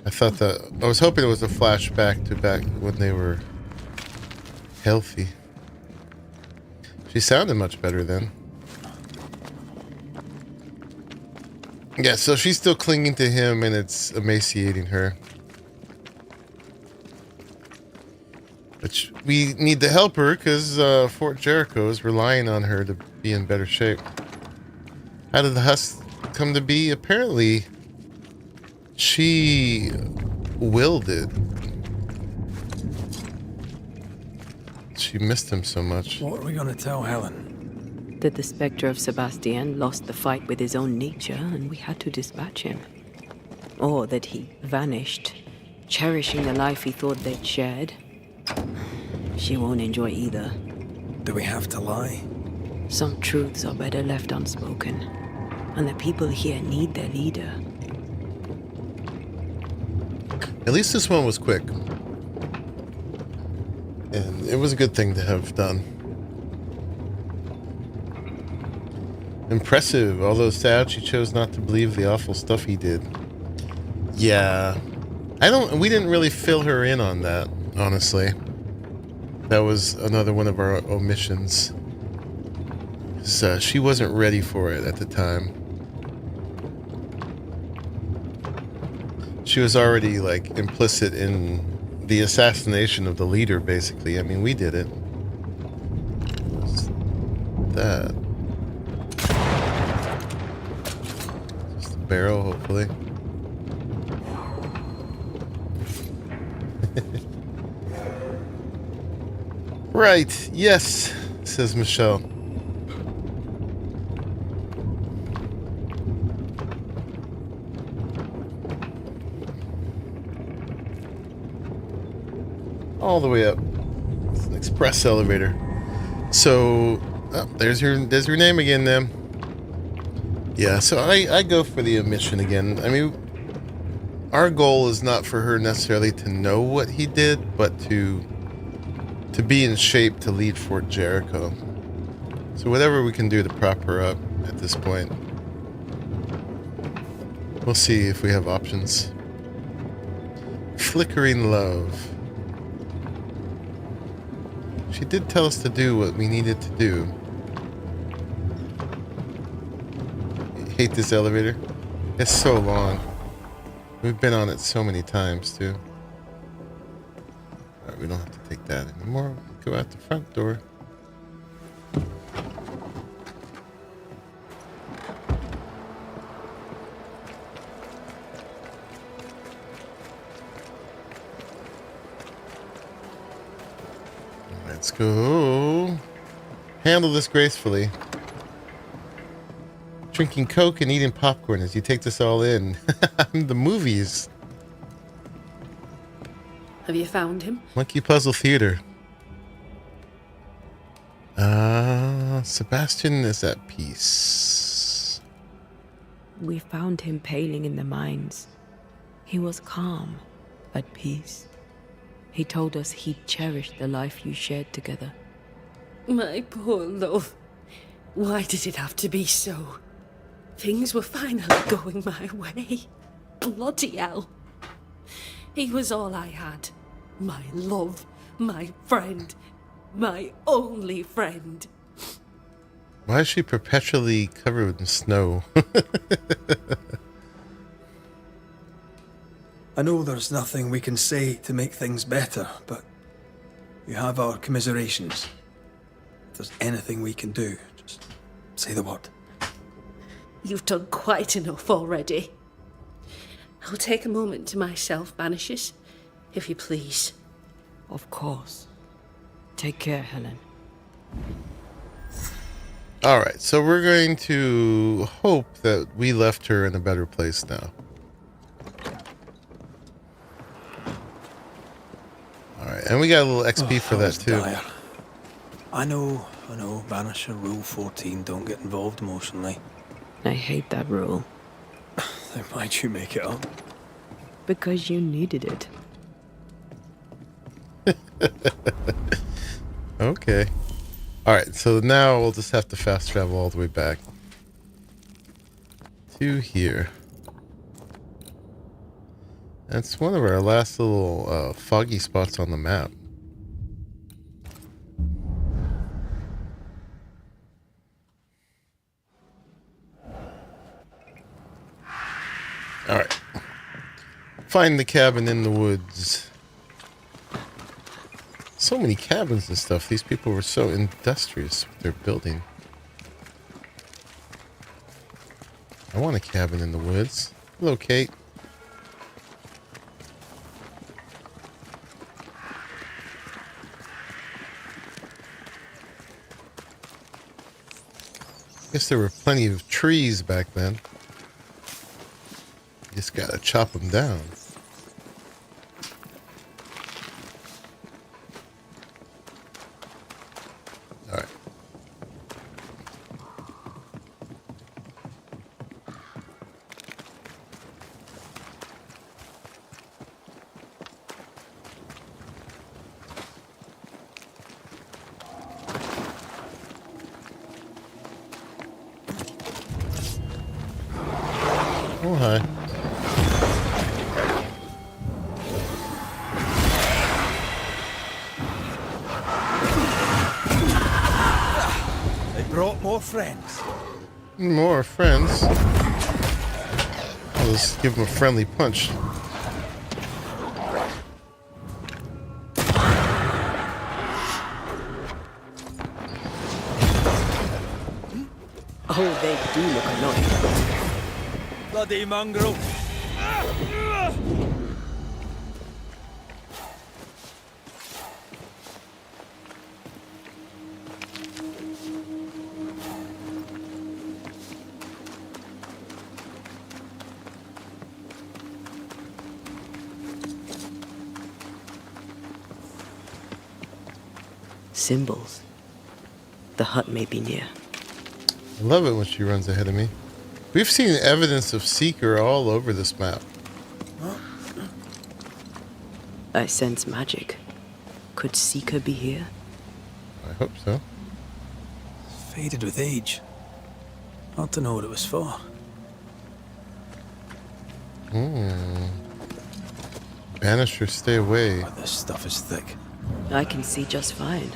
I thought that... I was hoping it was a flashback to back when they were healthy. She sounded much better then. Yeah, so she's still clinging to him and it's emaciating her. But we need to help her because Fort Jericho is relying on her to be in better shape. How did the husk come to be? Apparently, she willed it. She missed him so much. What are we going to tell Helen? That the spectre of Sebastian lost the fight with his own nature and we had to dispatch him. Or that he vanished, cherishing the life he thought they'd shared. She won't enjoy either. Do we have to lie? Some truths are better left unspoken, and the people here need their leader. At least this one was quick. And it was a good thing to have done. Impressive. Although sad, she chose not to believe the awful stuff he did. Yeah. We didn't really fill her in on that, honestly. That was another one of our omissions. She wasn't ready for it at the time. She was already, like, implicit in the assassination of the leader, basically. I mean, we did it. What's that? Just a barrel, hopefully. Right, yes, says Michelle. All the way up. It's an express elevator. So, there's her name again, then. Yeah, so I go for the omission again. I mean, our goal is not for her necessarily to know what he did, but to be in shape to lead Fort Jericho. So whatever we can do to prop her up at this point. We'll see if we have options. Flickering love. She did tell us to do what we needed to do. I hate this elevator. It's so long. We've been on it so many times, too. Alright, we don't have to take that anymore. Go out the front door. Let's go. Handle this gracefully. Drinking Coke and eating popcorn as you take this all in. The movies. Have you found him? Monkey Puzzle Theater. Sebastian is at peace. We found him paling in the mines. He was calm, at peace. He told us he'd cherished the life you shared together. My poor love. Why did it have to be so? Things were finally going my way. Bloody hell. He was all I had. My love, my friend, my only friend. Why is she perpetually covered in snow? I know there's nothing we can say to make things better, but you have our commiserations. If there's anything we can do, just say the word. You've done quite enough already. I'll take a moment to myself, Banishers, if you please. Of course. Take care, Helen. Alright, so we're going to hope that we left her in a better place now. Alright, and we got a little XP for that too. Dire. I know, Banisher Rule 14, don't get involved emotionally. I hate that rule. Then why'd you make it up? Because you needed it. Okay. Alright, so now we'll just have to fast travel all the way back to here. That's one of our last little foggy spots on the map. Alright. Find the cabin in the woods. So many cabins and stuff. These people were so industrious with their building. I want a cabin in the woods. Hello, Kate. Guess there were plenty of trees back then. Just gotta chop them down. All right. More friends. More friends. I'll just give him a friendly punch. Oh, they do look annoying. Bloody mongrel. Symbols. The hut may be near. I love it when she runs ahead of me. We've seen evidence of Seeker all over this map. I sense magic. Could Seeker be here? I hope so. Faded with age. Hard to know what it was for. Banishers, stay away. Oh, this stuff is thick. I can see just fine.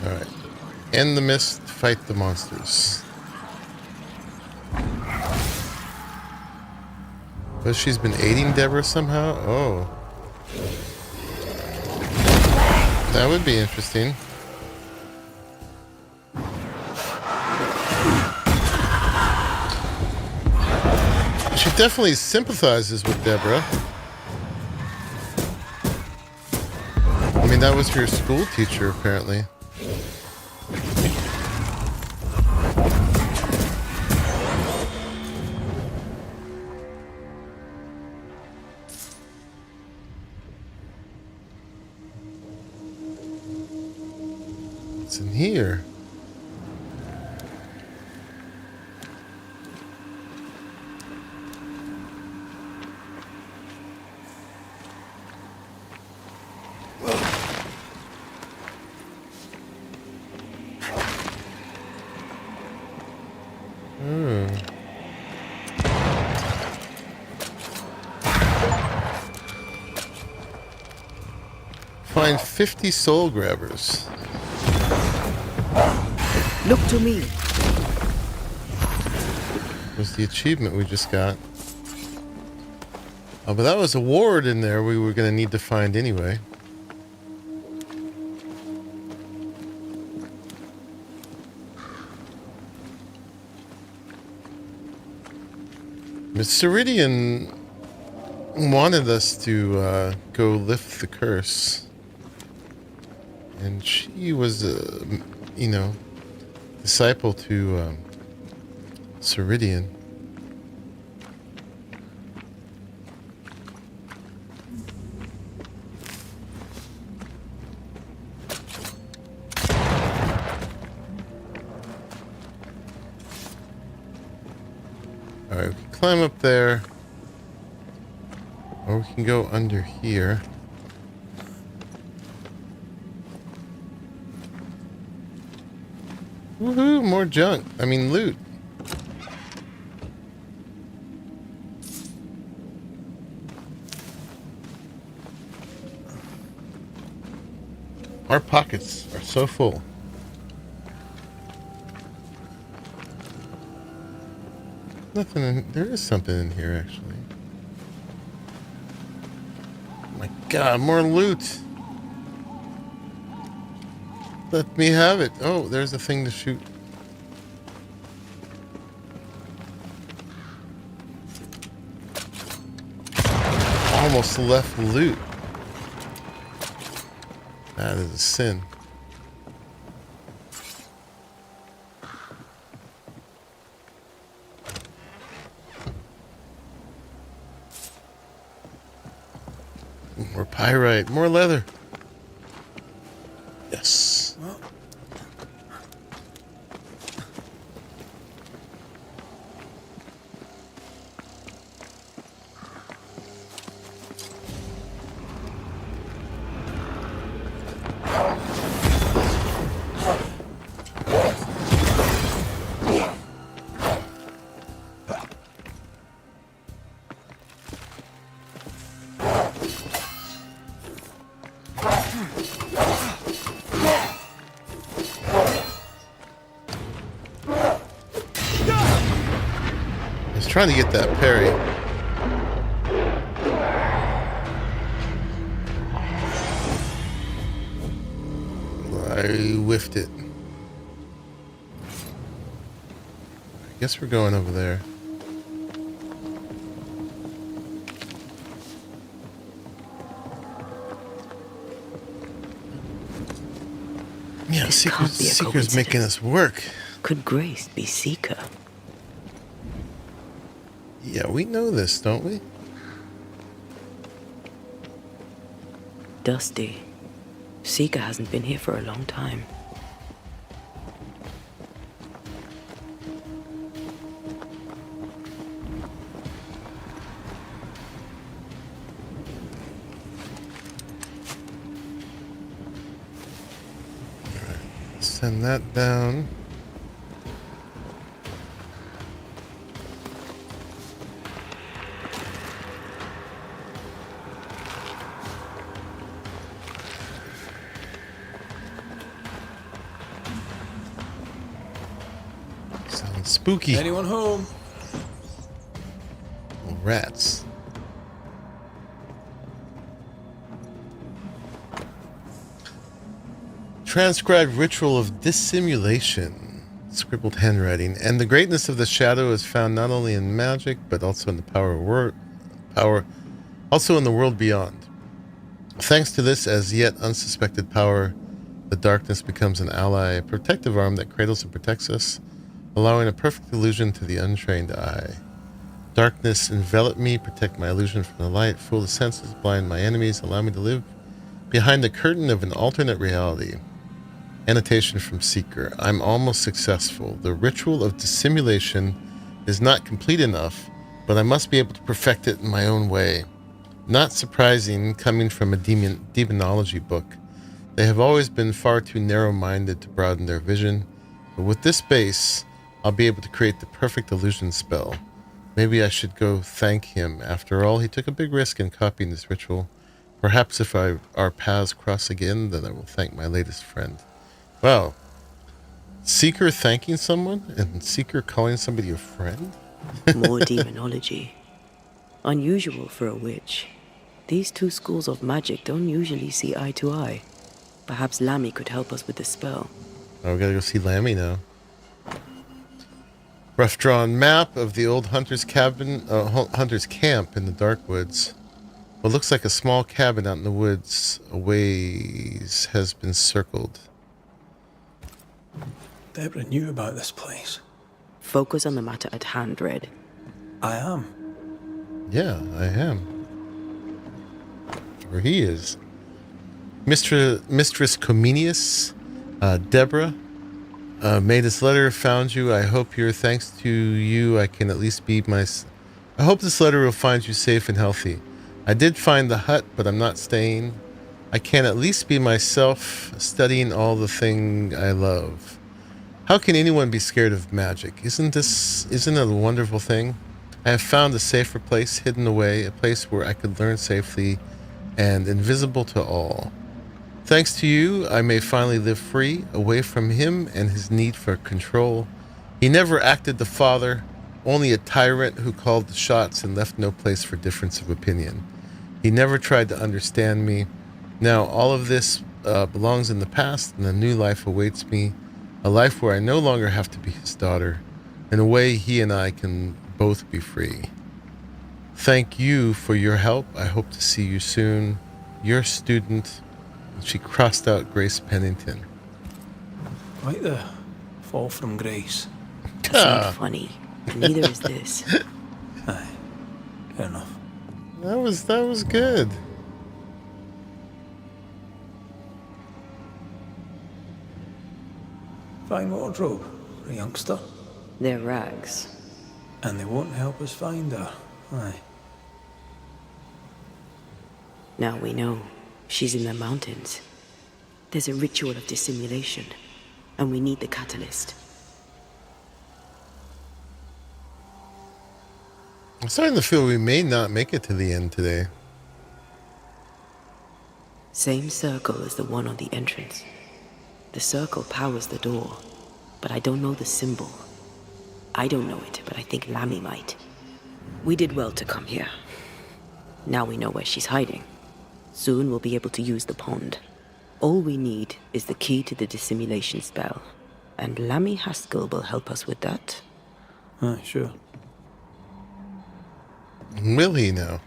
Alright. In the mist, fight the monsters. But she's been aiding Deborah somehow? Oh. That would be interesting. She definitely sympathizes with Deborah. I mean, that was her school teacher, apparently. What's in here? Find 50 soul grabbers. Look to me. Was the achievement we just got. Oh, but that was a ward in there we were going to need to find anyway. Miss Ceridian wanted us to go lift the curse. And she was a, disciple to Ceridian. Alright, we can climb up there. Or we can go under here. Woohoo, more junk. I mean, loot. Our pockets are so full. Nothing in, there is something in here, actually. Oh my god, more loot. Let me have it. Oh, there's a thing to shoot. Almost left loot. That is a sin. More pyrite, more leather. Yes. trying to get that parry. I whiffed it. I guess we're going over there. Yeah, This can't be a Seeker's making us work. Could Grace be Seeker? Yeah, we know this, don't we? Dusty. Seeker hasn't been here for a long time. Send that down. Sounds spooky. Anyone home? Oh, rats. Transcribed ritual of dissimulation, scribbled handwriting, and the greatness of the shadow is found not only in magic but also in the also in the world beyond. Thanks to this as yet unsuspected power, the darkness becomes an ally, a protective arm that cradles and protects us, allowing a perfect illusion to the untrained eye. Darkness envelop me, protect my illusion from the light, fool the senses, blind my enemies, allow me to live behind the curtain of an alternate reality. Annotation from Seeker. I'm almost successful. The ritual of dissimulation is not complete enough, but I must be able to perfect it in my own way. Not surprising, coming from a demonology book. They have always been far too narrow-minded to broaden their vision, but with this base, I'll be able to create the perfect illusion spell. Maybe I should go thank him. After all, he took a big risk in copying this ritual. Perhaps if our paths cross again, then I will thank my latest friend. Wow. Seeker thanking someone and Seeker calling somebody a friend? More demonology. Unusual for a witch. These two schools of magic don't usually see eye to eye. Perhaps Lammy could help us with the spell. Oh, we gotta go see Lammy now. Rough drawn map of the old hunter's camp in the dark woods. What looks like a small cabin out in the woods a ways has been circled. Deborah knew about this place. Focus on the matter at hand, Red. I am. Yeah, I am. Where he is. Mistress Comenius, Deborah, made this letter, found you. I hope thanks to you, I can at least be I hope this letter will find you safe and healthy. I did find the hut, but I'm not staying. I can at least be myself, studying all the thing I love. How can anyone be scared of magic? Isn't it a wonderful thing? I have found a safer place, hidden away, a place where I could learn safely and invisible to all. Thanks to you, I may finally live free, away from him and his need for control. He never acted the father, only a tyrant who called the shots and left no place for difference of opinion. He never tried to understand me. Now all of this belongs in the past, and a new life awaits me. A life where I no longer have to be his daughter. In a way, he and I can both be free. Thank you for your help. I hope to see you soon. Your student. And she crossed out Grace Pennington. Quite the fall from grace. That's not funny. Neither is this. Aye, fair enough. That was good. Fine wardrobe for a youngster. They're rags. And they won't help us find her. Aye. Now we know. She's in the mountains. There's a ritual of dissimulation, and we need the catalyst. I'm starting to feel we may not make it to the end today. Same circle as the one on the entrance. The circle powers the door, but I don't know the symbol. I don't know it, but I think Lammy might. We did well to come here. Now we know where she's hiding. Soon we'll be able to use the pond. All we need is the key to the dissimulation spell. And Lammy Haskell will help us with that. Aye, sure. Will he now?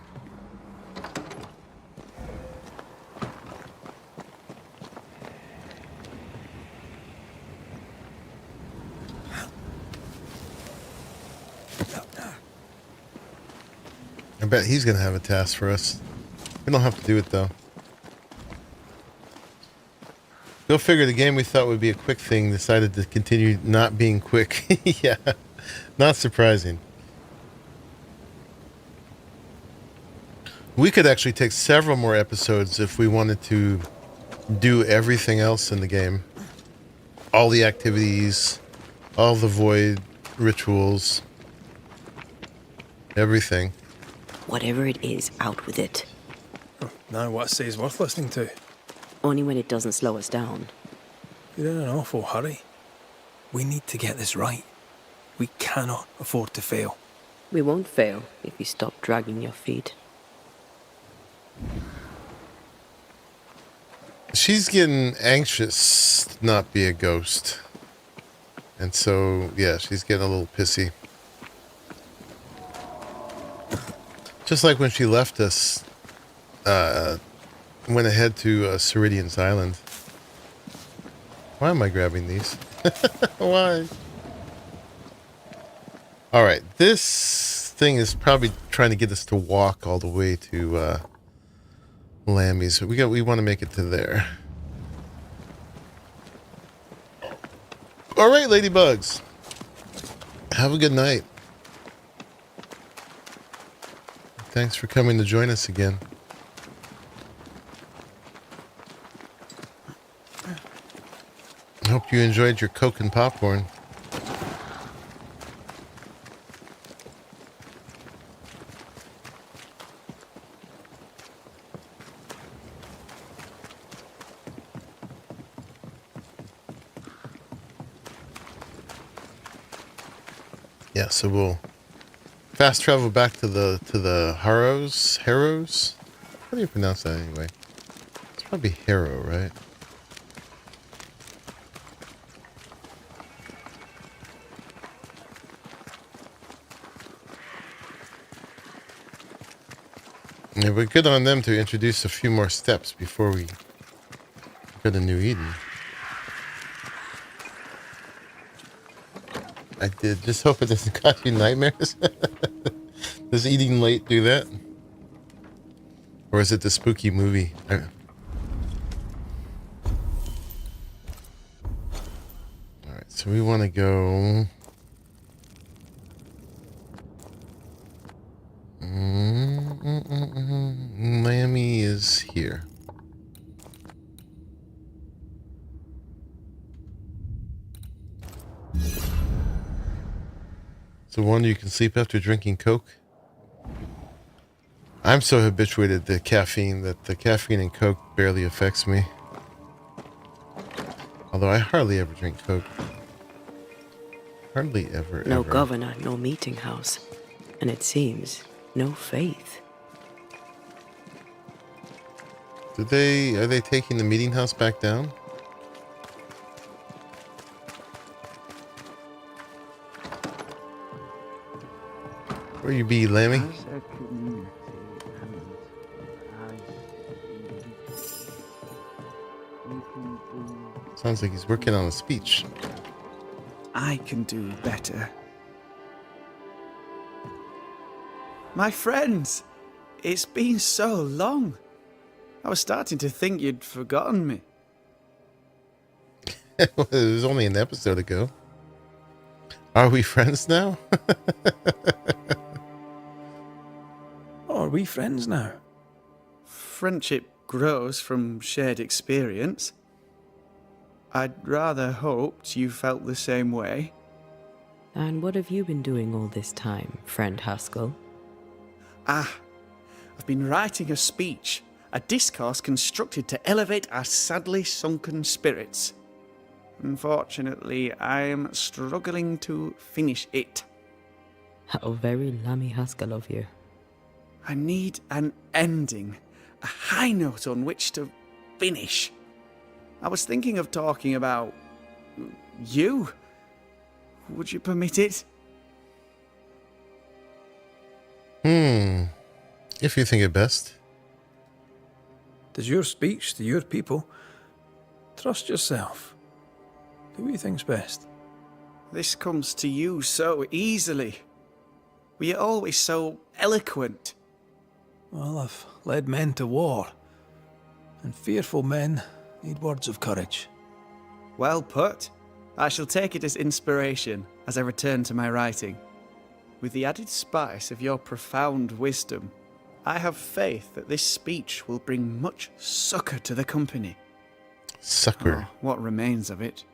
I bet he's going to have a task for us. We don't have to do it, though. Go figure, the game we thought would be a quick thing decided to continue not being quick. Yeah, not surprising. We could actually take several more episodes if we wanted to do everything else in the game. All the activities, all the void rituals, everything. Whatever it is, out with it. Now what I say is worth listening to. Only when it doesn't slow us down. You're in an awful hurry. We need to get this right. We cannot afford to fail. We won't fail if you stop dragging your feet. She's getting anxious to not be a ghost. And so, yeah, she's getting a little pissy. Just like when she left us, went ahead to Ceridian's Island. Why am I grabbing these? Why? Alright, this thing is probably trying to get us to walk all the way to Lammy's. We want to make it to there. Alright, ladybugs. Have a good night. Thanks for coming to join us again. Hope you enjoyed your Coke and popcorn. Yeah, so we'll fast travel back to the Harrows. How do you pronounce that anyway? It's probably Harrow, right? Yeah, but good on them to introduce a few more steps before we go to New Eden. I did. Just hope it doesn't cause you nightmares. Does eating late do that? Or is it the spooky movie? Alright, so we want to go... Miami is here. So one, you can sleep after drinking Coke. I'm so habituated to caffeine that the caffeine in Coke barely affects me. Although I hardly ever drink Coke. Hardly ever, No ever. governor, no meeting house. And it seems, no faith. Are they taking the meeting house back down? Where you be, Lammy? Sounds like he's working on a speech. I can do better. My friends, it's been so long. I was starting to think you'd forgotten me. It was only an episode ago. Are we friends now? Oh, are we friends now? Friendship grows from shared experience. I'd rather hoped you felt the same way. And what have you been doing all this time, friend Haskell? I've been writing a speech, a discourse constructed to elevate our sadly sunken spirits. Unfortunately, I am struggling to finish it. How very Lammy Haskell of you. I need an ending, a high note on which to finish. I was thinking of talking about you. Would you permit it? If you think it best. Tis your speech to your people. Trust yourself. Do what you think's best. This comes to you so easily. Were you always so eloquent? Well, I've led men to war, and fearful men need words of courage. Well put. I shall take it as inspiration as I return to my writing. With the added spice of your profound wisdom, I have faith that this speech will bring much succour to the company. Succour. Oh, what remains of it.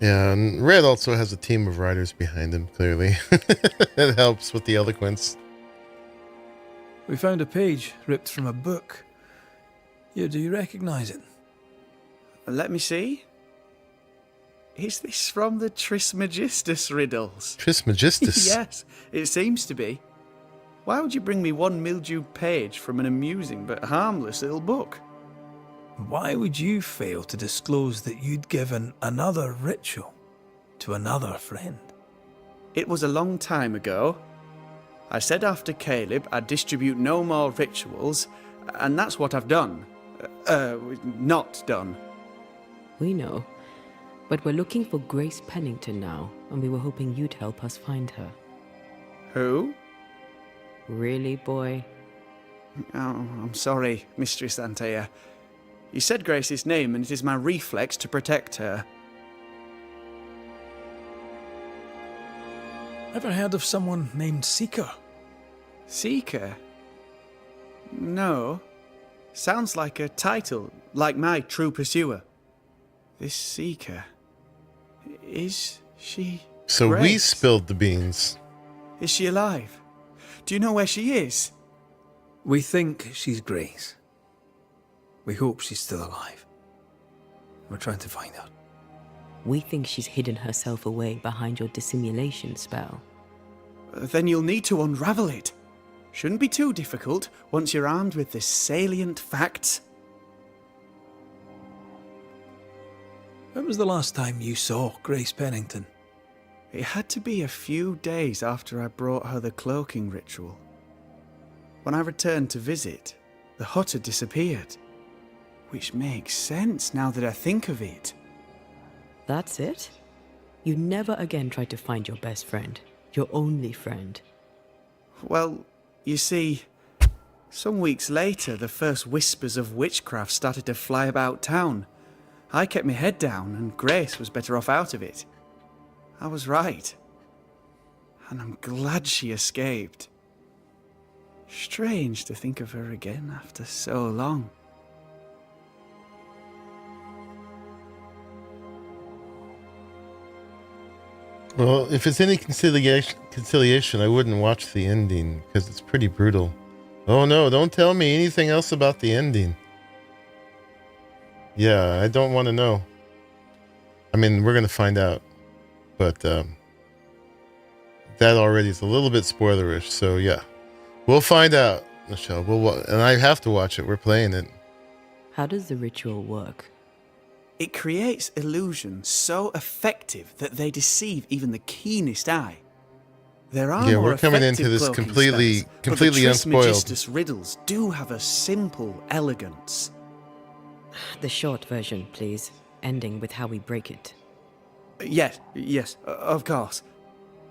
Yeah, and Red also has a team of writers behind him, clearly. It helps with the eloquence. We found a page ripped from a book. Here, do you recognize it? Let me see. Is this from the Trismegistus riddles? Trismegistus? Yes, it seems to be. Why would you bring me one mildewed page from an amusing but harmless little book? Why would you fail to disclose that you'd given another ritual to another friend? It was a long time ago. I said after Caleb I'd distribute no more rituals, and that's what I've done. Not done. We know. But we're looking for Grace Pennington now, and we were hoping you'd help us find her. Who? Really, boy? Oh, I'm sorry, Mistress Antea. You said Grace's name, and it is my reflex to protect her. Ever heard of someone named Seeker? Seeker? No. Sounds like a title, like my True Pursuer. This Seeker... Is she... So Grace? we spilled the beans. Is she alive? Do you know where she is? We think she's Grace. We hope she's still alive. We're trying to find out. We think she's hidden herself away behind your dissimulation spell. Then you'll need to unravel it. Shouldn't be too difficult once you're armed with the salient facts. When was the last time you saw Grace Pennington? It had to be a few days after I brought her the cloaking ritual. When I returned to visit, the hut had disappeared. Which makes sense now that I think of it. That's it? You never again tried to find your best friend, your only friend. Well, you see, some weeks later the first whispers of witchcraft started to fly about town. I kept my head down and Grace was better off out of it. I was right. And I'm glad she escaped. Strange to think of her again after so long. Well, if it's any conciliation, I wouldn't watch the ending, because it's pretty brutal. Oh no, don't tell me anything else about the ending. Yeah, I don't want to know. I mean, we're going to find out. But that already is a little bit spoilerish, so yeah. We'll find out, Michelle. And I have to watch it. We're playing it. How does the ritual work? It creates illusions so effective that they deceive even the keenest eye. There are more we're coming into effective this cloaking completely spells, but the unspoiled. Trismegistus riddles do have a simple elegance. The short version, please, ending with how we break it. Yes, of course.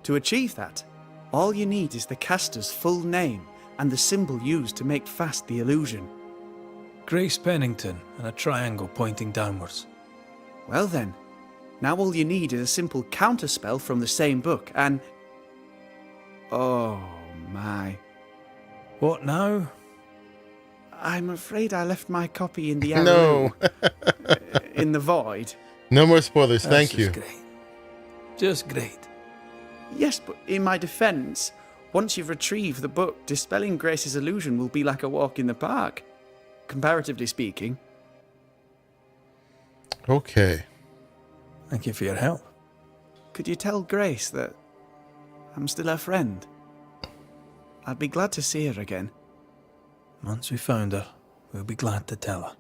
To achieve that, all you need is the caster's full name and the symbol used to make fast the illusion. Grace Pennington and a triangle pointing downwards. Well then, now all you need is a simple counterspell from the same book and... Oh my. What now? I'm afraid I left my copy in the arrow. No. In the void. No more spoilers, That's thank you. Great. Just great. Yes, but in my defense, once you've retrieved the book, dispelling Grace's illusion will be like a walk in the park, comparatively speaking. Okay. Thank you for your help. Could you tell Grace that I'm still her friend. I'd be glad to see her again. Once we found her, we'll be glad to tell her.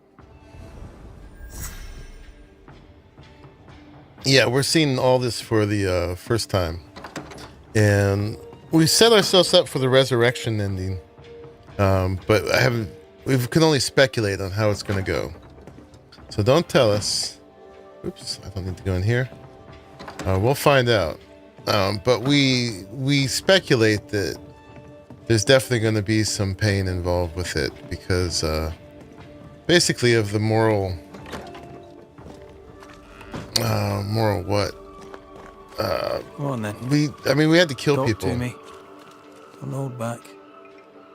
Yeah, we're seeing all this for the first time. And we set ourselves up for the resurrection ending. But we can only speculate on how it's going to go. So don't tell us. Oops, I don't need to go in here. We'll find out. But we speculate that there's definitely going to be some pain involved with it because basically of the moral what? Come on then. We had to kill Talk people. to me. Don't hold back.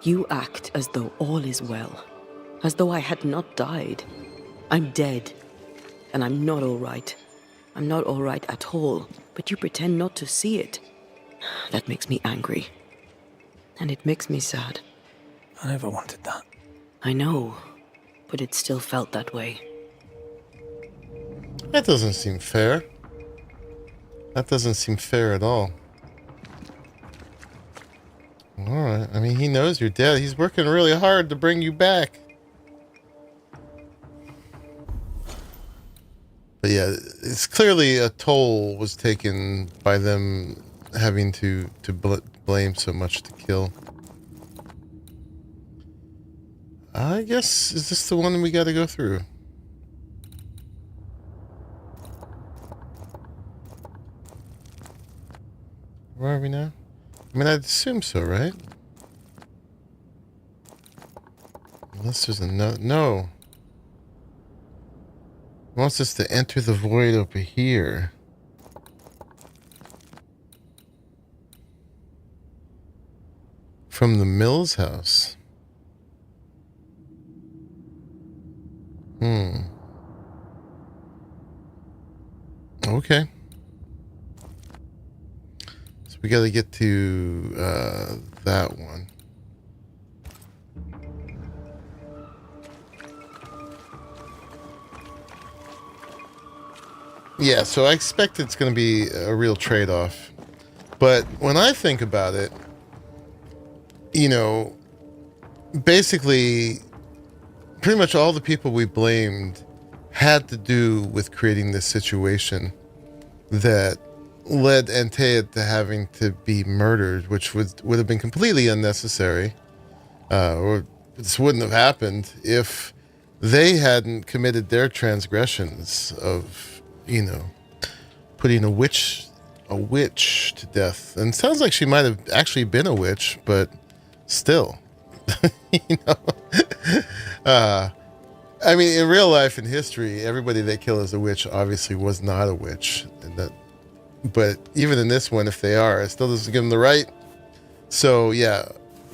You act as though all is well, as though I had not died. I'm dead, and I'm not all right. I'm not all right at all, but you pretend not to see it. That makes me angry. And it makes me sad. I never wanted that. I know, but it still felt that way. That doesn't seem fair. That doesn't seem fair at all. Alright, I mean, he knows you're dead. He's working really hard to bring you back. But yeah, it's clearly a toll was taken by them having to blame so much to kill. I guess, is this the one we gotta go through? Where are we now? I mean, I'd assume so, right? Unless there's no. It wants us to enter the void over here. From the Mills house. Okay. So we gotta get to that one. Yeah, so I expect it's going to be a real trade-off. But when I think about it, you know, basically, pretty much all the people we blamed had to do with creating this situation that led Antea to having to be murdered, which would have been completely unnecessary. Or this wouldn't have happened if they hadn't committed their transgressions of, you know, putting a witch to death. And it sounds like she might have actually been a witch, but still, you know. I mean, in real life, in history, everybody they kill as a witch obviously was not a witch. But even in this one, if they are, it still doesn't give them the right. So yeah,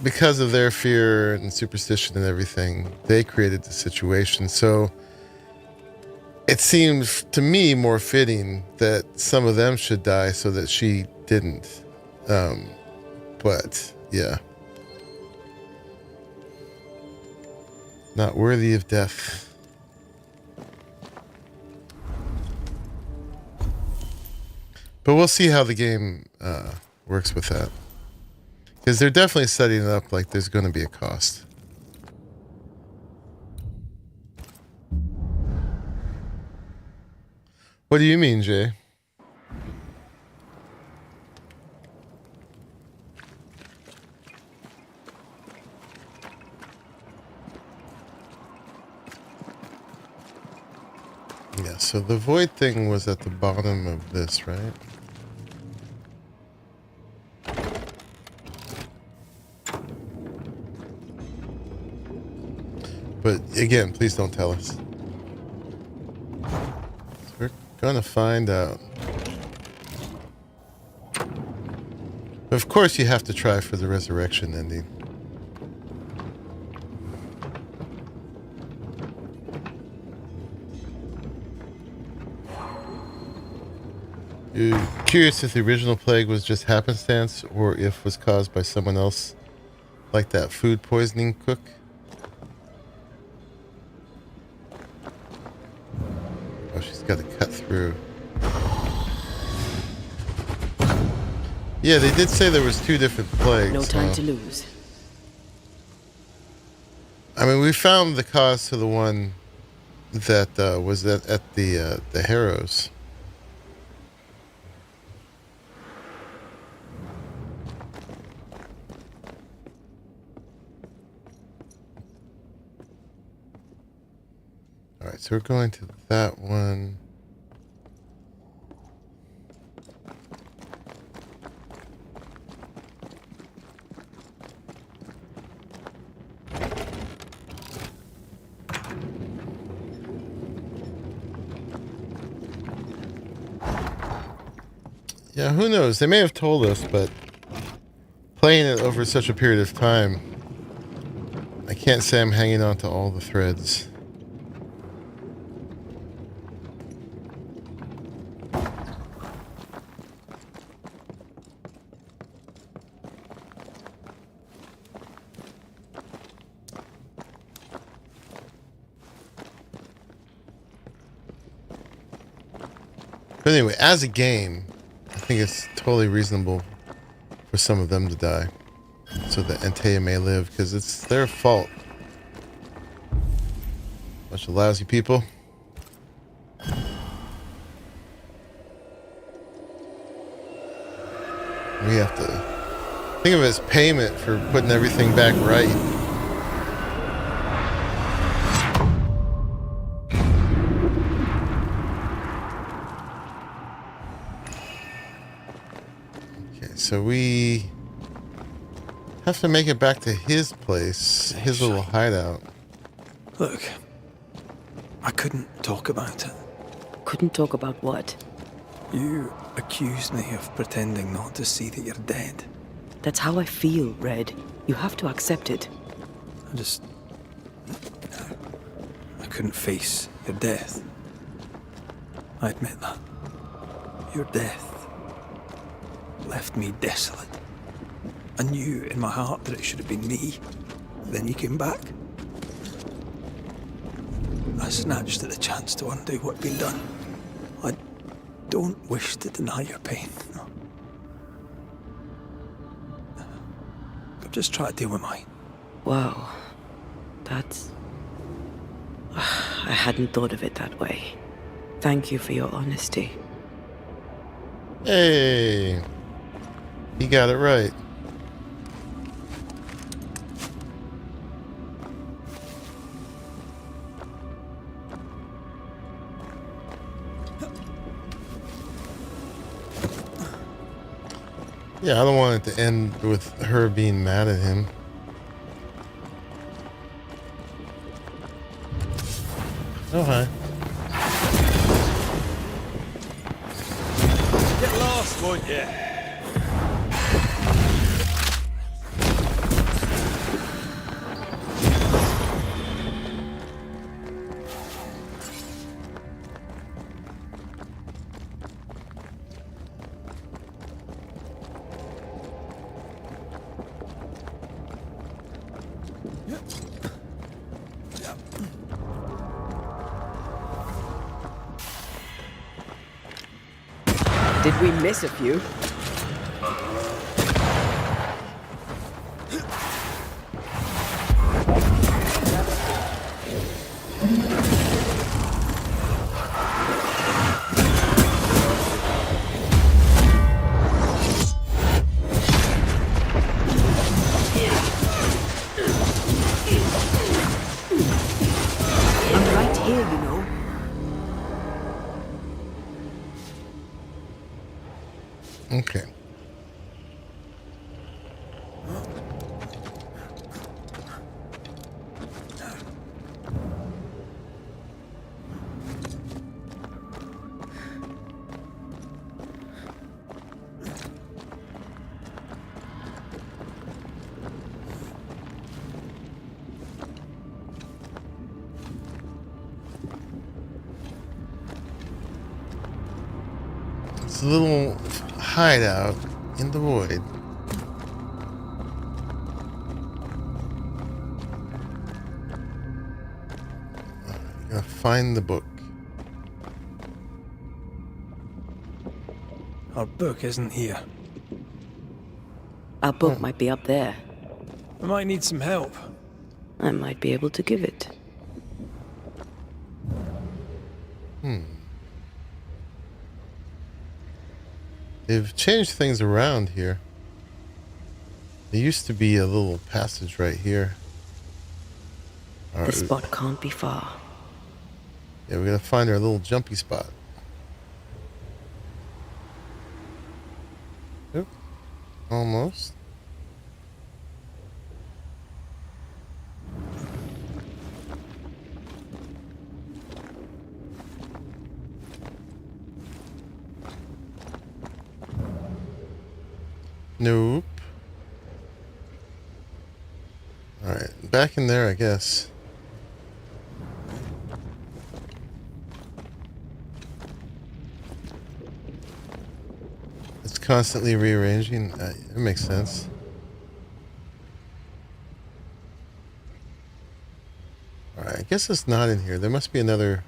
because of their fear and superstition and everything, they created the situation. So it seems to me more fitting that some of them should die so that she didn't. But yeah. Not worthy of death. But we'll see how the game works with that. Because they're definitely setting it up like there's going to be a cost. What do you mean, Jay? Yeah, so the void thing was at the bottom of this, right? But again, please don't tell us. We're gonna find out. Of course you have to try for the resurrection ending. You're curious if the original plague was just happenstance or if was caused by someone else, like that food poisoning cook? Oh, she's got to cut through. Yeah, they did say there was 2 different plagues. No time to lose. I mean, we found the cause to the one that was at the Harrows. All right, so we're going to that one. Yeah, who knows? They may have told us, but playing it over such a period of time, I can't say I'm hanging on to all the threads. But anyway, as a game, I think it's totally reasonable for some of them to die so that Antea may live, because it's their fault. Bunch of lousy people. We have to think of it as payment for putting everything back right. So we have to make it back to his place, his little hideout. Look, I couldn't talk about it. Couldn't talk about what? You accused me of pretending not to see that you're dead. That's how I feel, Red. You have to accept it. I couldn't face your death. I admit that. Your death left me desolate. I knew in my heart that it should have been me. Then you came back. I snatched at the chance to undo what'd been done. I don't wish to deny your pain. No. I've just tried to deal with mine. Wow. That's... I hadn't thought of it that way. Thank you for your honesty. Hey, he got it right. Yeah, I don't want it to end with her being mad at him. Oh, hi. Get lost, won't you? Did we miss a few? I'm right here, you know. Okay. It's a little hideout in the void. Gotta find the book. Our book isn't here. Our book might be up there. I might need some help. I might be able to give it. They've changed things around here. There used to be a little passage right here. The spot can't be far. Yeah, we're gonna find our little jumpy spot. Oop. Almost. Nope. Alright, back in there, I guess. It's constantly rearranging. It makes sense. Alright, I guess it's not in here. There must be another...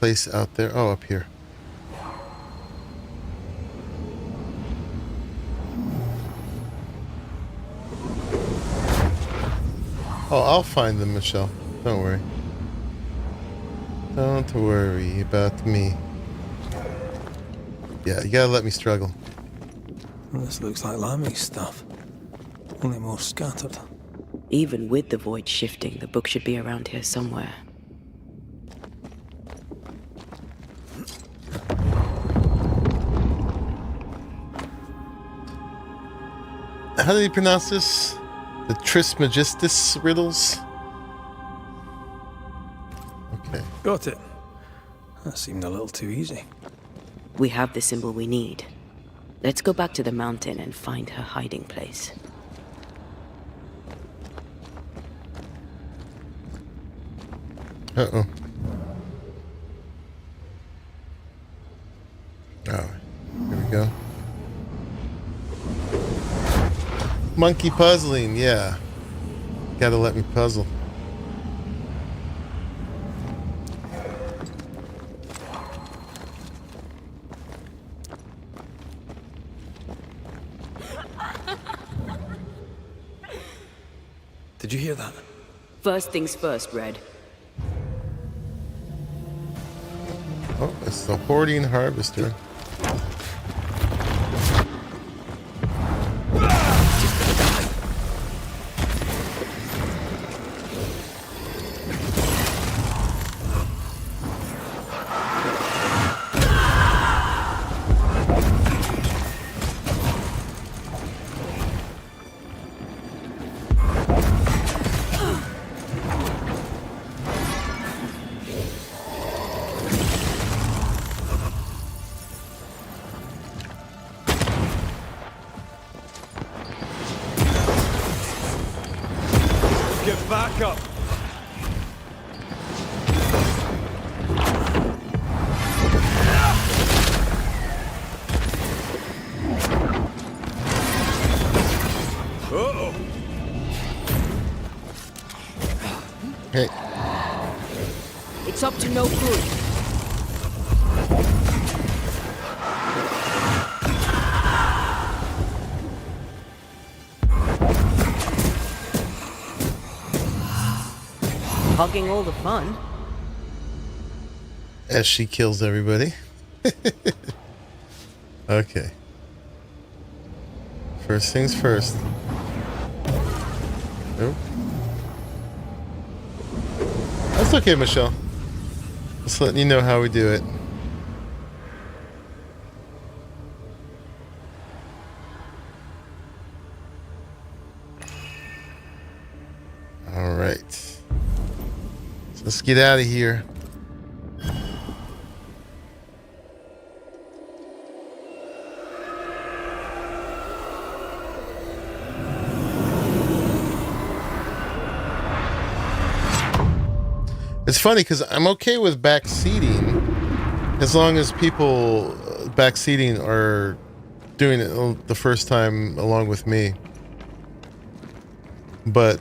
place out there. Oh, up here. Oh, I'll find them, Michelle. Don't worry. Don't worry about me. Yeah, you gotta let me struggle. Well, this looks like Lami's stuff. Only more scattered. Even with the void shifting, the book should be around here somewhere. How do you pronounce this? The Trismegistus riddles? Okay. Got it. That seemed a little too easy. We have the symbol we need. Let's go back to the mountain and find her hiding place. Uh-oh. Oh, here we go. Monkey puzzling, yeah. Gotta let me puzzle. Did you hear that? First things first, Red. Oh, it's the hoarding harvester. Get back up! Uh-oh! Hey. It's up to no good. Hogging all the fun. As she kills everybody. Okay. First things first. Nope. That's okay, Michelle. Just letting you know how we do it. All right. So let's get out of here. It's funny because I'm okay with backseating as long as people backseating are doing it the first time along with me. But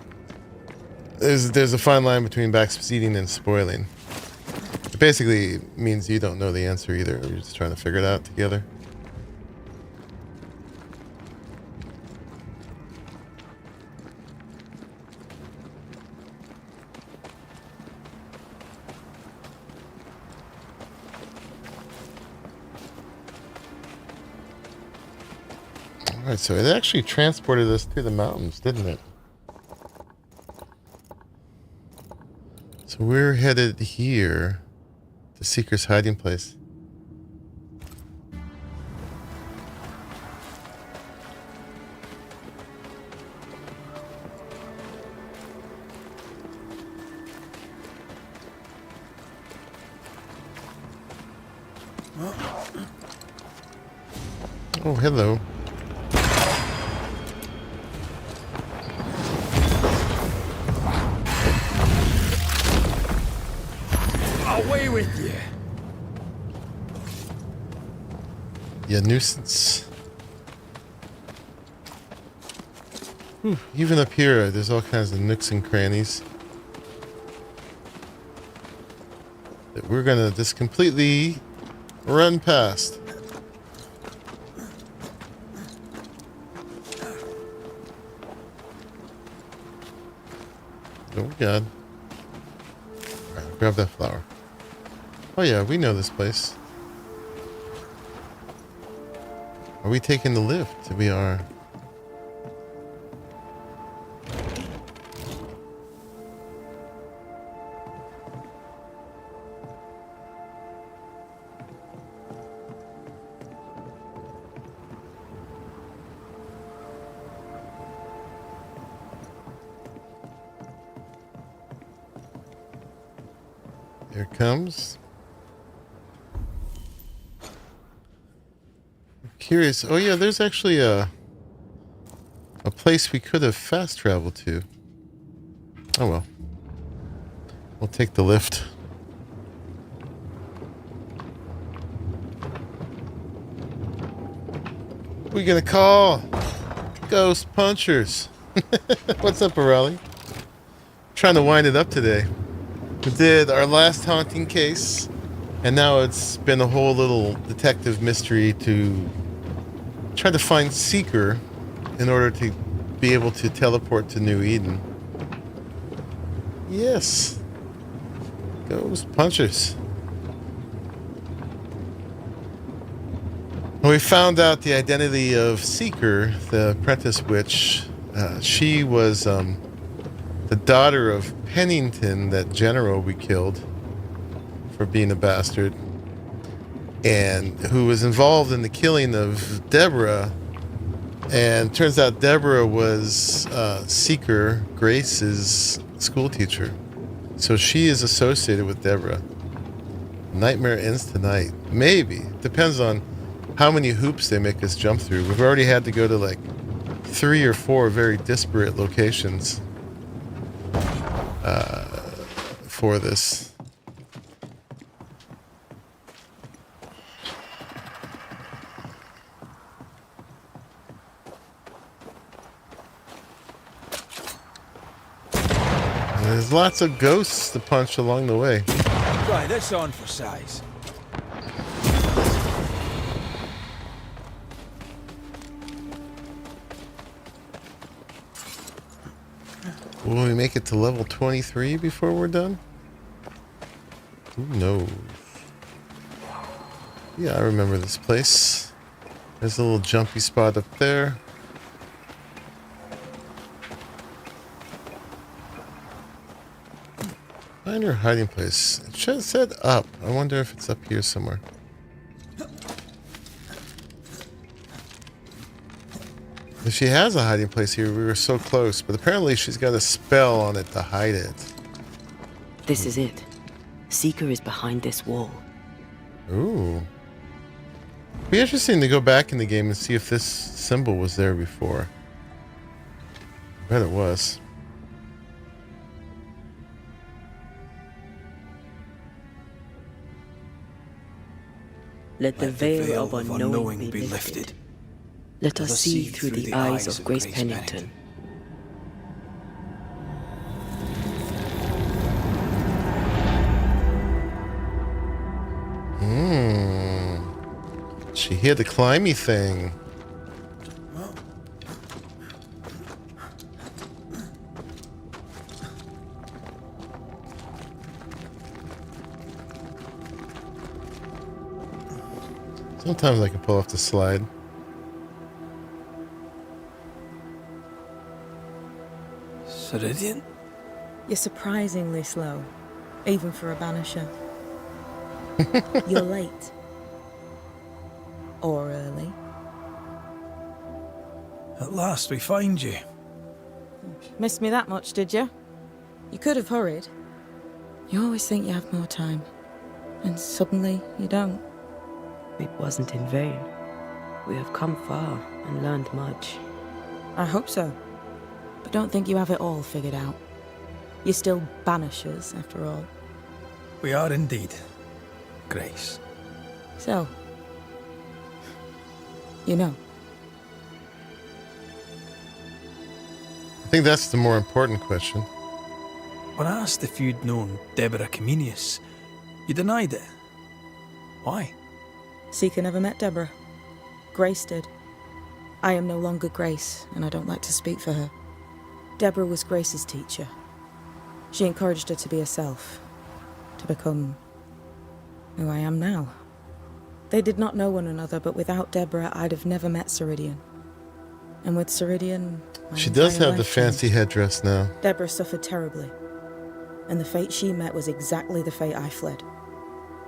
there's a fine line between backseating and spoiling. basically means you don't know the answer either. You're just trying to figure it out together. Alright, so it actually transported us to the mountains, didn't it? So we're headed here to Seeker's hiding place. Oh, hello. Away with you! Yeah, nuisance. Even up here, there's all kinds of nooks and crannies that we're gonna just completely run past. Oh God. Alright, grab that flower. Oh yeah, we know this place. Are we taking the lift? We are. Here it comes. I'm curious. Oh yeah, there's actually a place we could have fast traveled to. Oh well. We'll take the lift. We're gonna call Ghost Punchers. What's up, Arali? Trying to wind it up today. We did our last haunting case, and now it's been a whole little detective mystery to try to find Seeker in order to be able to teleport to New Eden. Yes. Ghost Punchers. We found out the identity of Seeker, the apprentice witch. She was the daughter of Pennington, that general we killed for being a bastard, and who was involved in the killing of Deborah. And turns out Deborah was Seeker, Grace's school teacher. So she is associated with Deborah. Nightmare ends tonight. Maybe. Depends on how many hoops they make us jump through. We've already had to go to like 3 or 4 very disparate locations for this. There's lots of ghosts to punch along the way. Try this on for size. Will we make it to level 23 before we're done? Who knows? Yeah, I remember this place. There's a little jumpy spot up there. Find her hiding place. It should have said up. I wonder if it's up here somewhere. If she has a hiding place here, we were so close, but apparently she's got a spell on it to hide it. This is it. Seeker is behind this wall. Ooh. Be interesting to go back in the game and see if this symbol was there before. I bet it was. Let the veil of unknowing be lifted. Let us see through the eyes of Grace Pennington. She hear the climby thing. Sometimes I can pull off the slide. Ceridian? You're surprisingly slow, even for a banisher. You're late. Or early. At last we find you. Missed me that much, did you? You could have hurried. You always think you have more time, and suddenly you don't. It wasn't in vain. We have come far and learned much. I hope so. But don't think you have it all figured out. You're still banishers, after all. We are indeed, Grace. So, you know. I think that's the more important question. When I asked if you'd known Deborah Comenius, you denied it. Why? Seeker never met Deborah. Grace did. I am no longer Grace, and I don't like to speak for her. Deborah was Grace's teacher. She encouraged her to be herself, to become who I am now. They did not know one another, but without Deborah, I'd have never met Ceridian. And with Ceridian, She does entire have the life fancy changed. headdress now. Deborah suffered terribly, and the fate she met was exactly the fate I fled.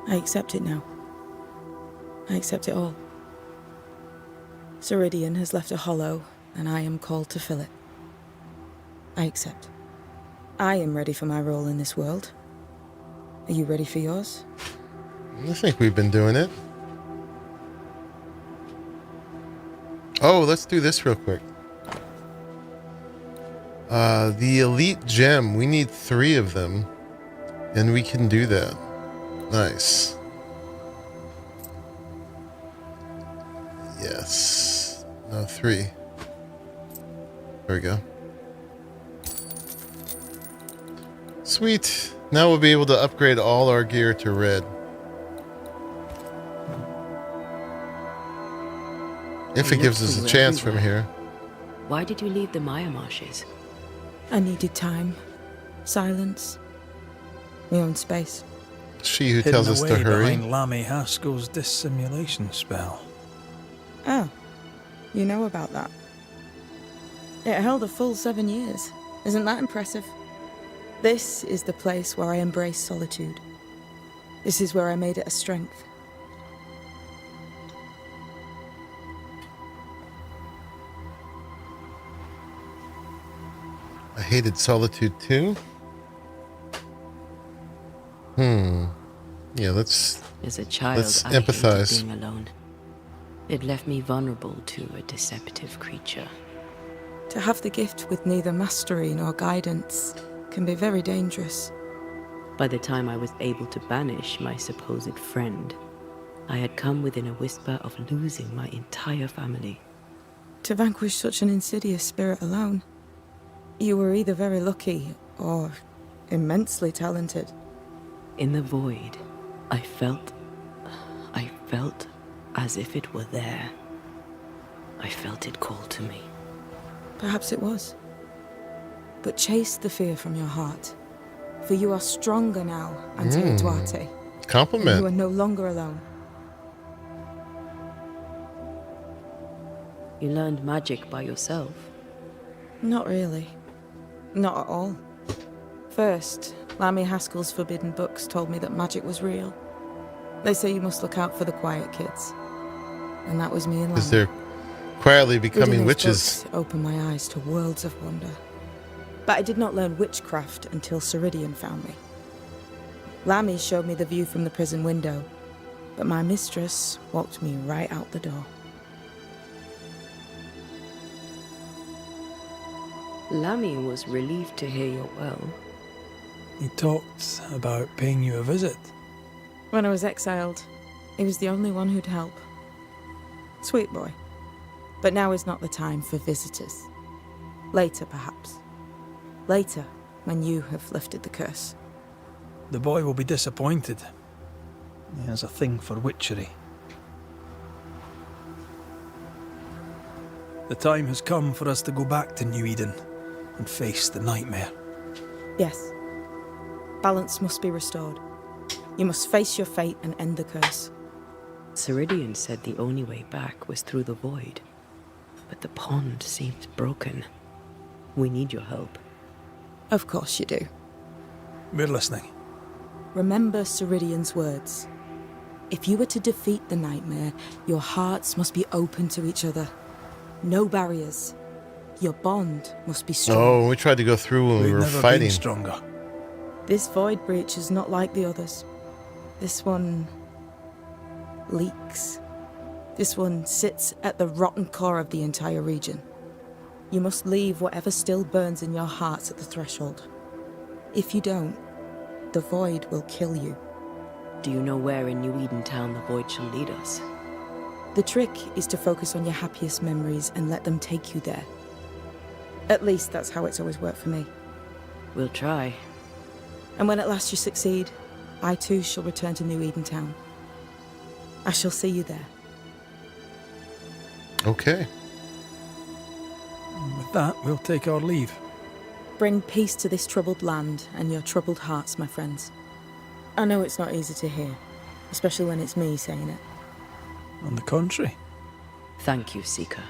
I accept it now. I accept it all. Ceridian has left a hollow, and I am called to fill it. I accept. I am ready for my role in this world. Are you ready for yours? I think we've been doing it. Oh, let's do this real quick. The elite gem. We need 3 of them. And we can do that. Nice. Yes. No, 3. There we go. Sweet. Now we'll be able to upgrade all our gear to red. If it gives us a chance from here. Why did you leave the Maya marshes? I needed time, silence, my own space. She who tells us to hurry. Behind Lammy Haskell's dissimulation spell. Oh, you know about that. It held a full 7 years. Isn't that impressive? This is the place where I embrace solitude. This is where I made it a strength. I hated solitude too. Yeah, let's. As a child, let's I empathize. hated being alone. It left me vulnerable to a deceptive creature. To have the gift with neither mastery nor guidance can be very dangerous. By the time I was able to banish my supposed friend, I had come within a whisper of losing my entire family. To vanquish such an insidious spirit alone, you were either very lucky or immensely talented. In the void, I felt as if it were there. I felt it call to me. Perhaps it was. But chase the fear from your heart, for you are stronger now, Antea Duarte. Compliment. You are no longer alone. You learned magic by yourself? Not really. Not at all. First, Lammy Haskell's forbidden books told me that magic was real. They say you must look out for the quiet kids. And that was me and Lammy. Because they're quietly becoming Reading those witches. books opened my eyes to worlds of wonder. But I did not learn witchcraft until Ceridian found me. Lammy showed me the view from the prison window, but my mistress walked me right out the door. Lammy was relieved to hear you're well. He talked about paying you a visit. When I was exiled, he was the only one who'd help. Sweet boy. But now is not the time for visitors. Later, perhaps. Later, when you have lifted the curse. The boy will be disappointed. He has a thing for witchery. The time has come for us to go back to New Eden and face the nightmare. Yes. Balance must be restored. You must face your fate and end the curse. Ceridian said the only way back was through the void. But the pond seems broken. We need your help. Of course you do. We're listening. Remember Ceridian's words. If you were to defeat the nightmare, your hearts must be open to each other. No barriers. Your bond must be strong. Oh, we tried to go through when we were never fighting. been stronger. This void breach is not like the others. This one leaks. This one sits at the rotten core of the entire region. You must leave whatever still burns in your hearts at the threshold. If you don't, the void will kill you. Do you know where in New Eden town the void shall lead us? The trick is to focus on your happiest memories and let them take you there. At least that's how it's always worked for me. We'll try. And when at last you succeed, I too shall return to New Eden town. I shall see you there. Okay. With that, we'll take our leave. Bring peace to this troubled land and your troubled hearts, my friends. I know it's not easy to hear, especially when it's me saying it. On the contrary. Thank you, Seeker.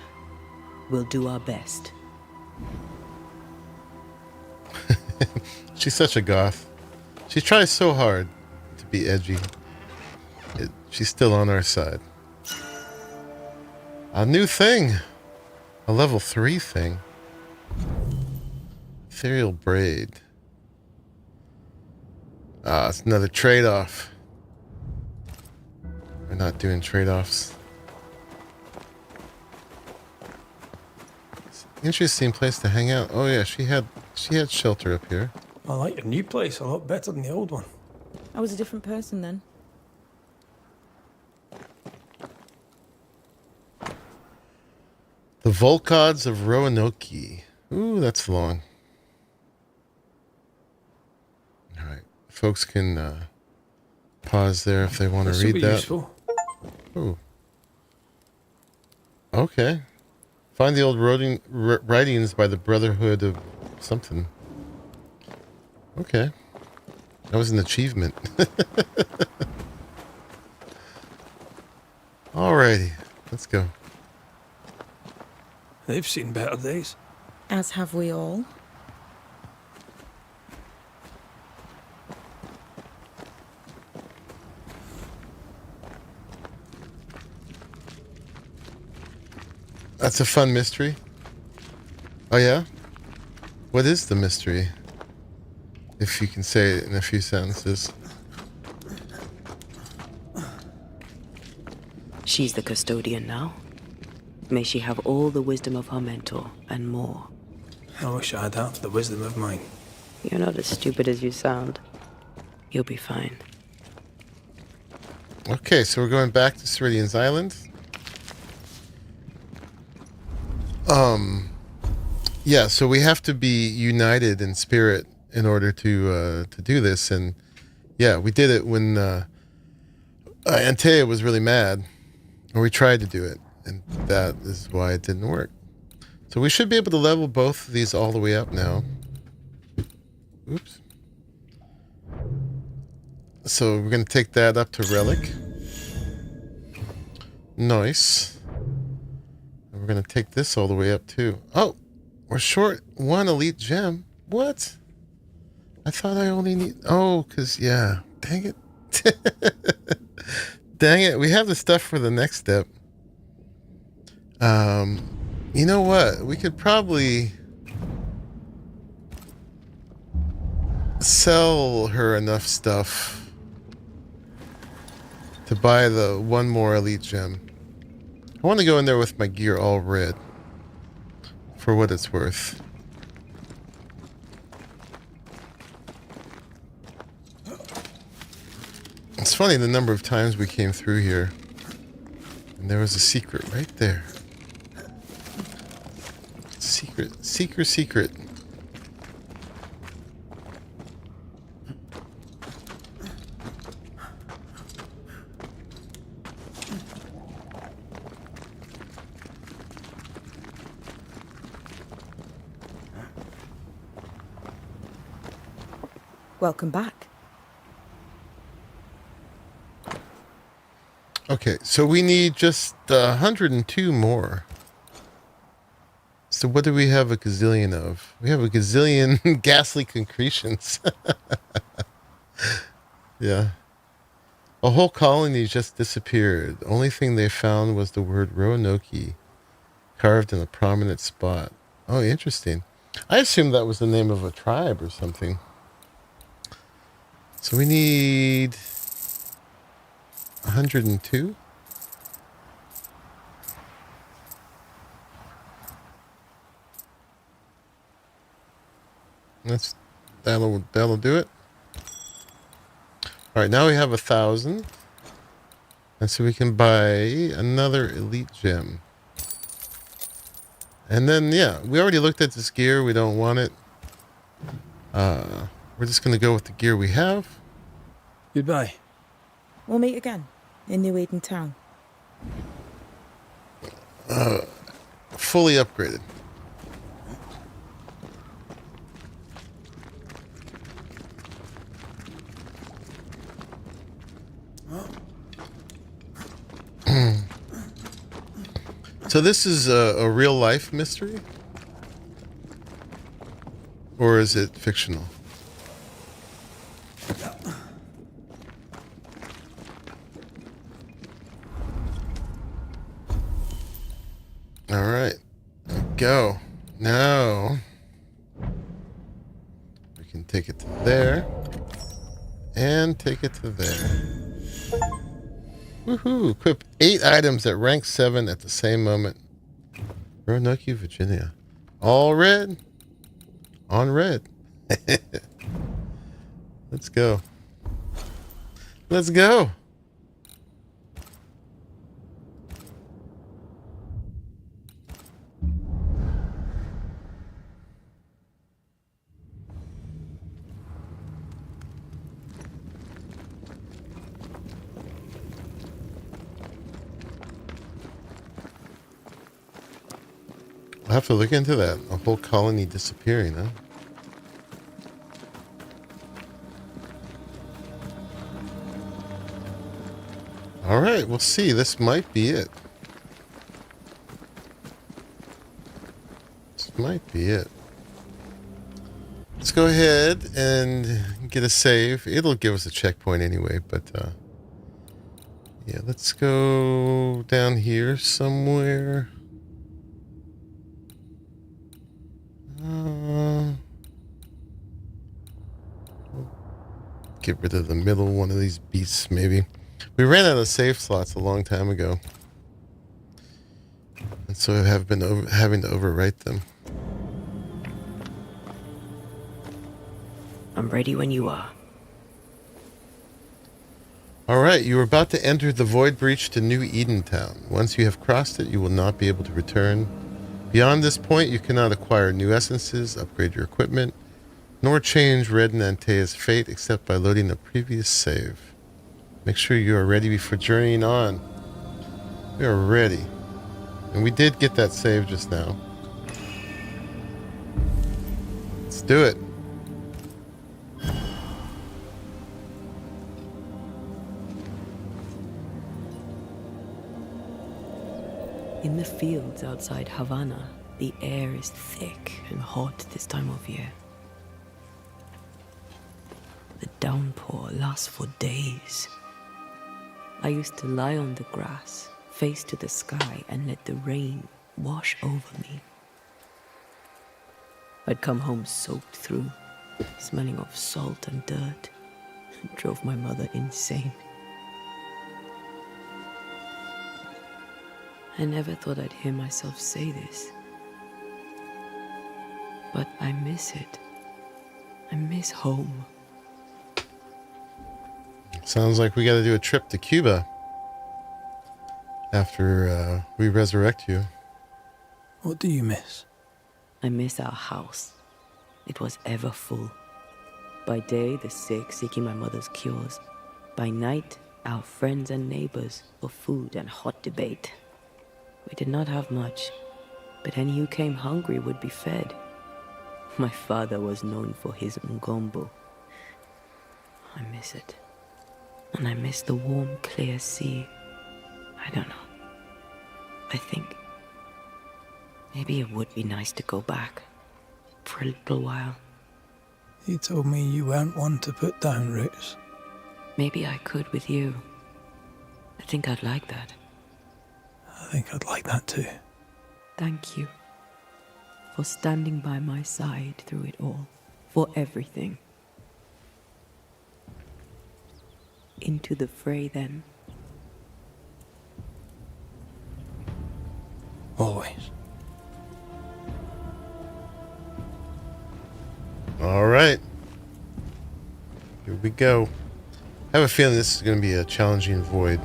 We'll do our best. She's such a goth. She tries so hard to be edgy. She's still on our side. A new thing. A level 3 thing. Ethereal braid. Ah, it's another trade-off. We're not doing trade-offs. Interesting place to hang out. Oh yeah, she had shelter up here. I like your new place a lot better than the old one. I was a different person then. The Volcods of Roanoke. Ooh, that's long. All right, folks can pause there if they want to read that. Useful. Ooh. Okay. Find the old writings by the Brotherhood of something. Okay. That was an achievement. Alrighty. Let's go. They've seen better days. As have we all. That's a fun mystery. Oh yeah? What is the mystery? If you can say it in a few sentences. She's the custodian now. May she have all the wisdom of her mentor, and more. I wish I had half the wisdom of mine. You're not as stupid as you sound. You'll be fine. Okay, so we're going back to Ceridian's Island. Yeah, so we have to be united in spirit in order to do this, and yeah, we did it when Antea was really mad, and we tried to do it, and that is why it didn't work. So we should be able to level both of these all the way up now. Oops. So we're going to take that up to Relic. Nice. And we're going to take this all the way up too. Oh, we're short one elite gem. What? I thought I only need... Oh, because, yeah. Dang it. Dang it. We have the stuff for the next step. You know what? We could probably sell her enough stuff to buy the one more elite gem. I want to go in there with my gear all red for what it's worth. It's funny the number of times we came through here and there was a secret right there. Secret. Welcome back. Okay, so we need just 102 more. So what do we have a gazillion of? We have a gazillion ghastly concretions. Yeah. A whole colony just disappeared. The only thing they found was the word Roanoke carved in a prominent spot. Oh, interesting. I assumed that was the name of a tribe or something. So we need 102. That'll do it. All right, now we have 1,000, and so we can buy another elite gem. And then, yeah, we already looked at this gear. We don't want it. We're just gonna go with the gear we have. Goodbye. We'll meet again in New Eden town. Fully upgraded. So this is a real life mystery? Or is it fictional? All right, go. Now we can take it to there and take it to there. Woohoo! Equip 8 items at rank 7 at the same moment. Roanoke, Virginia. All red. On red. Let's go. Let's go. I'll have to look into that. A whole colony disappearing, huh? All right, we'll see. This might be it. This might be it. Let's go ahead and get a save. It'll give us a checkpoint anyway, but yeah, let's go down here somewhere. Get rid of the middle one of these beasts, maybe. We ran out of save slots a long time ago, and so I have been having to overwrite them. I'm ready when you are. All right, you are about to enter the Void Breach to New Eden Town. Once you have crossed it, you will not be able to return. Beyond this point, you cannot acquire new essences, upgrade your equipment, nor change Red and Antea's fate except by loading a previous save. Make sure you are ready before journeying on. We are ready. And we did get that save just now. Let's do it. In the fields outside Havana, the air is thick and hot this time of year. The downpour lasts for days. I used to lie on the grass, face to the sky, and let the rain wash over me. I'd come home soaked through, smelling of salt and dirt. It drove my mother insane. I never thought I'd hear myself say this. But I miss it. I miss home. Sounds like we got to do a trip to Cuba after we resurrect you. What do you miss? I miss our house. It was ever full. By day, the sick seeking my mother's cures. By night, our friends and neighbors for food and hot debate. We did not have much, but any who came hungry would be fed. My father was known for his ngombo. I miss it. And I miss the warm, clear sea. I don't know. I think maybe it would be nice to go back for a little while. You told me you weren't one to put down roots. Maybe I could with you. I think I'd like that. I think I'd like that too. Thank you for standing by my side through it all. For everything. Into the fray, then. Always. All right. Here we go. I have a feeling this is going to be a challenging void.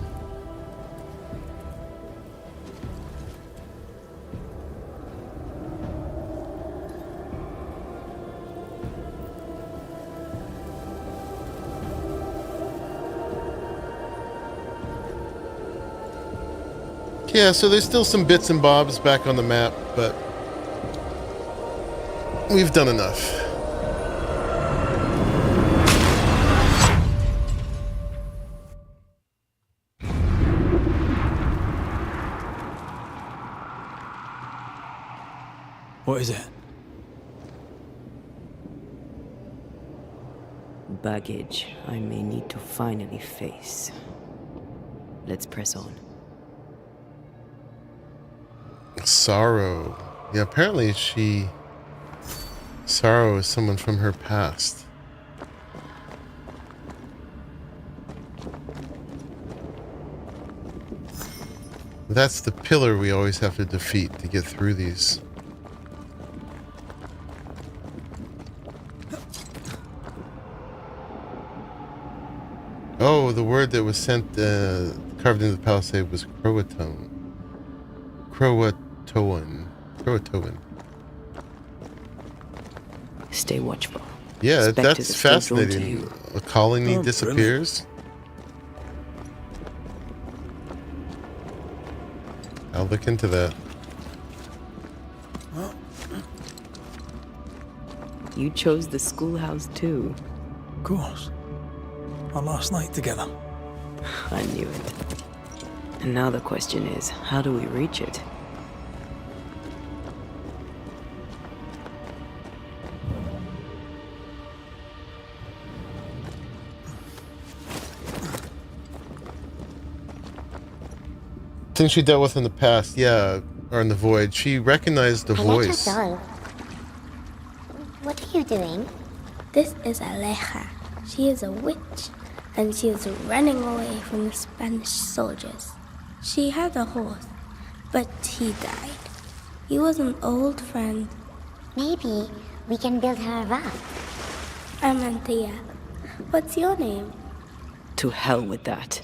Yeah, so there's still some bits and bobs back on the map, but we've done enough. What is it? Baggage I may need to finally face. Let's press on. Sorrow. Yeah, apparently Sorrow is someone from her past. That's the pillar we always have to defeat to get through these. Oh, the word that was sent, carved into the palisade was Croatoan. Croatoan. Stay watchful. Yeah, Spectres that's are still drawn to fascinating. you. A colony Oh, disappears. I'll look into that. You chose the schoolhouse too. Of course. Our last night together. I knew it. And now the question is, how do we reach it? Things she dealt with in the past, yeah, or in the void. She recognized the voice. What are you doing? This is Aleja. She is a witch, and she is running away from the Spanish soldiers. She had a horse, but he died. He was an old friend. Maybe we can build her a raft. I'm Antia. What's your name? To hell with that.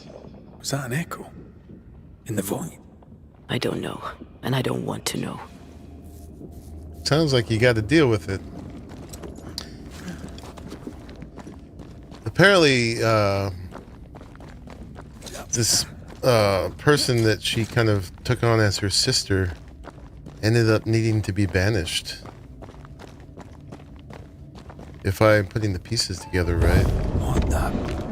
Was that an echo? In the void? I don't know, and I don't want to know. Sounds like you got to deal with it. Apparently, this person that she kind of took on as her sister ended up needing to be banished. If I'm putting the pieces together right. What the?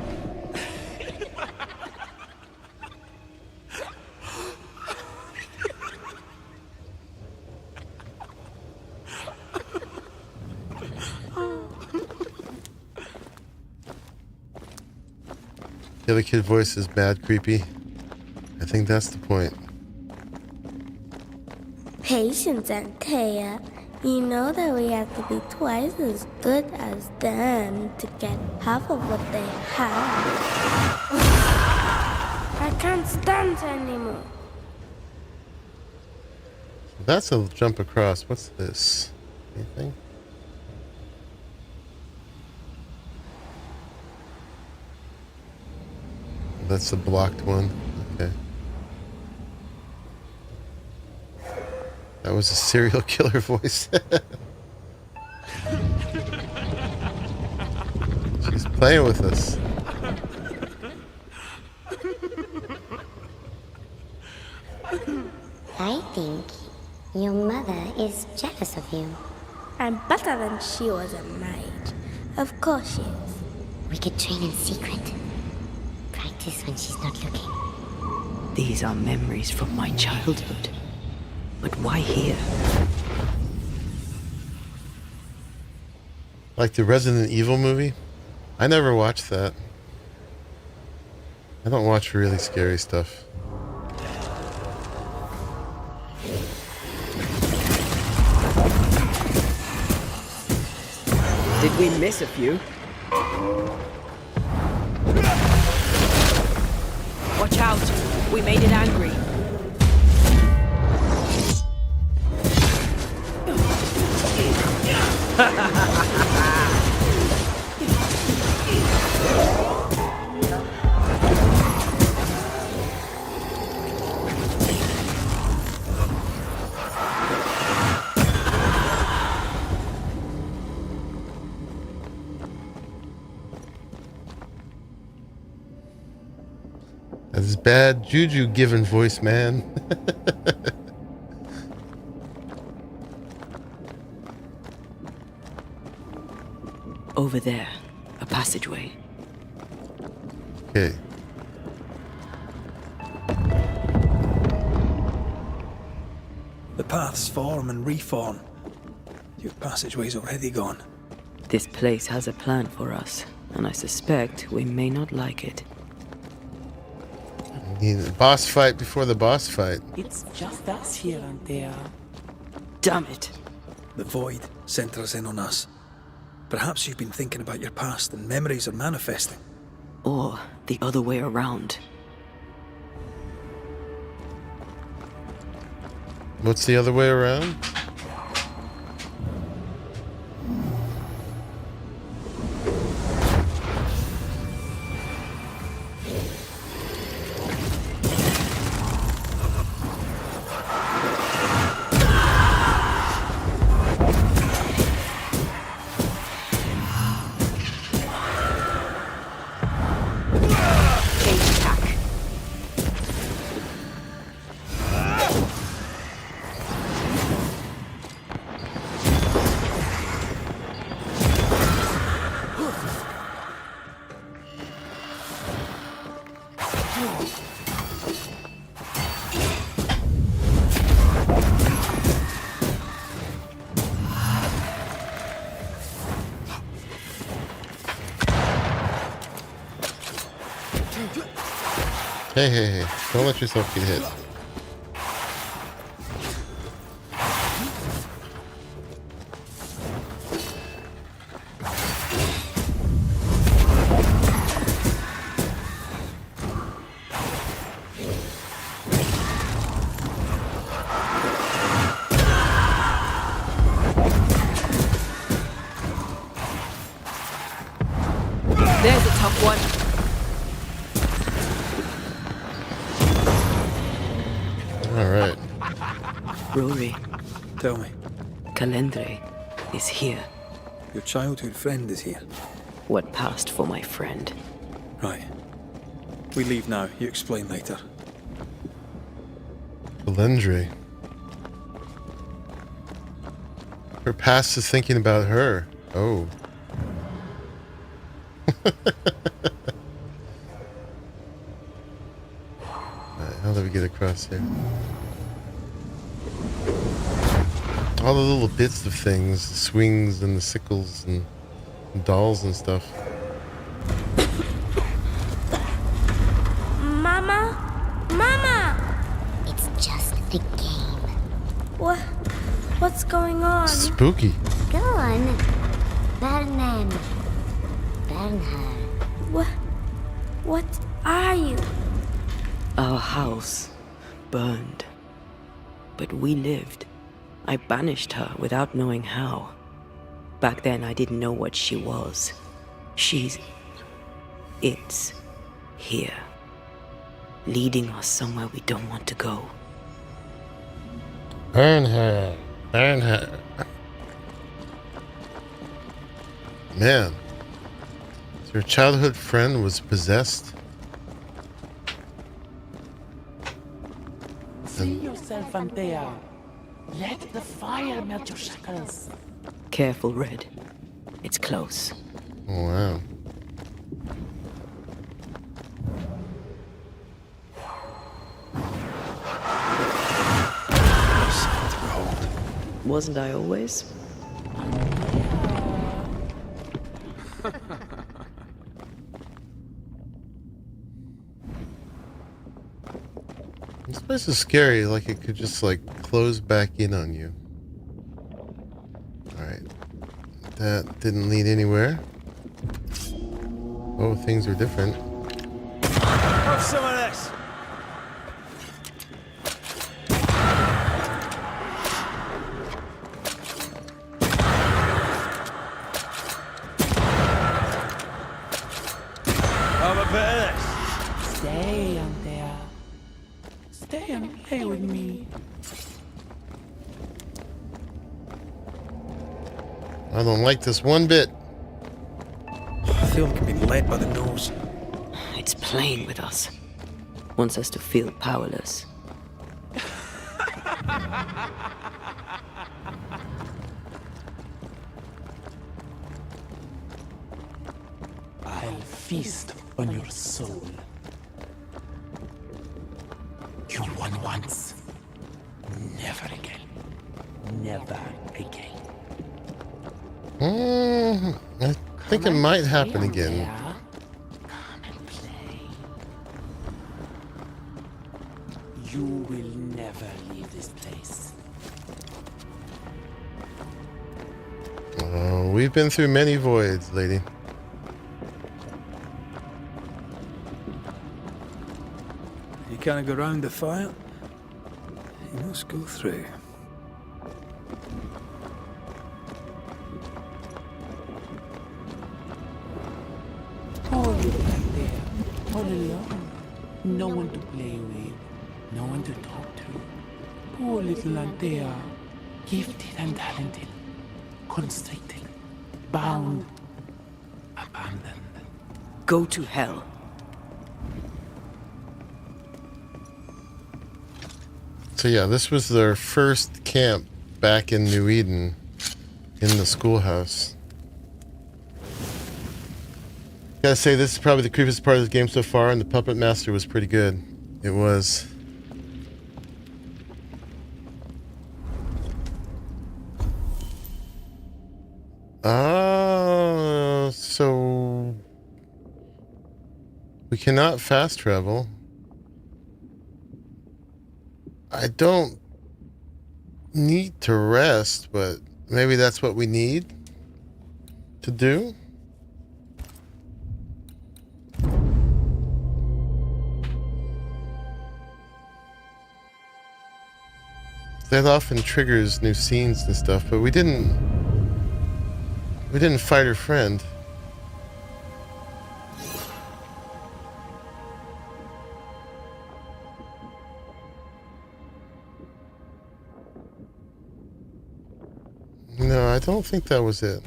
The other kid voice is bad creepy. I think that's the point. Patience, Antia. You know that we have to be twice as good as them to get half of what they have. I can't stand anymore. That's a jump across. What's this? Anything? That's the blocked one. Okay. That was a serial killer voice. She's playing with us. I think your mother is jealous of you. I'm better than she was a mage. Of course she is. We could train in secret. Practice when she's not looking. These are memories from my childhood. But why here? Like the Resident Evil movie? I never watched that. I don't watch really scary stuff. Did we miss a few? Watch out! We made it angry. That's bad juju given voice, man. Over there, a passageway. Okay. The paths form and reform. Your passageway's already gone. This place has a plan for us, and I suspect we may not like it. Need a boss fight before the boss fight. It's just us here and there. Damn it. The void centers in on us. Perhaps you've been thinking about your past and memories are manifesting. Or the other way around. What's the other way around? Hey. Don't let yourself get hit. There's a tough one. All right. Rory. Tell me. Calendre is here. Your childhood friend is here. What passed for my friend? Right. We leave now. You explain later. Calendre. Her past is thinking about her. Oh. Alright, how do we get across here? All the little bits of things, the swings and the sickles and dolls and stuff. Mama? It's just a game. What's going on? Spooky. Go on. Burn her. What are you? Our house burned. But we lived. I banished her without knowing how. Back then, I didn't know what she was. It's here. Leading us somewhere we don't want to go. Burn her. Burn her. Man. So your childhood friend was possessed? See yourself, Vampyr. Let the fire melt your shackles. Careful, Red. It's close. Oh, wow. Wasn't I always? This place is scary, like it could just like close back in on you. Alright. That didn't lead anywhere. Oh, things are different. Have some of this! Have a bit of this! Stay on there. Stay and play with me. I don't like this one bit. I feel like I'm being led by the nose. It's playing with us. Wants us to feel powerless. I'll feast on your soul. You won once. Never again. Never again. I think it might happen again. Come and play. You will never leave this place. Oh, we've been through many voids, lady. You can't go round the fire. You must go through. Poor little back there, all alone. No one to play with, no one to talk to. Poor little Antea, gifted and talented, constricted, bound, abandoned. Go to hell. So yeah, this was their first camp back in New Eden, in the schoolhouse. Gotta say, this is probably the creepiest part of the game so far, and the Puppet Master was pretty good. It was. So we cannot fast travel. I don't need to rest, but maybe that's what we need to do. That often triggers new scenes and stuff, but we didn't fight her friend. No, I don't think that was it.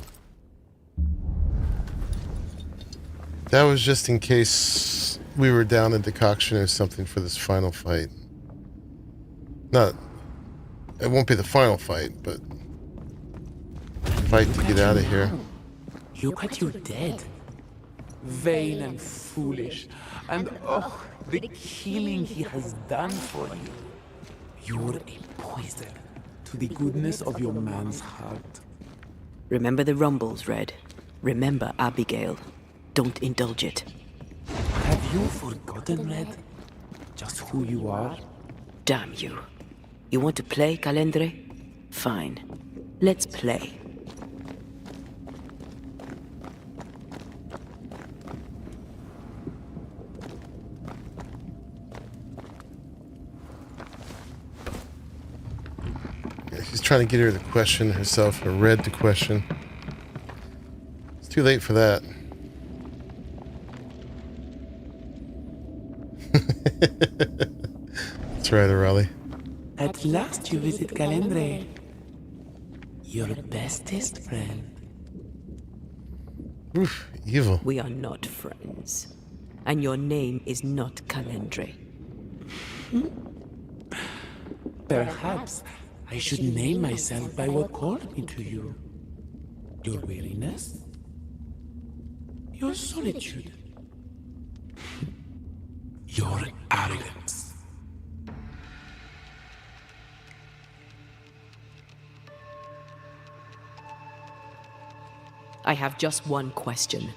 That was just in case we were down a decoction or something for this final fight. It won't be the final fight, but fight to get out of here. Look at you dead. Vain and foolish. And oh, the killing he has done for you. You're a poison to the goodness of your man's heart. Remember the rumbles, Red. Remember Abigail. Don't indulge it. Have you forgotten, Red? Just who you are? Damn you. You want to play, Calendre? Fine. Let's play. Yeah, he's trying to get her to question herself, or Red to question. It's too late for that. That's right, Raleigh. At last you visit Calendre. Your bestest friend. Oof, evil. We are not friends. And your name is not Calendre. Perhaps I should name myself by what called me to you. Your weariness? Your solitude? Your arrogance? I have just one question.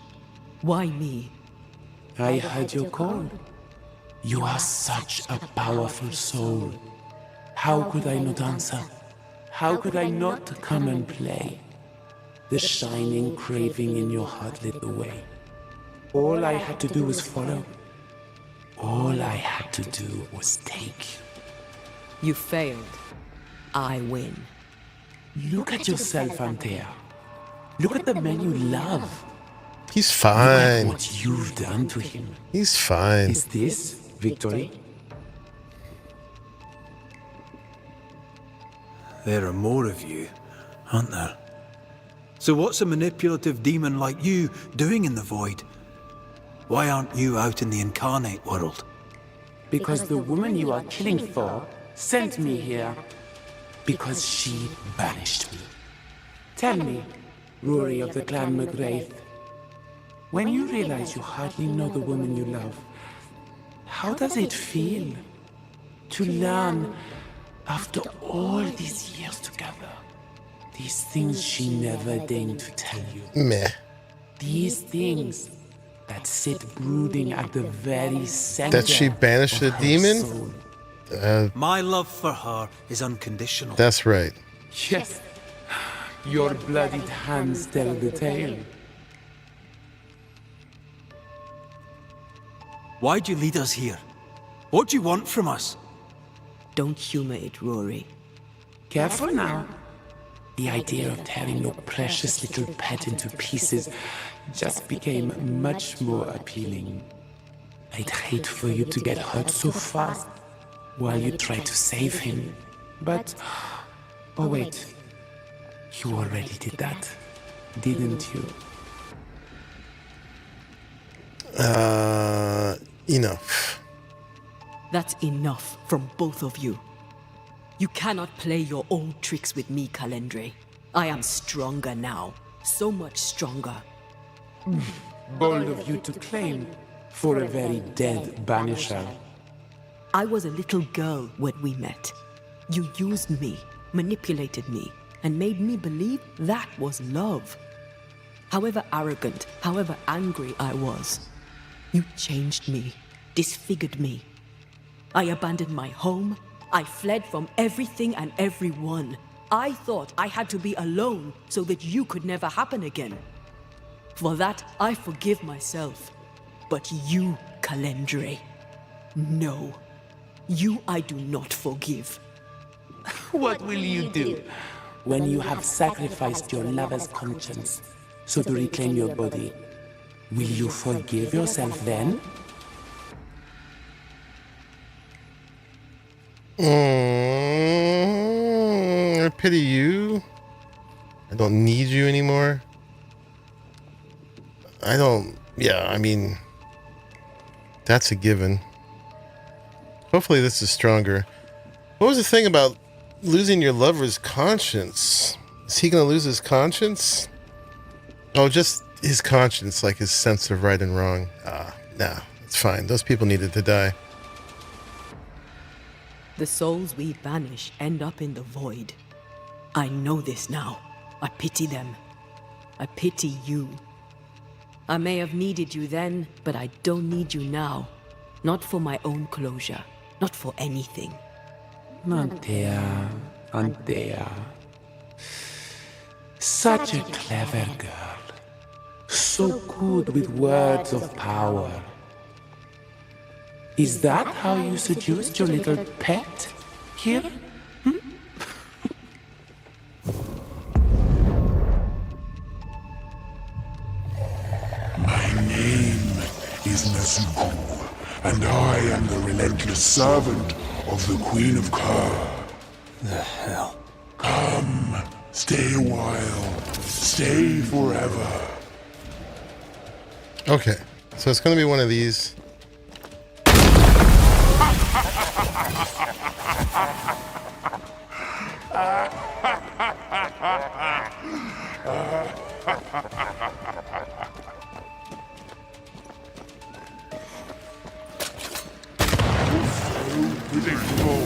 Why me? I heard your call. You are such a powerful soul. How could I not answer? How could I not come and play? The shining craving in your heart lit the way. All I had to do was follow. All I had to do was take. You failed. I win. Look at yourself, Antea. Look at the man you love. He's fine. Look at what you've done to him. He's fine. Is this victory? There are more of you, aren't there? So what's a manipulative demon like you doing in the void? Why aren't you out in the incarnate world? Because the woman you are killing for sent me here. Because she banished me. Tell me, Rory of the clan McGrath, when you realize you hardly know the woman you love, how does it feel to learn, after all these years together, these things she never deigned to tell you? Meh. These things that sit brooding at the very center. That she banished the demon? Soul. My love for her is unconditional. That's right. Yes. Your bloodied hands tell the tale. Why'd you lead us here? What do you want from us? Don't humor it, Rory. Careful now. The idea of tearing your precious little pet into pieces just became much more appealing. I'd hate for you to get hurt so fast while you try to save him. But... oh wait. You already did that, didn't you? Enough. That's enough from both of you. You cannot play your old tricks with me, Calendre. I am stronger now. So much stronger. Bold of you to claim for a very dead Banisher. I was a little girl when we met. You used me, manipulated me, and made me believe that was love. However arrogant, however angry I was, you changed me, disfigured me. I abandoned my home. I fled from everything and everyone. I thought I had to be alone so that you could never happen again. For that, I forgive myself. But you, Calendre, no. You I do not forgive. What will you do when you have sacrificed your lover's conscience so to reclaim your body? Will you forgive yourself then? I pity you. I don't need you anymore. I mean, that's a given. Hopefully this is stronger. What was the thing about losing your lover's conscience? Is he gonna lose his conscience? Oh, just his conscience, like his sense of right and wrong. Nah, it's fine. Those people needed to die. The souls we banish end up in the void. I know this now. I pity them. I pity you. I may have needed you then, but I don't need you now. Not for my own closure. Not for anything. Antea. Such a clever girl. So good with words of power. Is that how you seduced your little pet here? My name is Nezuko, and I am the relentless servant of the Queen of Kher. The hell? Come, stay a while, stay forever. Okay, so it's gonna be one of these. Predictable.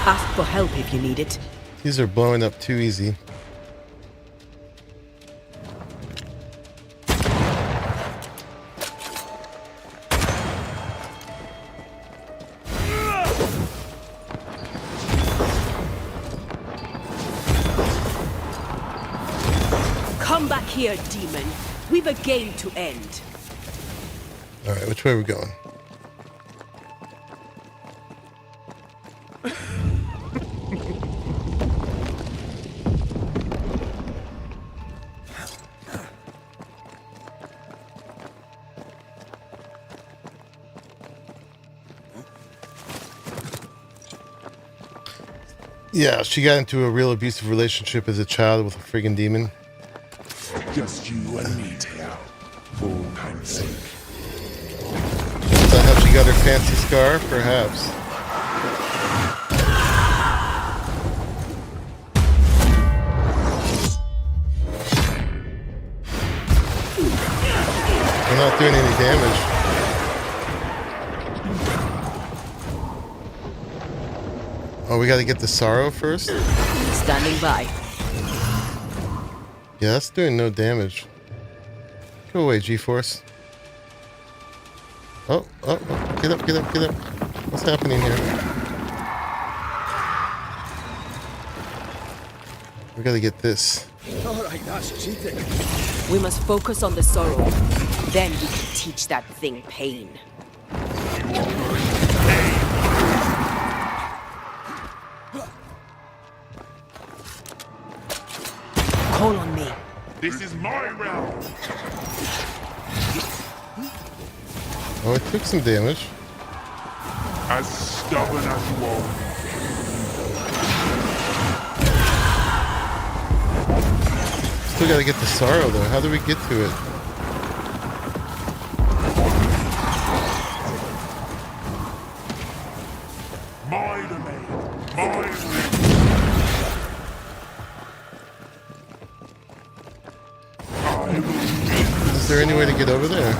Ask for help if you need it. These are blowing up too easy. Come back here, demon. We've a game to end. Alright, which way are we going? Yeah, she got into a real abusive relationship as a child with a friggin' demon. Just you and me, Teo. For all time's sake. Is that how she got her fancy scar? Perhaps. We're not doing any damage. Oh, we gotta get the sorrow first? Standing by. Yeah, that's doing no damage. Go away, G-Force. Oh, get up, get up, get up. What's happening here? We gotta get this. Alright, that's cheating. We must focus on the sorrow. Then we can teach that thing pain. Call on me. This is my realm. Oh, it took some damage. As stubborn as you are. Still gotta get the sorrow though. How do we get to it? My domain. My Is there any way to get over there?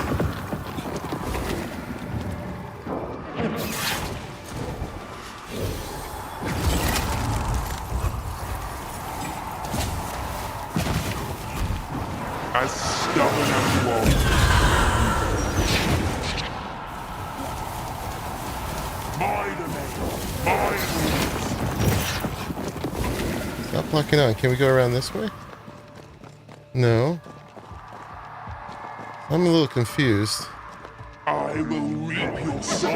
as stubborn as you are. My domain. My rules. Stop blocking on. Can we go around this way? No. I'm a little confused. I will reap your soul.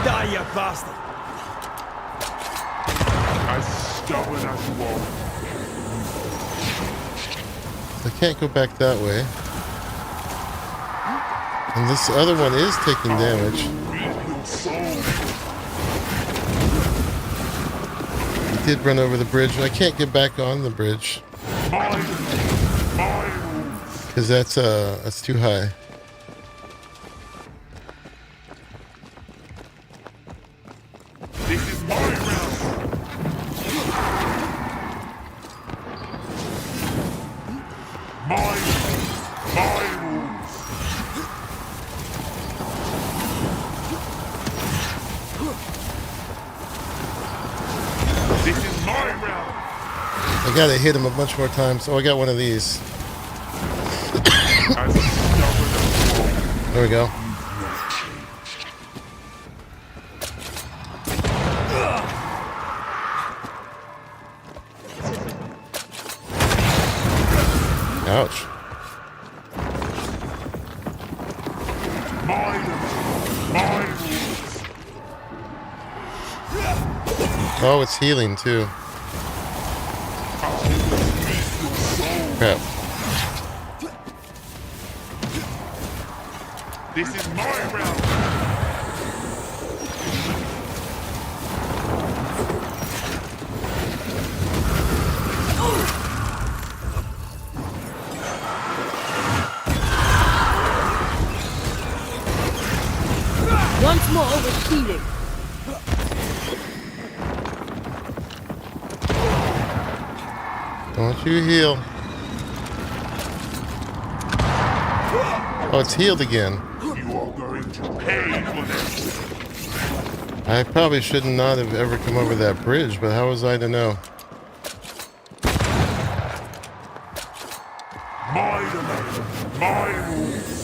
Die, you bastard! As stubborn as you are. I can't go back that way. And this other one is taking damage. Reap your soul. He did run over the bridge, and I can't get back on the bridge. Because that's too high. This is my realm. My rules. This is my realm. I gotta hit him a bunch more times. Oh, I got one of these. There we go. Ouch. Oh, it's healing too. Crap. This is my realm. Once more with healing. Don't you heal. Oh, it's healed again. You are going to pay for this. I probably should not have ever come over that bridge, but how was I to know? My domain, my rules.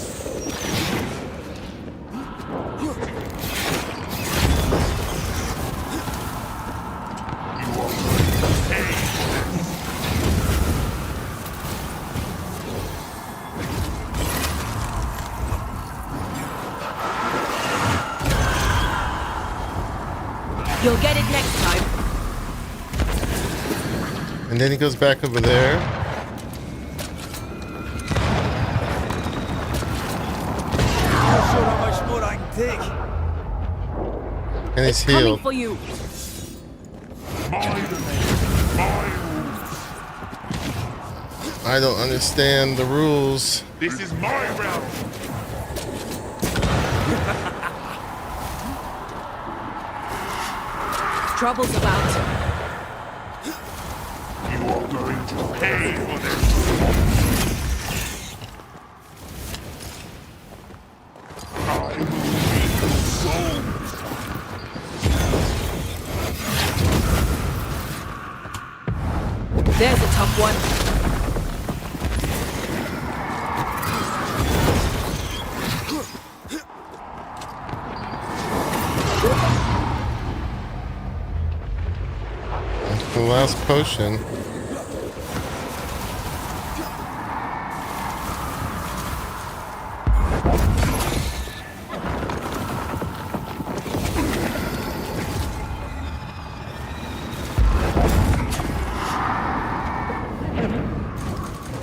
You are going to pay for this. You'll get it next time. And then he goes back over there. Not sure how much more I can take. And he's Coming healed. for you. My domain, my rules. I don't understand the rules. This is my realm. Trouble's about. You are going to pay for this. I will reap your soul. There's a tough one. The last potion.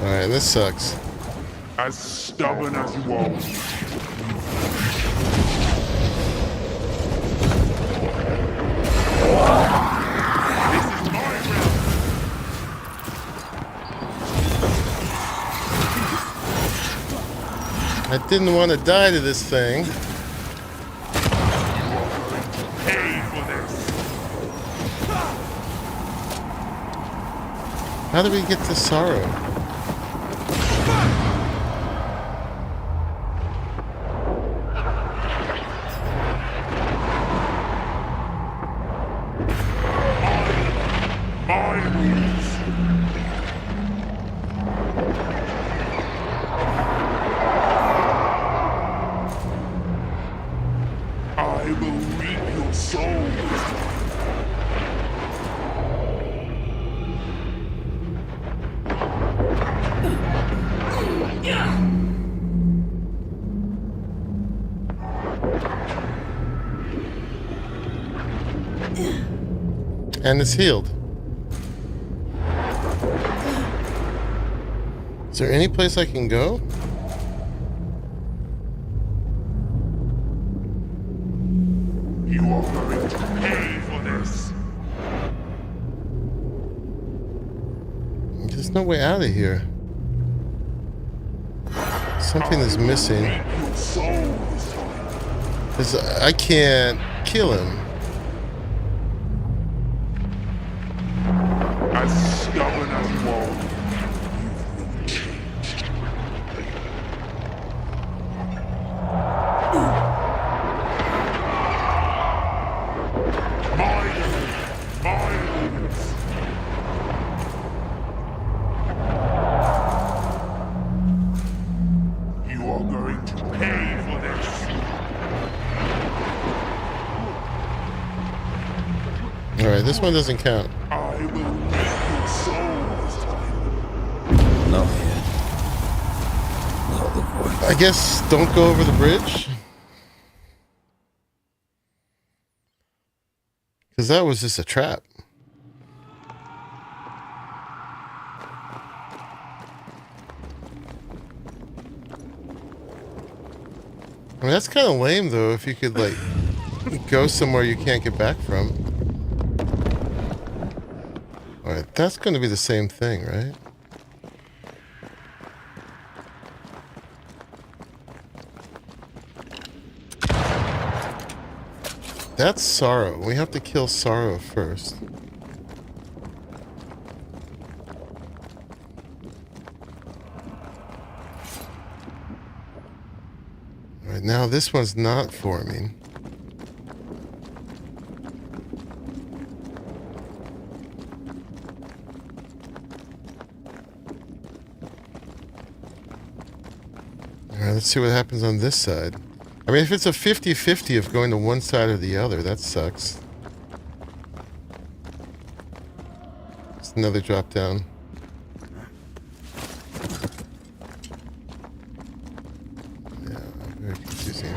Alright, this sucks. As stubborn as you are. I didn't want to die to this thing. Pay for this. How do we get to Sorrow? My rules. I will reap your soul. And it's healed. Is there any place I can go? You are going to pay for this. There's no way out of here. Something is missing. Your soul this time. 'Cause I can't kill him. As stubborn as you are, you've not changed. My rules. You are going to pay for this. Alright, this one doesn't count. I will reap your soul this time. No, yeah. Not the void. I guess don't go over the bridge. Because that was just a trap. I mean, that's kind of lame, though, if you could, like, go somewhere you can't get back from. Alright, that's going to be the same thing, right? That's Sorrow. We have to kill Sorrow first. now this one's not forming. Alright, let's see what happens on this side. I mean, if it's a 50-50 of going to one side or the other, that sucks. It's another drop down. Yeah, very confusing.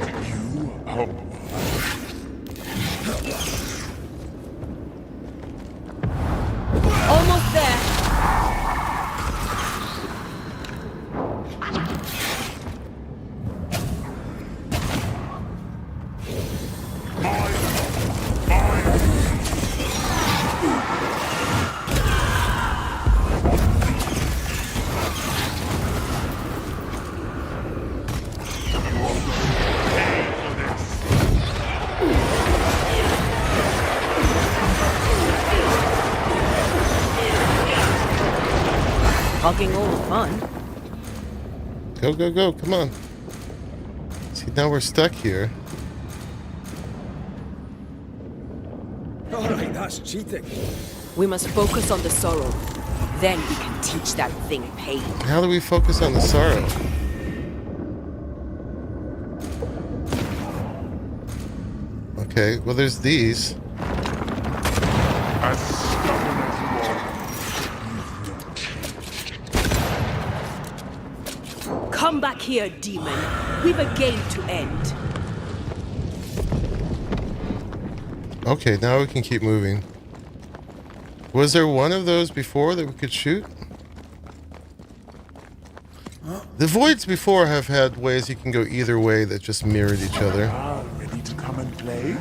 Almost there. Talking all the fun. Go, go, go, come on. See, now we're stuck here. Alright, that's cheating. We must focus on the sorrow. Then we can teach that thing pain. How do we focus on the sorrow? Okay, well there's these. Come back here, demon. We've a game to end. Okay, now we can keep moving. Was there one of those before that we could shoot? The voids before have had ways you can go either way that just mirrored each other. Ready to come and play?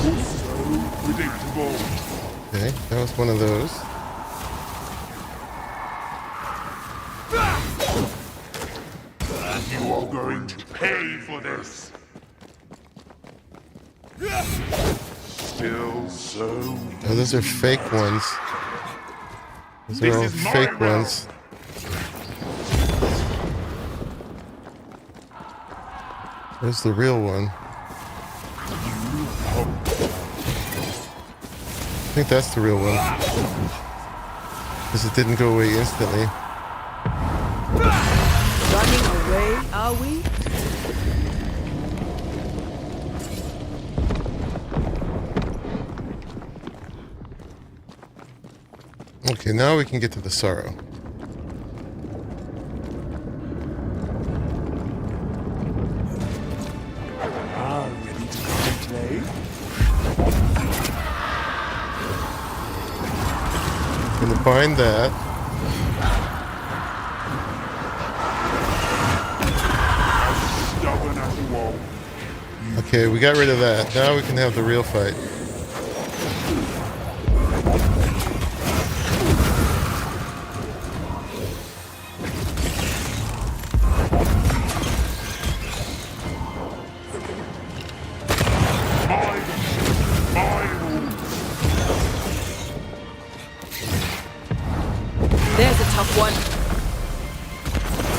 So predictable. Okay, that was one of those. You are going to pay for this. Still so. Oh, those are fake ones. Those are all fake ones. Where's the real one? I think that's the real one. Because it didn't go away instantly. Running away, are we? Okay, now we can get to the sorrow. Ready to come and play? Gonna bind that. Stubborn as a wall. Okay, we got rid of that. Now we can have the real fight. There's a tough one.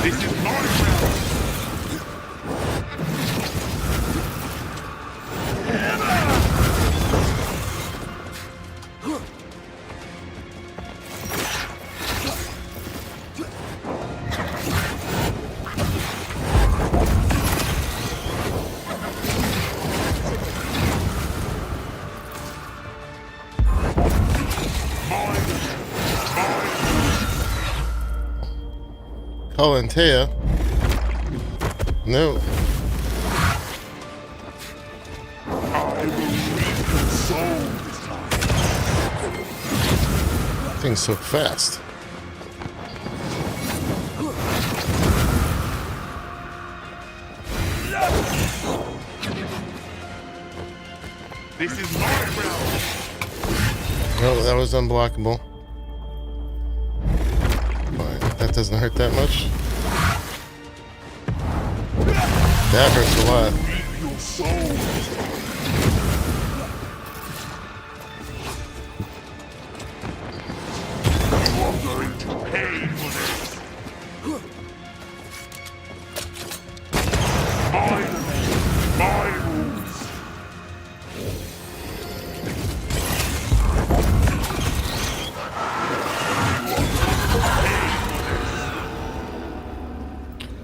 This is my realm. Kalantea? No. I will reconsole this time. Thing's so fast. This is my realm. No, that was unblockable. Fine, that doesn't hurt that much. That hurts a lot. Your soul. You are going to pay for this.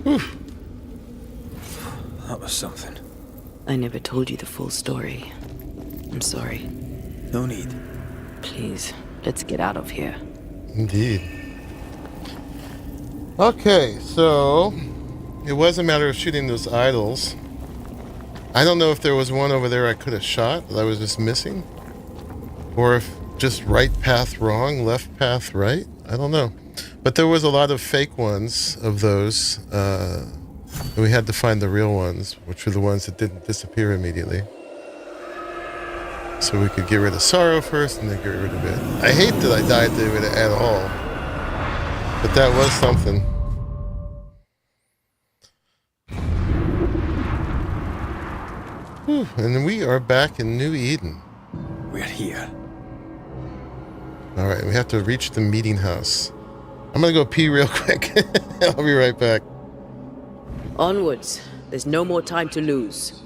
That was something. I never told you the full story. I'm sorry. No need. Please, let's get out of here. Indeed. Okay, so it was a matter of shooting those idols. I don't know if there was one over there I could have shot that I was just missing, or if just right path wrong, left path right. I don't know. But there was a lot of fake ones of those. We had to find the real ones, which were the ones that didn't disappear immediately. So we could get rid of sorrow first and then get rid of it. I hate that I died to it at all. But that was something. Whew, and we are back in New Eden. We're here. Alright, we have to reach the meeting house. I'm gonna go pee real quick. I'll be right back. Onwards. There's no more time to lose.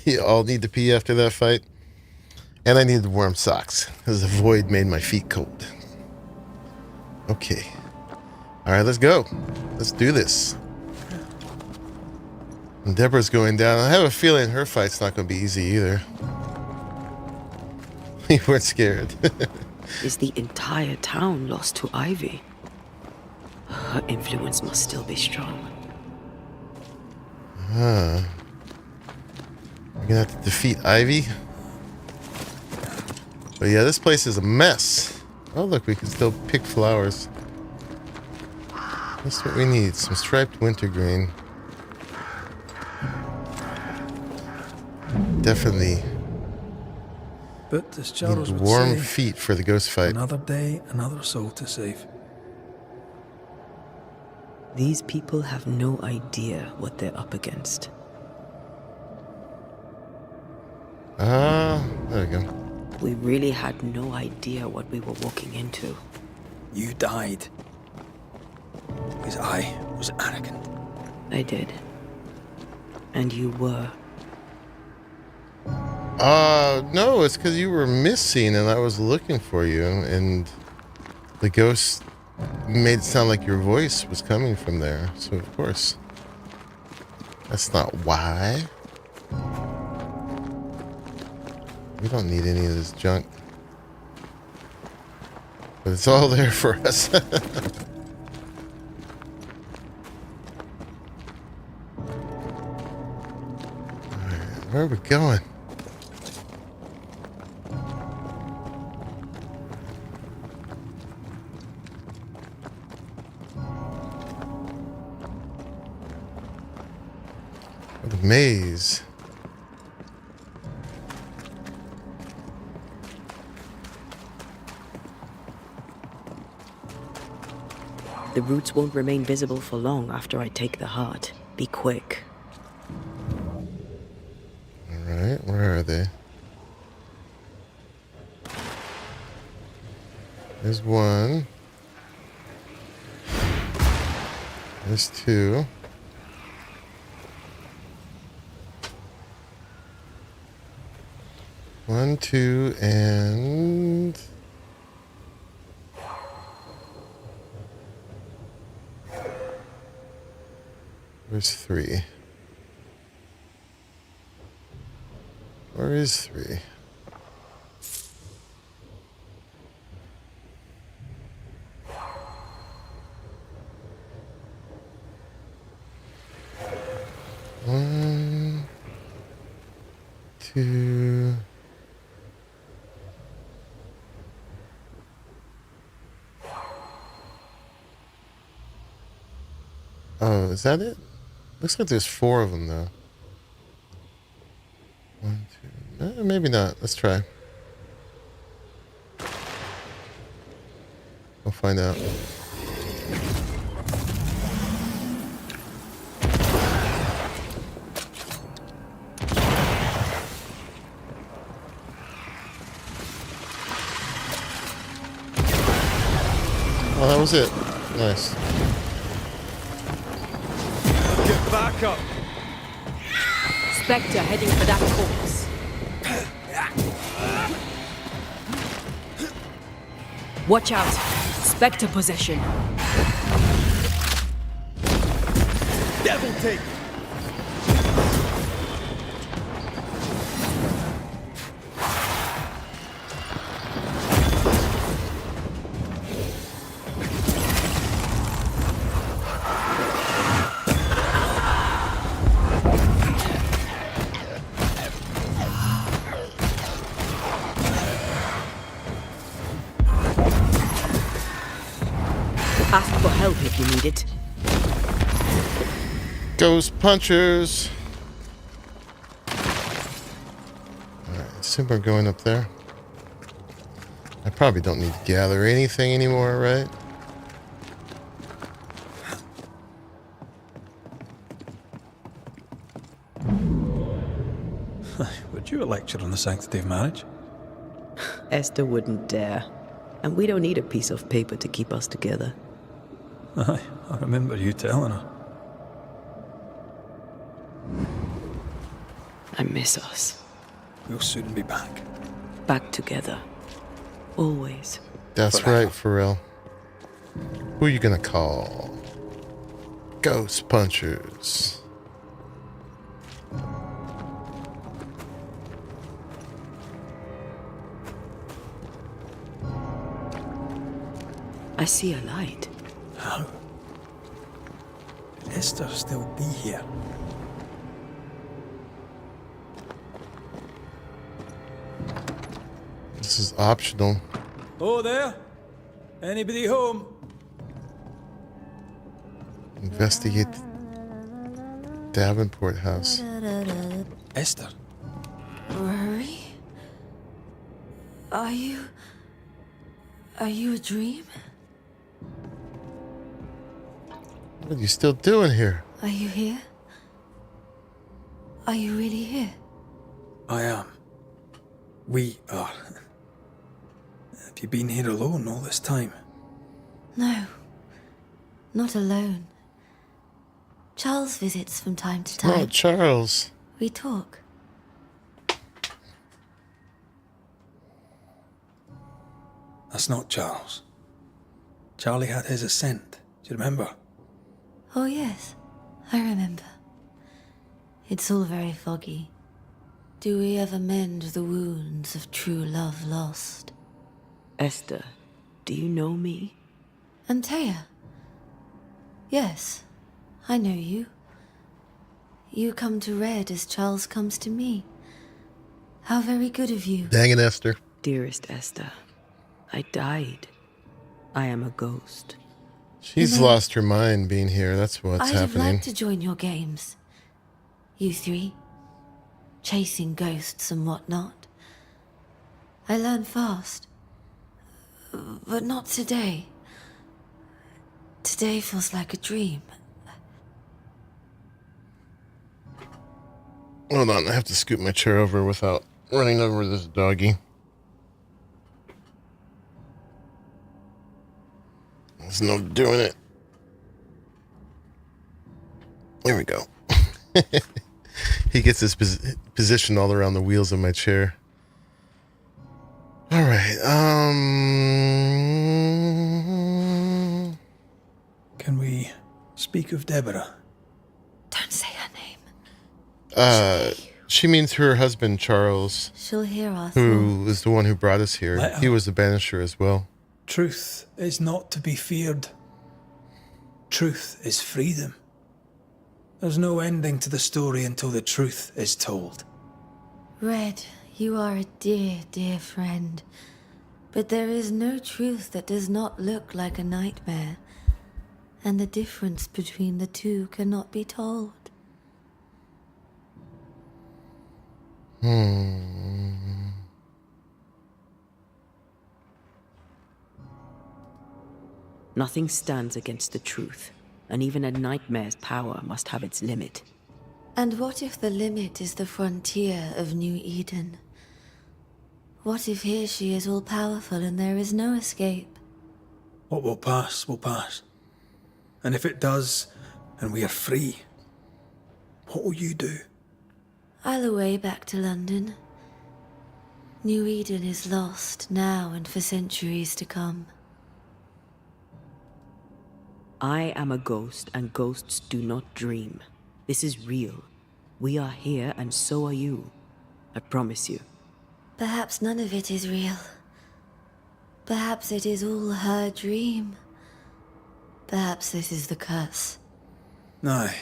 You all need to pee after that fight. And I needed warm socks, because the void made my feet cold. Okay. Alright, let's go. Let's do this. And Deborah's going down. I have a feeling her fight's not going to be easy either. We weren't scared. Is the entire town lost to Ivy? Her influence must still be strong. We're gonna have to defeat Ivy. But yeah, this place is a mess. Oh look, we can still pick flowers. That's what we need. Some striped wintergreen. Definitely But as Charles need would warm say, feet for the ghost fight. another day, another soul to save. These people have no idea what they're up against. There we go. We really had no idea what we were walking into. You died. Because I was arrogant. I did. And you were. No, it's because you were missing and I was looking for you, and the ghost made it sound like your voice was coming from there, so of course. That's not why. We don't need any of this junk. But it's all there for us. Alright, where are we going? The maze. The roots won't remain visible for long after I take the heart. Be quick. Alright, where are they? There's one. There's two. 1, 2, and... Where's 3? Where is 3? One, 2. Oh, is that it? Looks like there's 4 of them, though. 1, 2. Maybe not. Let's try. We'll find out. Oh, that was it. Nice. Get back up! Spectre heading for that corpse. Watch out! Spectre possession. Devil take! Ask for help if you need it. Ghost punchers. Alright, assume we're going up there. I probably don't need to gather anything anymore, right? Would you a lecture on the sanctity of marriage? Esther wouldn't dare. And we don't need a piece of paper to keep us together. Aye, I remember you telling her. I miss us. We'll soon be back. Back together. Always. That's right, Pharrell. Who are you gonna call? Ghost punchers. I see a light. How? Could Esther still be here? This is optional. Oh, there? Anybody home? Investigate Davenport House. Esther? Rory? Are you a dream? What are you still doing here? Are you here? Are you really here? I am. We are. Have you been here alone all this time? No. Not alone. Charles visits from time to time. Oh, Charles. We talk. That's not Charles. Charlie had his ascent. Do you remember? Oh, yes. I remember. It's all very foggy. Do we ever mend the wounds of true love lost? Esther, do you know me? Antea? Yes, I know you. You come to Red as Charles comes to me. How very good of you. Dang it, Esther. Dearest Esther, I died. I am a ghost. She's lost her mind being here. That's what's I'd have happening. liked to join your games. You three. Chasing ghosts and whatnot. I learn fast. But not today. Today feels like a dream. Hold on, I have to scoot my chair over without running over this doggy. There's no doing it. There we go. He gets his position all around the wheels of my chair. Can we speak of Deborah? Don't say her name. She means her husband, Charles, She'll hear us. who is the one who brought us here. Let her. He was the banisher as well. Truth is not to be feared. Truth is freedom. There's no ending to the story until the truth is told. Red, you are a dear, dear friend. But there is no truth that does not look like a nightmare. And the difference between the two cannot be told. Nothing stands against the truth, and even a nightmare's power must have its limit. And what if the limit is the frontier of New Eden? What if here she is all-powerful and there is no escape? What will pass will pass. And if it does, and we are free, what will you do? I'll away back to London. New Eden is lost now and for centuries to come. I am a ghost, and ghosts do not dream. This is real. We are here, and so are you. I promise you. Perhaps none of it is real. Perhaps it is all her dream. Perhaps this is the curse. Aye.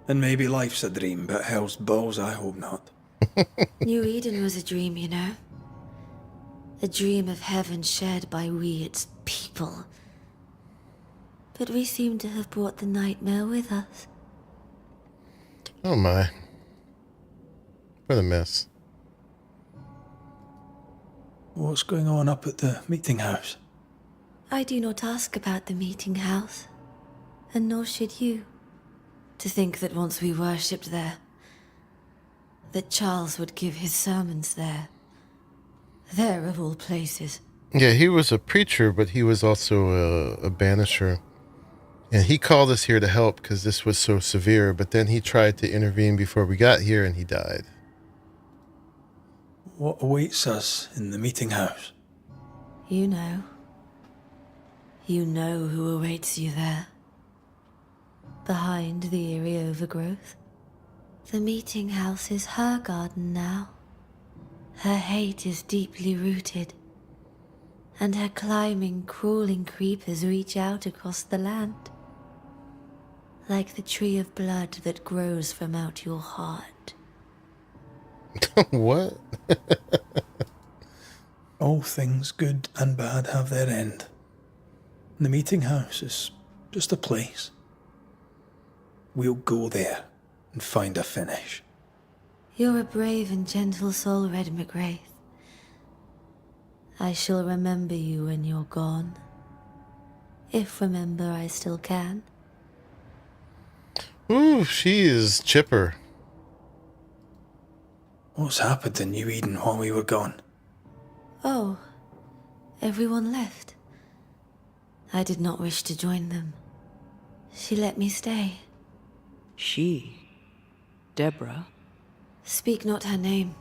And maybe life's a dream, but hell's balls, I hope not. New Eden was a dream, you know. A dream of heaven shared by we, its people. But we seem to have brought the nightmare with us. Oh my. What a mess. What's going on up at the meeting house? I do not ask about the meeting house, and nor should you. To think that once we worshipped there, that Charles would give his sermons there. There of all places. Yeah, he was a preacher, but he was also a banisher. And he called us here to help because this was so severe, but then he tried to intervene before we got here and he died. What awaits us in the meeting house? You know. You know who awaits you there. Behind the eerie overgrowth. The meeting house is her garden now. Her hate is deeply rooted. And her climbing, crawling creepers reach out across the land. Like the tree of blood that grows from out your heart. What? All things good and bad have their end. The meeting house is just a place. We'll go there and find a finish. You're a brave and gentle soul, Red McGrath. I shall remember you when you're gone. If remember I still can. Ooh, she is chipper. What's happened in New Eden while we were gone? Oh, everyone left. I did not wish to join them. She let me stay. She? Deborah? Speak not her name.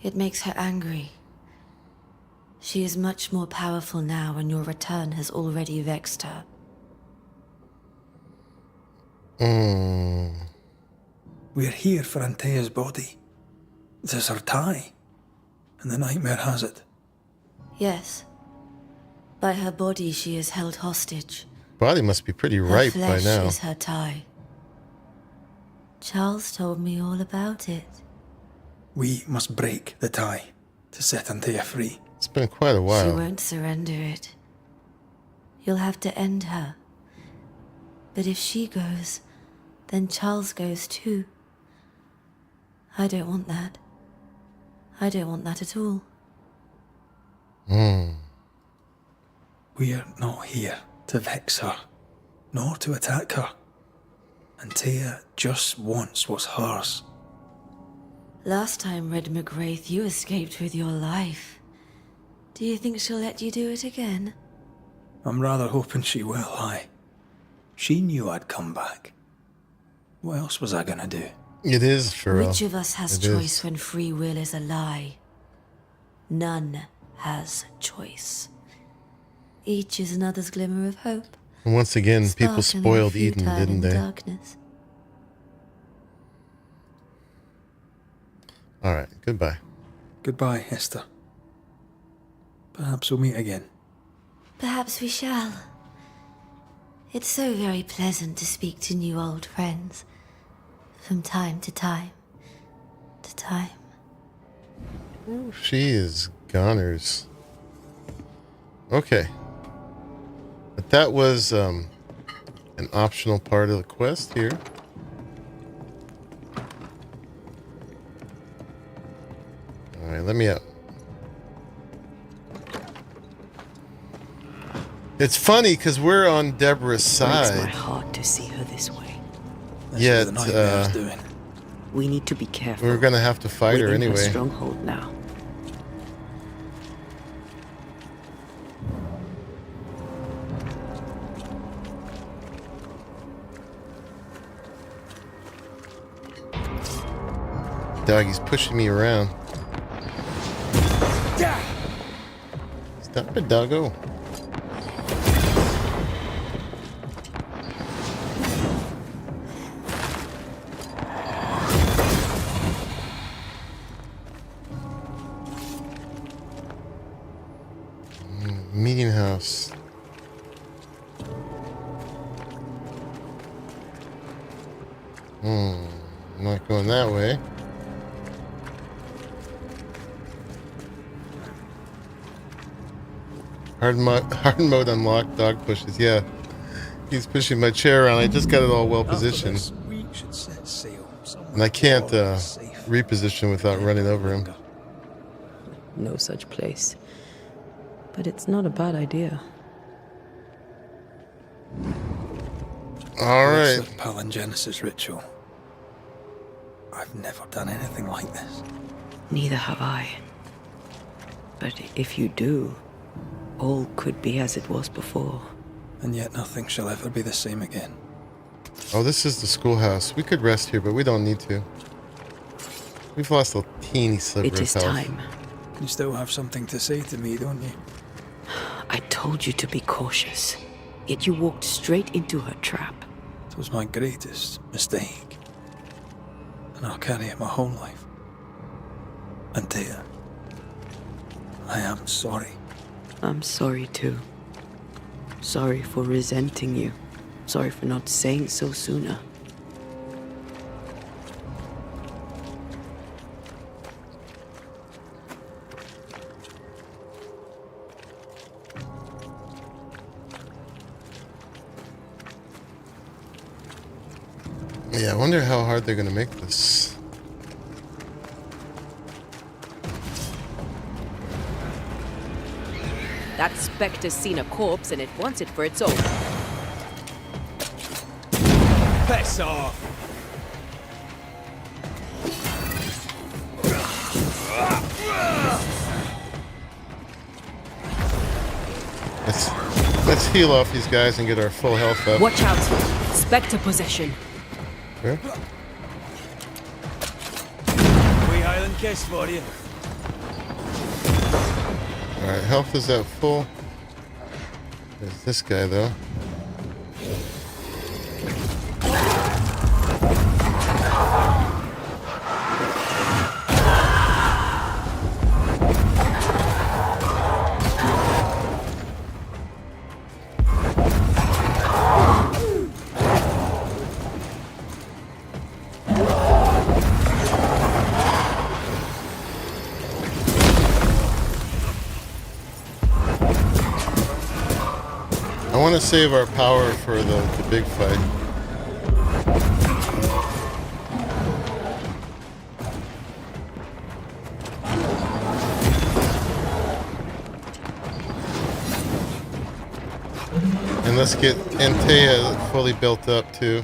It makes her angry. She is much more powerful now, and your return has already vexed her. We're here for Antea's body. There's her tie, and the nightmare has it. Yes. By her body she is held hostage. Body must be pretty Her ripe by flesh now. is her tie. Charles told me all about it. We must break the tie to set Antea free. It's been quite a She while. won't surrender it. You'll have to end her. But if she goes, then Charles goes too. I don't want that. I don't want that at all. We're not here to vex her, nor to attack her. Antea just wants what's hers. Last time, Red McGrath, you escaped with your life. Do you think she'll let you do it again? I'm rather hoping she will, aye. She knew I'd come back. What else was I gonna do? It is, for real. Which of us has It choice is. when free will is a lie? None. has a choice. Each is another's glimmer of hope. And once again, people sparkling spoiled Eden, futile didn't in they? Darkness. All right, goodbye. Goodbye, Esther. Perhaps we'll meet again. Perhaps we shall. It's so very pleasant to speak to new old friends. From time to time. To time. She is goners. Okay. But that was an optional part of the quest here. Alright, let me out. It's funny because we're on Deborah's Breaks my side. heart to see her this way. Yet, We need to be careful. we're gonna have to fight her Within anyway. stronghold now. Doggy's pushing me around. Stop it, doggo. Meeting house. Not going that way. Hard mode unlocked. Dog pushes. Yeah, he's pushing my chair around. I just got it all well positioned, We should set sail somewhere. and I can't reposition without running over him. No such place. But it's not a bad idea. All right. It's the palingenesis ritual. I've never done anything like this. Neither have I. But if you do, all could be as it was before. And yet nothing shall ever be the same again. Oh, this is the schoolhouse. We could rest here, but we don't need to. We've lost a teeny sliver of It is health. time. You still have something to say to me, don't you? I told you to be cautious, yet you walked straight into her trap. It was my greatest mistake. And I'll carry it my whole life. And dear, I am sorry. I'm sorry too. Sorry for resenting you. Sorry for not saying so sooner. Yeah, I wonder how hard they're gonna make this. That specter's seen a corpse and it wants it for its own. Piss off! Let's heal off these guys and get our full health up. Watch out! Specter possession. Okay. Wee Highland kiss for you. Alright, health is at full. There's this guy though. I want to save our power for the big fight. And let's get Antea fully built up too.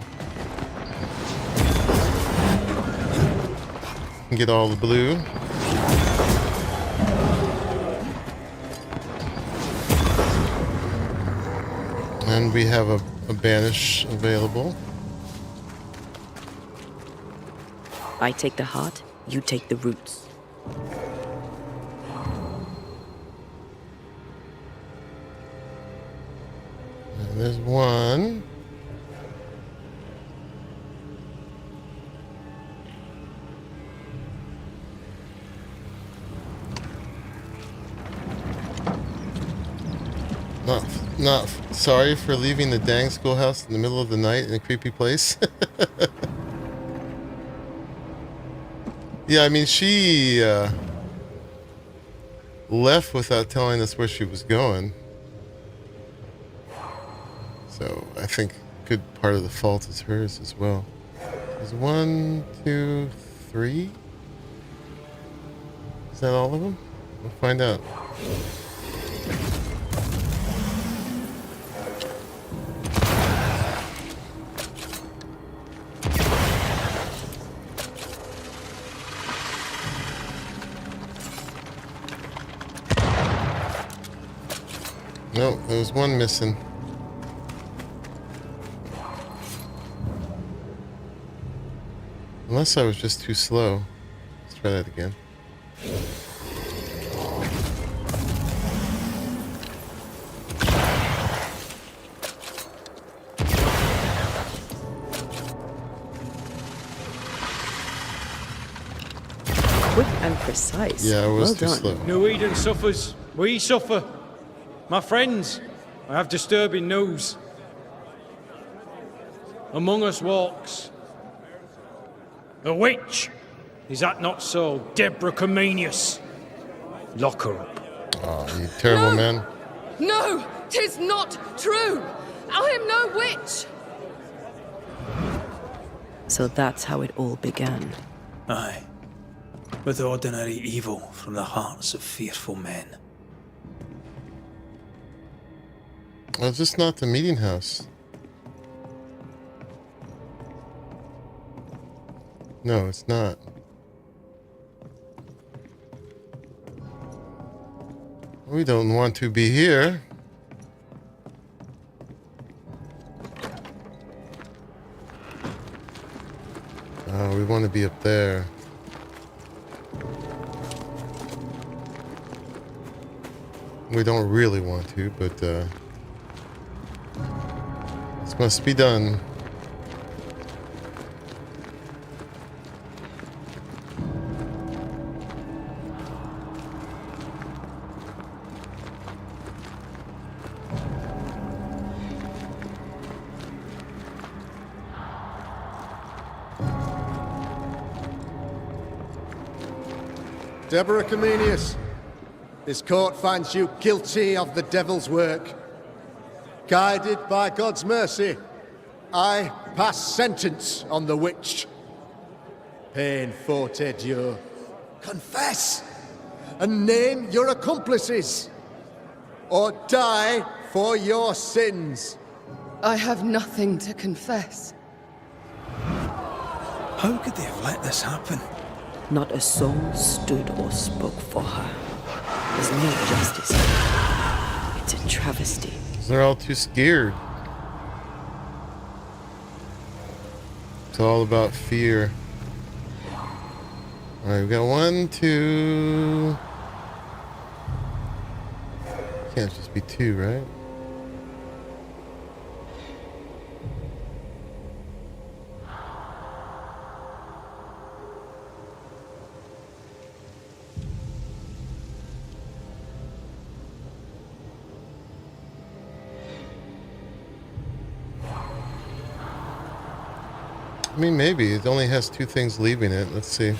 And get all the blue. And we have a banish available. I take the heart, you take the roots. There's one. Not sorry for leaving the dang schoolhouse in the middle of the night in a creepy place. Yeah, I mean, she left without telling us where she was going. So I think a good part of the fault is hers as well. There's 1, 2, 3. Is that all of them? We'll find out. No, there was one missing. Unless I was just too slow. Let's try that again. Quick and precise. Yeah, I was well too done. slow. New Eden suffers. We suffer. My friends, I have disturbing news. Among us walks a witch. Is that not so, Deborah Comenius? Lock her up. Oh, you terrible man. No, 'tis not true. I am no witch. So that's how it all began. Aye. With ordinary evil from the hearts of fearful men. Well, it's just not the meeting house. No, it's not. We don't want to be here. We want to be up there. We don't really want to, but this must be done. Deborah Comenius, this court finds you guilty of the devil's work. Guided by God's mercy, I pass sentence on the witch. Pain forte Dieu. Confess and name your accomplices, or die for your sins. I have nothing to confess. How could they have let this happen? Not a soul stood or spoke for her. There's no justice. It's a travesty. They're all too scared. It's all about fear. Alright, we got 1, 2. Can't just be 2, right? I mean, maybe. It only has 2 things leaving it. Let's see.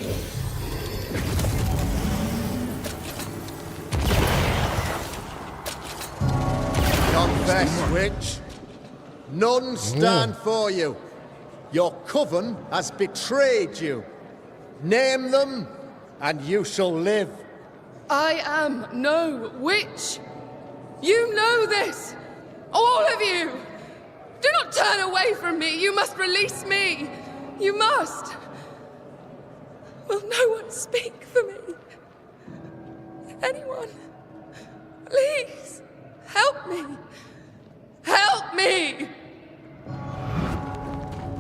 Confess, witch. None stand for you. Your coven has betrayed you. Name them, and you shall live. I am no witch. You know this. All of you. Do not turn away from me. You must release me. You must. Will no one speak for me? Anyone? Please, help me. Help me!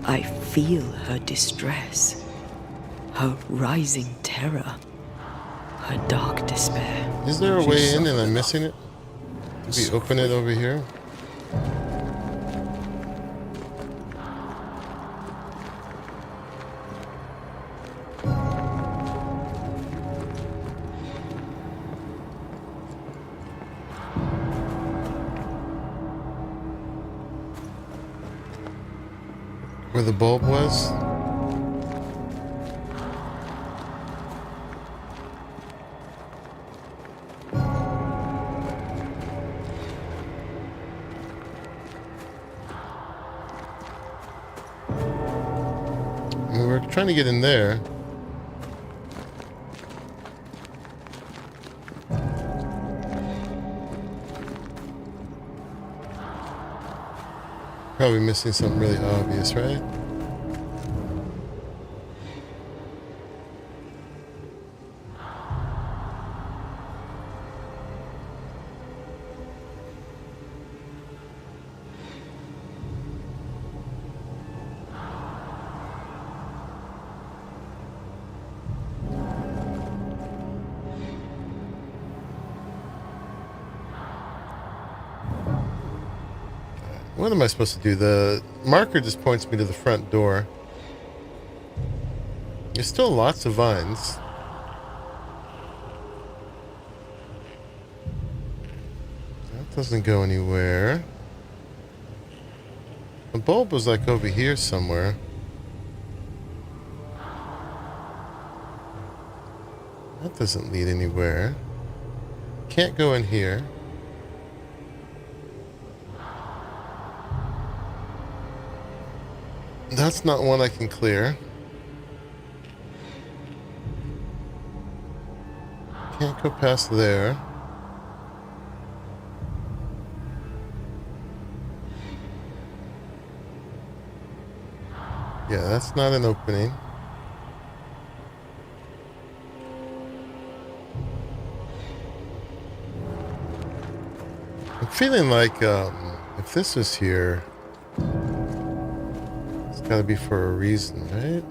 I feel her distress, her rising terror, her dark despair. Is there a way in and I'm missing it? Did we open it over here? Where the bulb was? We were trying to get in there. Probably missing something really obvious, right? What am I supposed to do? The marker just points me to the front door. There's still lots of vines. That doesn't go anywhere. The bulb was like over here somewhere. That doesn't lead anywhere. Can't go in here. That's not one I can clear. Can't go past there. Yeah, that's not an opening. I'm feeling like if this was here, it's gotta be for a reason, right?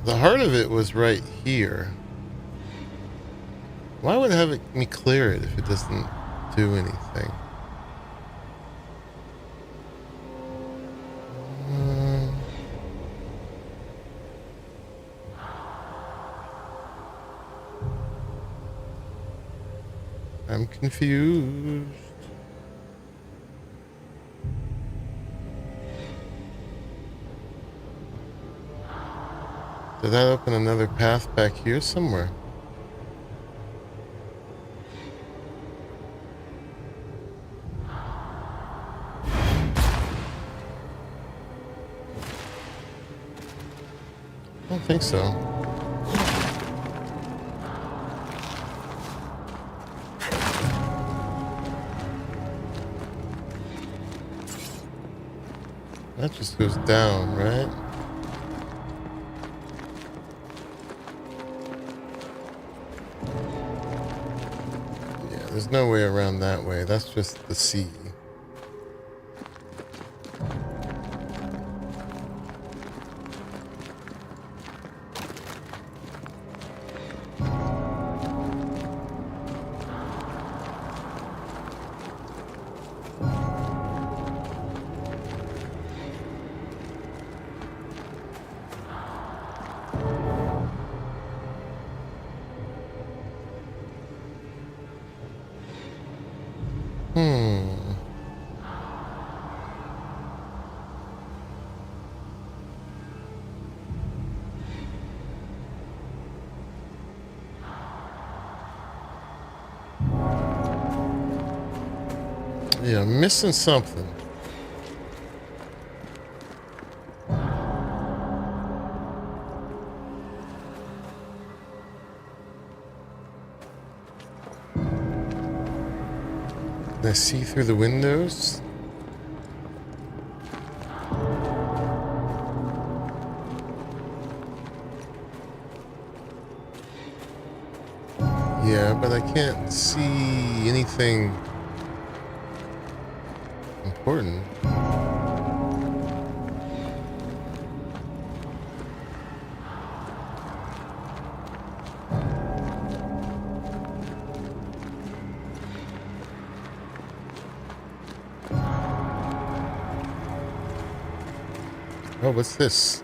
The heart of it was right here. Why would it have me clear it if it doesn't do anything? I'm confused. Did that open another path back here somewhere? I don't think so. That just goes down, right? There's no way around that way. That's just the sea. Yeah, I'm missing something. Can I see through the windows? Yeah, but I can't see anything important. Oh, what's this?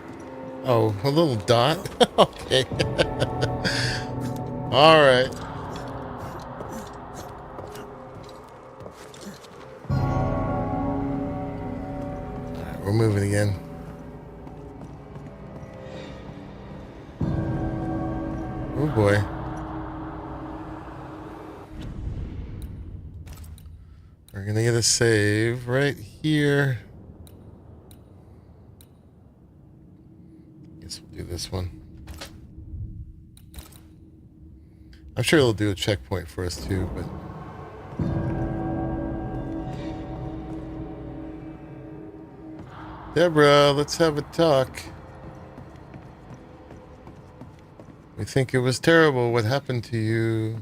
Oh, a little dot. Okay. All right. We're moving again. Oh boy. We're gonna get a save right here. Guess we'll do this one. I'm sure it'll do a checkpoint for us too, but Deborah, let's have a talk. We think it was terrible what happened to you.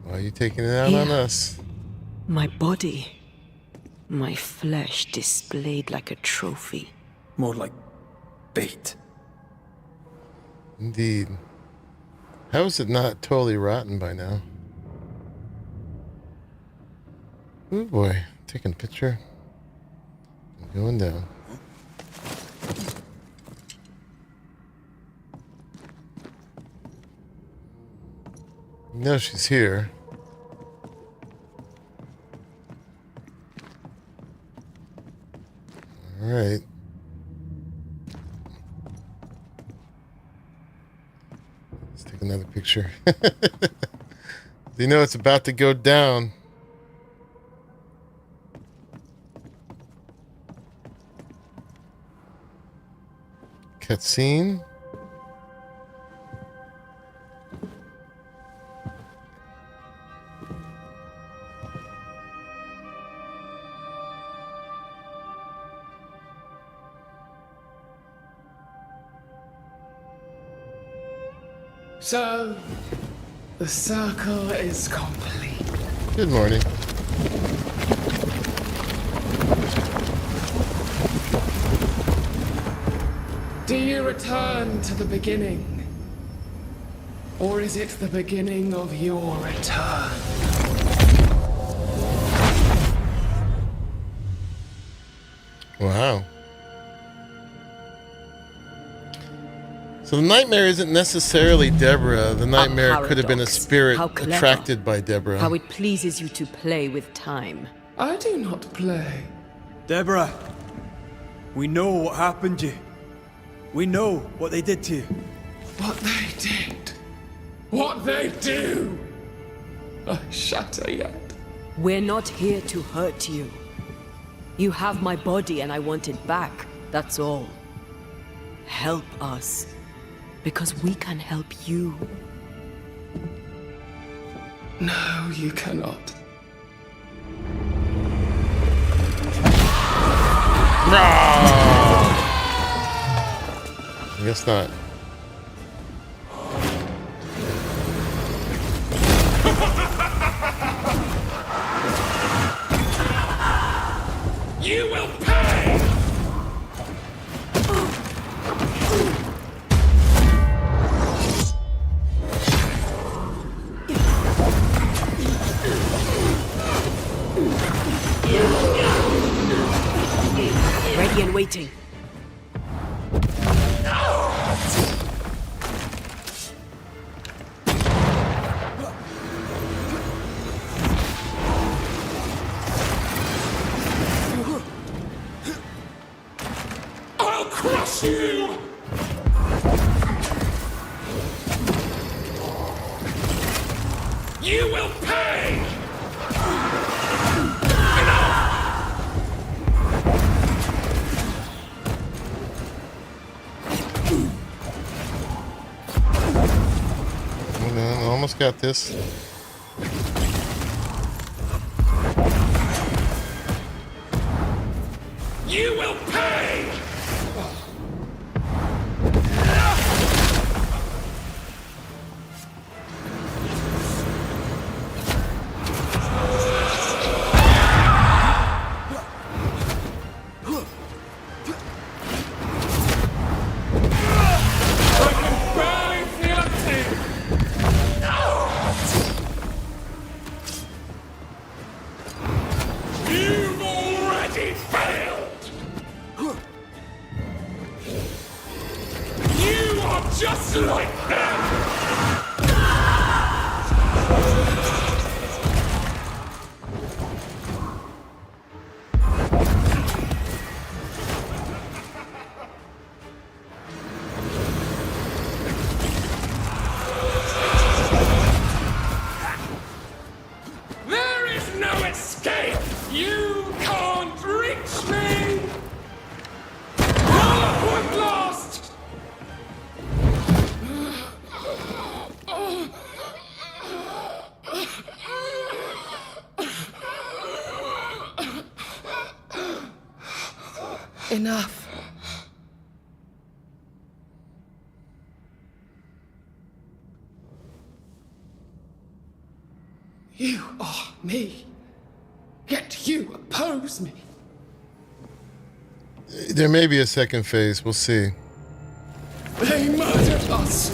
Why are you taking it out on us? My body. My flesh displayed like a trophy. More like bait. Indeed. How is it not totally rotten by now? Oh boy, taking a picture. Going down. No, she's here. All right. Let's take another picture. You know it's about to go down. Cutscene. So, the circle is complete. Good morning. Do you return to the beginning? Or is it the beginning of your return? Wow. So the nightmare isn't necessarily Deborah. The nightmare could have been a spirit attracted by Deborah. How it pleases you to play with time. I do not play. Deborah, we know what happened to you. We know what they did to you. What they did. What they do. I shatter yet. We're not here to hurt you. You have my body and I want it back. That's all. Help us. Because we can help you. No, you cannot. I guess not. You will pay! Ready and waiting. I'll crush you! You will pay! Almost got this. You will pay! You're just like them! There is no escape! You can't reach me! All point lost! Enough. You are me. Yet you oppose me. There may be a second phase. We'll see. They murdered us!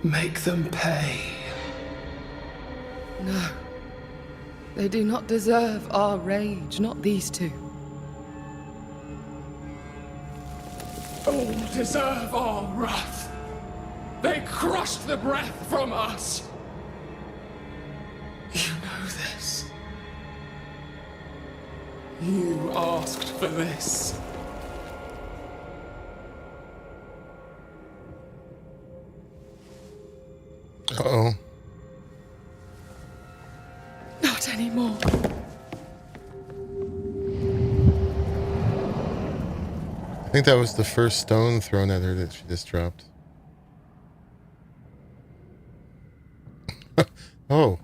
Make them pay. No. They do not deserve our rage, not these two. All deserve our wrath. They crushed the breath from us. You know this. You asked for this. Uh-oh. Not anymore. I think that was the first stone thrown at her that she just dropped. Oh.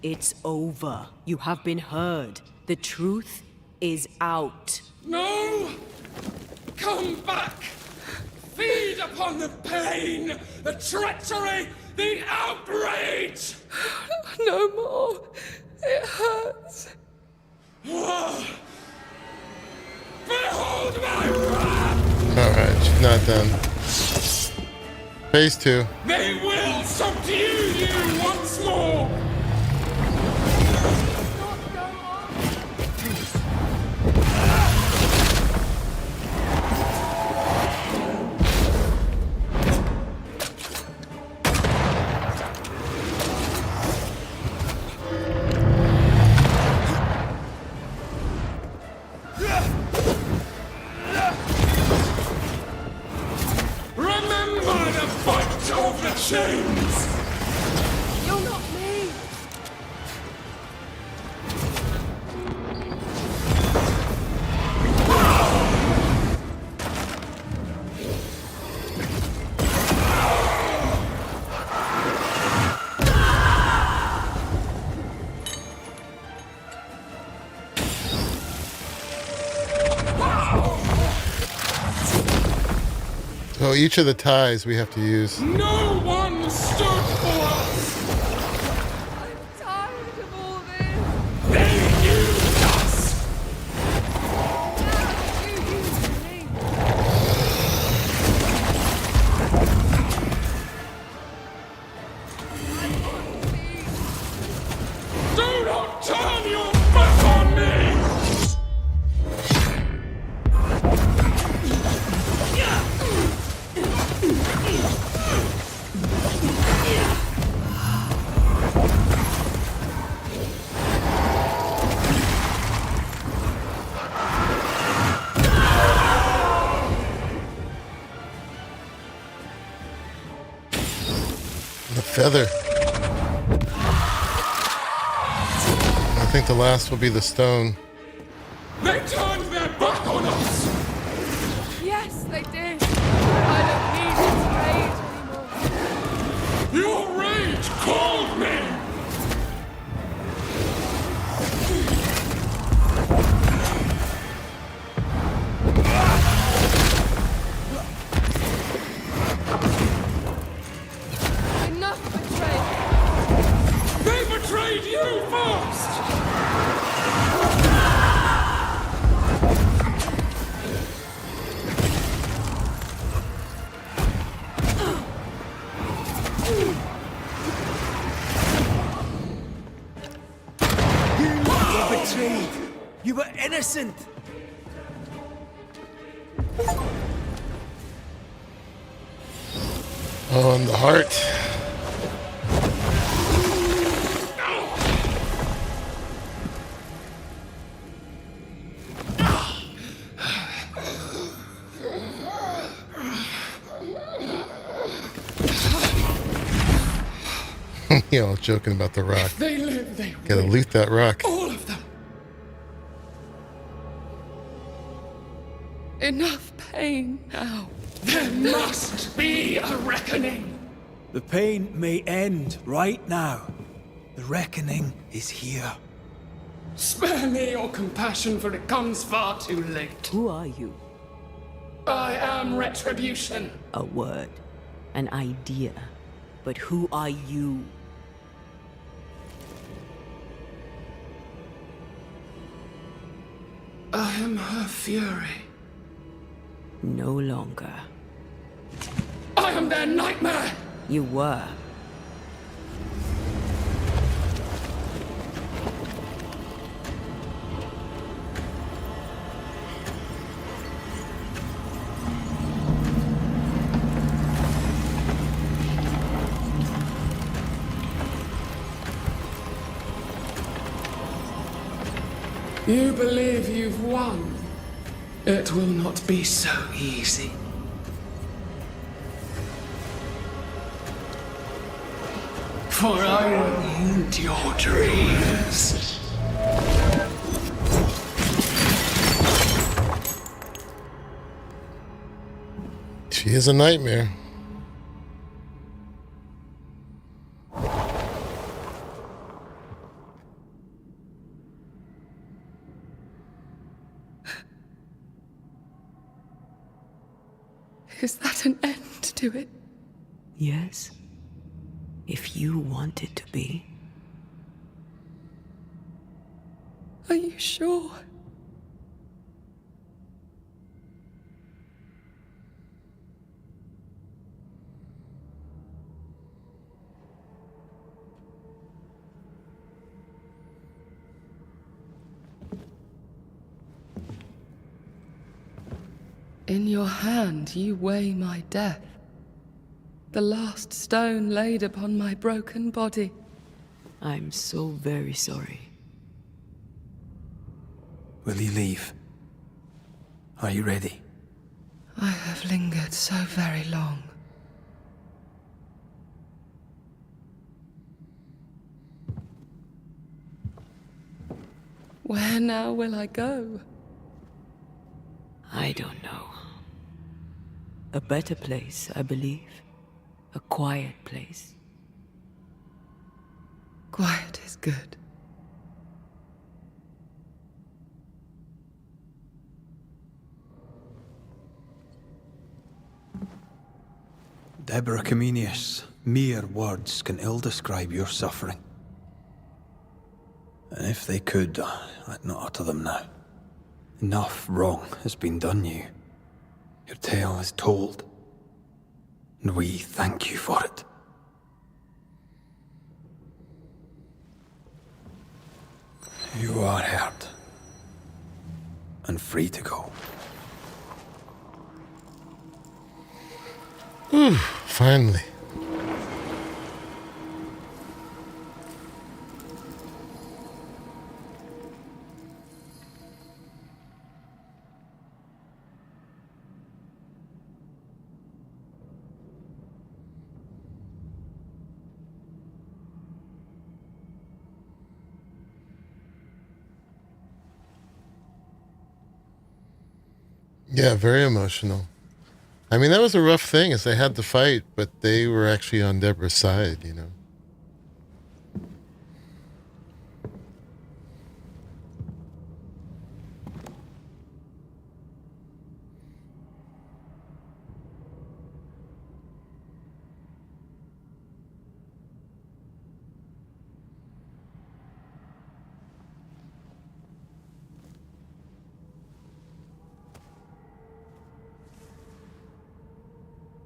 It's over. You have been heard. The truth is out. No! Come back! Feed upon the pain, the treachery, the outrage! No more. It hurts. Behold my wrath! Alright, she's not done. Phase 2. They will subdue you once more! Remember the fight of the chains! You're not me. So each of the ties we have to use. No one stood for us! I'm tired of all this. They used us! Now you use me. Do not turn your back on me! The feather. I think the last will be the stone. They turned their back on us! Yes, they did. I don't need this rage anymore. Your rage called me! Enough betrayal. They betrayed you first! innocent! Oh, and the heart. You know, joking about the rock. If they live, they Gotta will. loot that rock. All of them. Enough pain now. There must be a reckoning. The pain may end right now. The reckoning is here. Spare me your compassion, for it comes far too late. Who are you? I am retribution. A word. An idea. But who are you? I am her fury. No longer. I am their nightmare! You were. You believe you've won. It will not be so easy. For I will haunt your dreams. She is a nightmare. Is that an end to it? Yes. If you want it to be. Are you sure? In your hand you weigh my death. The last stone laid upon my broken body. I'm so very sorry. Will you leave? Are you ready? I have lingered so very long. Where now will I go? I don't know. A better place, I believe. A quiet place. Quiet is good. Deborah Comenius, mere words can ill describe your suffering. And if they could, I'd not utter them now. Enough wrong has been done you. Your tale is told, and we thank you for it. You are heard, and free to go. Finally. Yeah, very emotional. I mean, that was a rough thing, is they had to fight, but they were actually on Deborah's side, you know.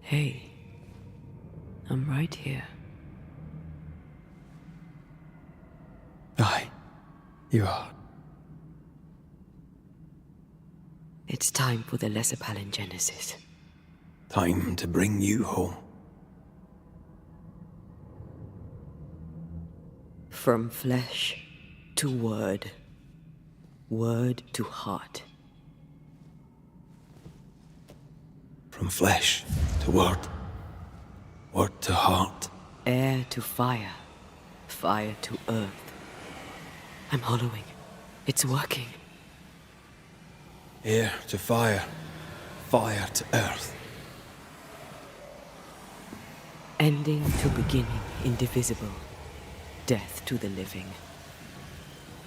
Hey, I'm right here. Aye, you are. It's time for the lesser palingenesis. Time to bring you home. From flesh to word. Word to heart. From flesh to word. Word to heart. Air to fire. Fire to earth. I'm hollowing. It's working. Air to fire. Fire to earth. Ending to beginning, indivisible. Death to the living.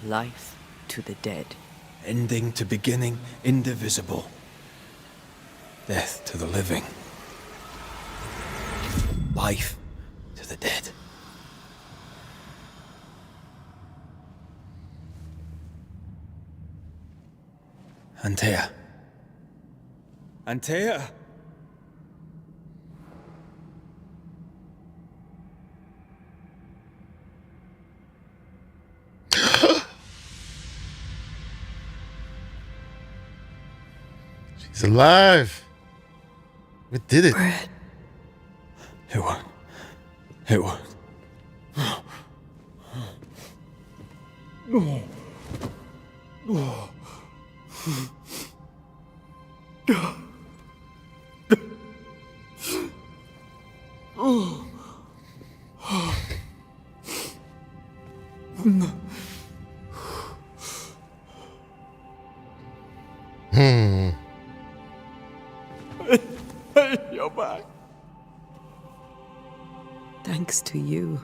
Life to the dead. Ending to beginning, indivisible. Death to the living. Life to the dead. Antea. Antea! She's alive. We did it. Bread. It worked. It worked. You're back. Thanks to you.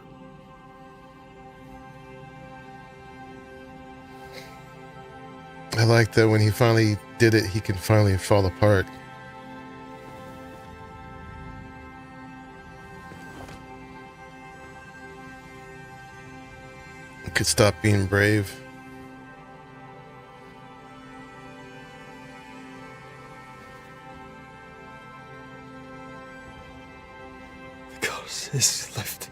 I like that when he finally did it, he can finally fall apart. He could stop being brave. The curse is lifted.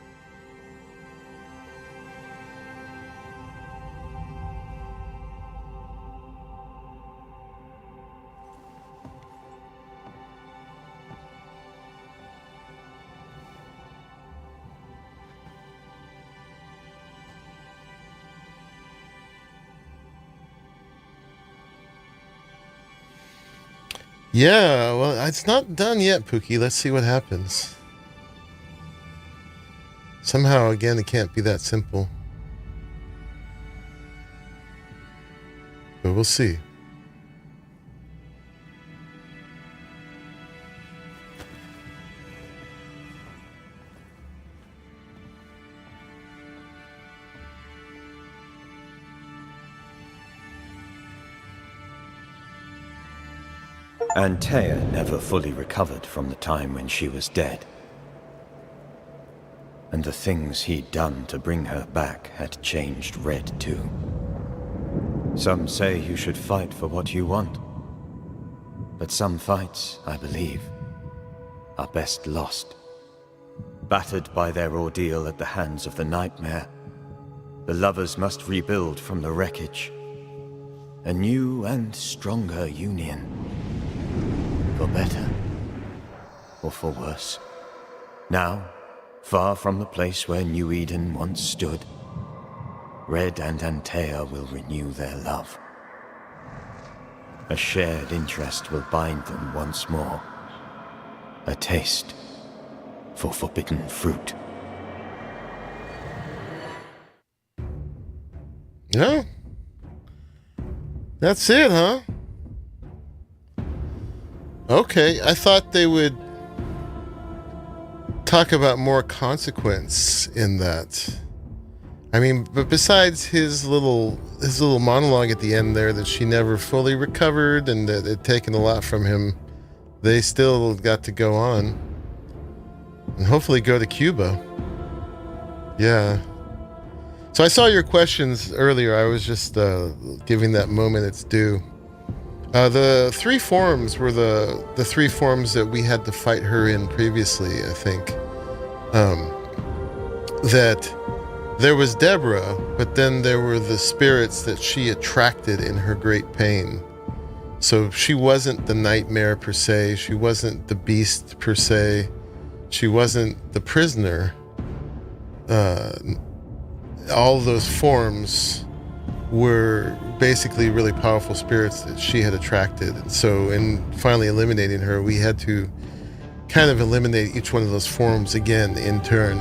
Yeah, well, it's not done yet, Pookie. Let's see what happens. Somehow, again, it can't be that simple. But we'll see. Antea never fully recovered from the time when she was dead. And the things he'd done to bring her back had changed Red too. Some say you should fight for what you want. But some fights, I believe, are best lost. Battered by their ordeal at the hands of the Nightmare, the lovers must rebuild from the wreckage. A new and stronger union. For better, or for worse. Now, far from the place where New Eden once stood, Red and Antea will renew their love. A shared interest will bind them once more. A taste for forbidden fruit. Yeah. That's it, huh? Okay, I thought they would talk about more consequence in that. I mean, but besides his little monologue at the end there that she never fully recovered and that it had taken a lot from him, they still got to go on and hopefully go to Cuba. Yeah. So I saw your questions earlier. I was just giving that moment its due. The three forms were the three forms that we had to fight her in previously, I think. That there was Deborah, but then there were the spirits that she attracted in her great pain. So she wasn't the nightmare per se. She wasn't the beast per se. She wasn't the prisoner. All those forms were basically really powerful spirits that she had attracted. And so in finally eliminating her, we had to kind of eliminate each one of those forms again in turn.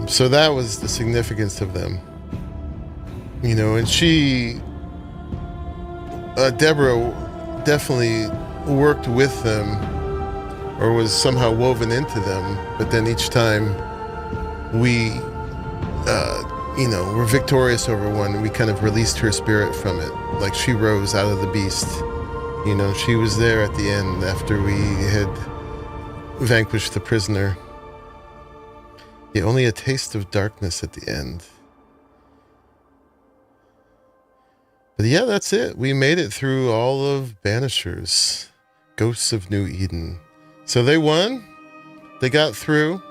So that was the significance of them. You know, and Deborah definitely worked with them or was somehow woven into them, but then each time we were victorious over one, we kind of released her spirit from it. Like she rose out of the beast. You know, she was there at the end after we had vanquished the prisoner. Yeah, only a taste of darkness at the end. But yeah, that's it. We made it through all of Banishers, Ghosts of New Eden. So they won. They got through.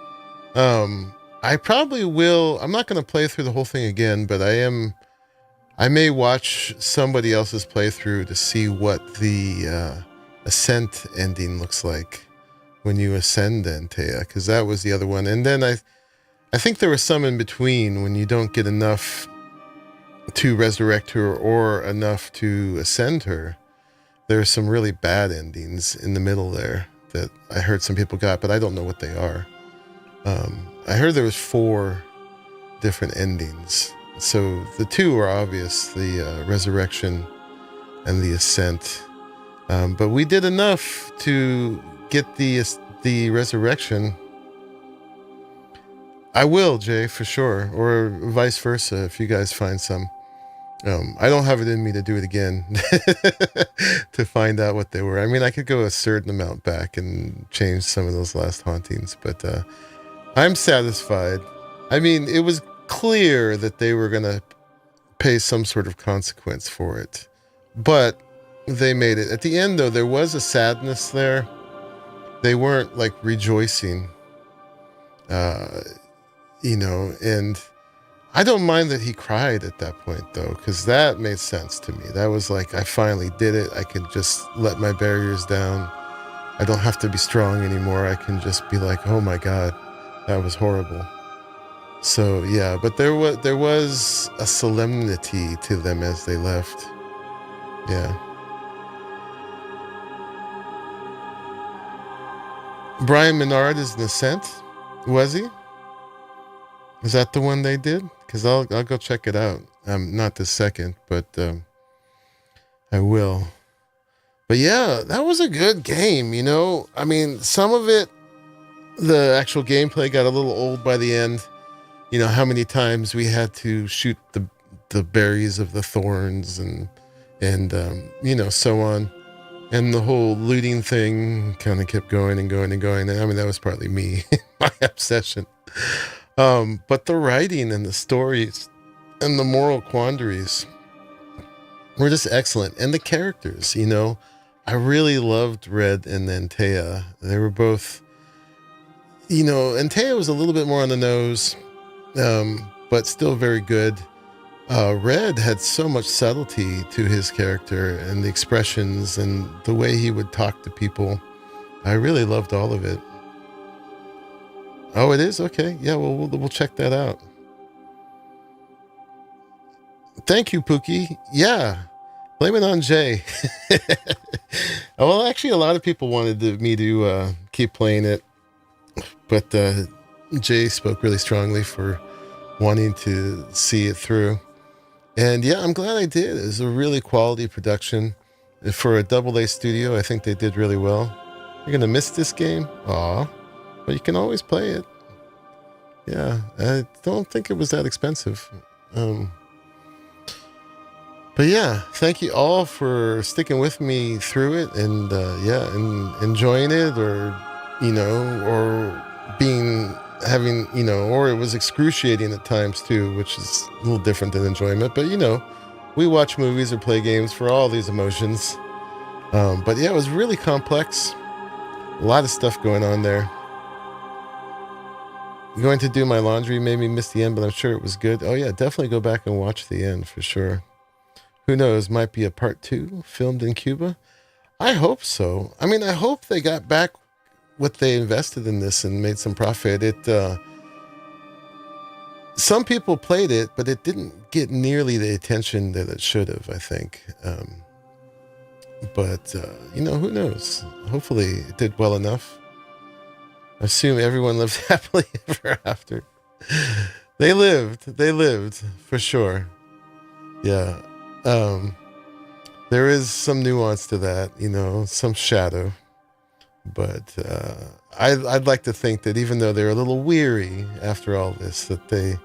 I probably will. I'm not going to play through the whole thing again, but I may watch somebody else's playthrough to see what the Ascent ending looks like when you ascend Antea, because that was the other one. And then I think there was some in between when you don't get enough to resurrect her or enough to ascend her. There are some really bad endings in the middle there that I heard some people got, but I don't know what they are. I heard there was 4 different endings. So the 2 are obvious, the resurrection and the ascent. But we did enough to get the resurrection. I will, Jay, for sure, or vice versa if you guys find some. I don't have it in me to do it again to find out what they were. I mean, I could go a certain amount back and change some of those last hauntings, but I'm satisfied. I mean, it was clear that they were going to pay some sort of consequence for it, but they made it. At the end, though, there was a sadness there. They weren't like rejoicing, and I don't mind that he cried at that point, though, because that made sense to me. That was like, I finally did it. I can just let my barriers down. I don't have to be strong anymore. I can just be like, oh my God, that was horrible. So yeah, but there was a solemnity to them as they left. Yeah. Brian Menard is an Ascent, was he? Is that the one they did? Because I'll go check it out. Not this second, but I will. But yeah, that was a good game, you know? I mean, some of it, the actual gameplay got a little old by the end. You know, how many times we had to shoot the berries of the thorns and so on. And the whole looting thing kind of kept going and going and going. And I mean, that was partly me, my obsession. But the writing and the stories and the moral quandaries were just excellent. And the characters, you know, I really loved Red and Antea. They were both, you know, Antea was a little bit more on the nose, but still very good. Red had so much subtlety to his character and the expressions and the way he would talk to people. I really loved all of it. Oh, it is? Okay. Yeah, well, we'll check that out. Thank you, Pookie. Yeah. Blame it on Jay. Well, actually, a lot of people wanted me to keep playing it, but Jay spoke really strongly for wanting to see it through. And yeah, I'm glad I did. It was a really quality production. For a AA studio, I think they did really well. You're going to miss this game? Aw. But you can always play it. Yeah, I don't think it was that expensive. But yeah, thank you all for sticking with me through it and enjoying it, or or it was excruciating at times too, which is a little different than enjoyment. But we watch movies or play games for all these emotions. But yeah, it was really complex. A lot of stuff going on there. Going to do my laundry made me miss the end, but I'm sure it was good. Oh yeah, definitely go back and watch the end for sure. who knows, might be a part 2 filmed in Cuba. I hope so. I mean, I hope they got back what they invested in this and made some profit. Some people played it, but it didn't get nearly the attention that it should have, I think. But who knows? Hopefully it did well enough. I assume everyone lived happily ever after. They lived for sure. Yeah. There is some nuance to that, some shadow. But I'd like to think that even though they're a little weary after all this, that they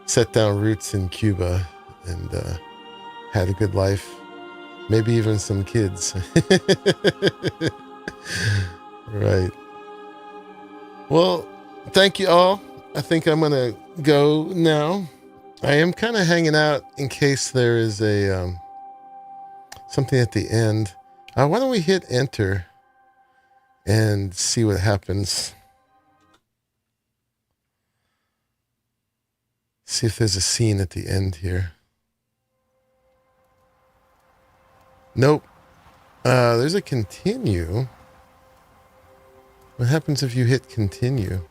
set down roots in Cuba and had a good life. Maybe even some kids. Right. Well, thank you all. I think I'm going to go now. I am kind of hanging out in case there is a something at the end. Why don't we hit enter and see what happens? See if there's a scene at the end here. Nope. There's a continue. What happens if you hit continue?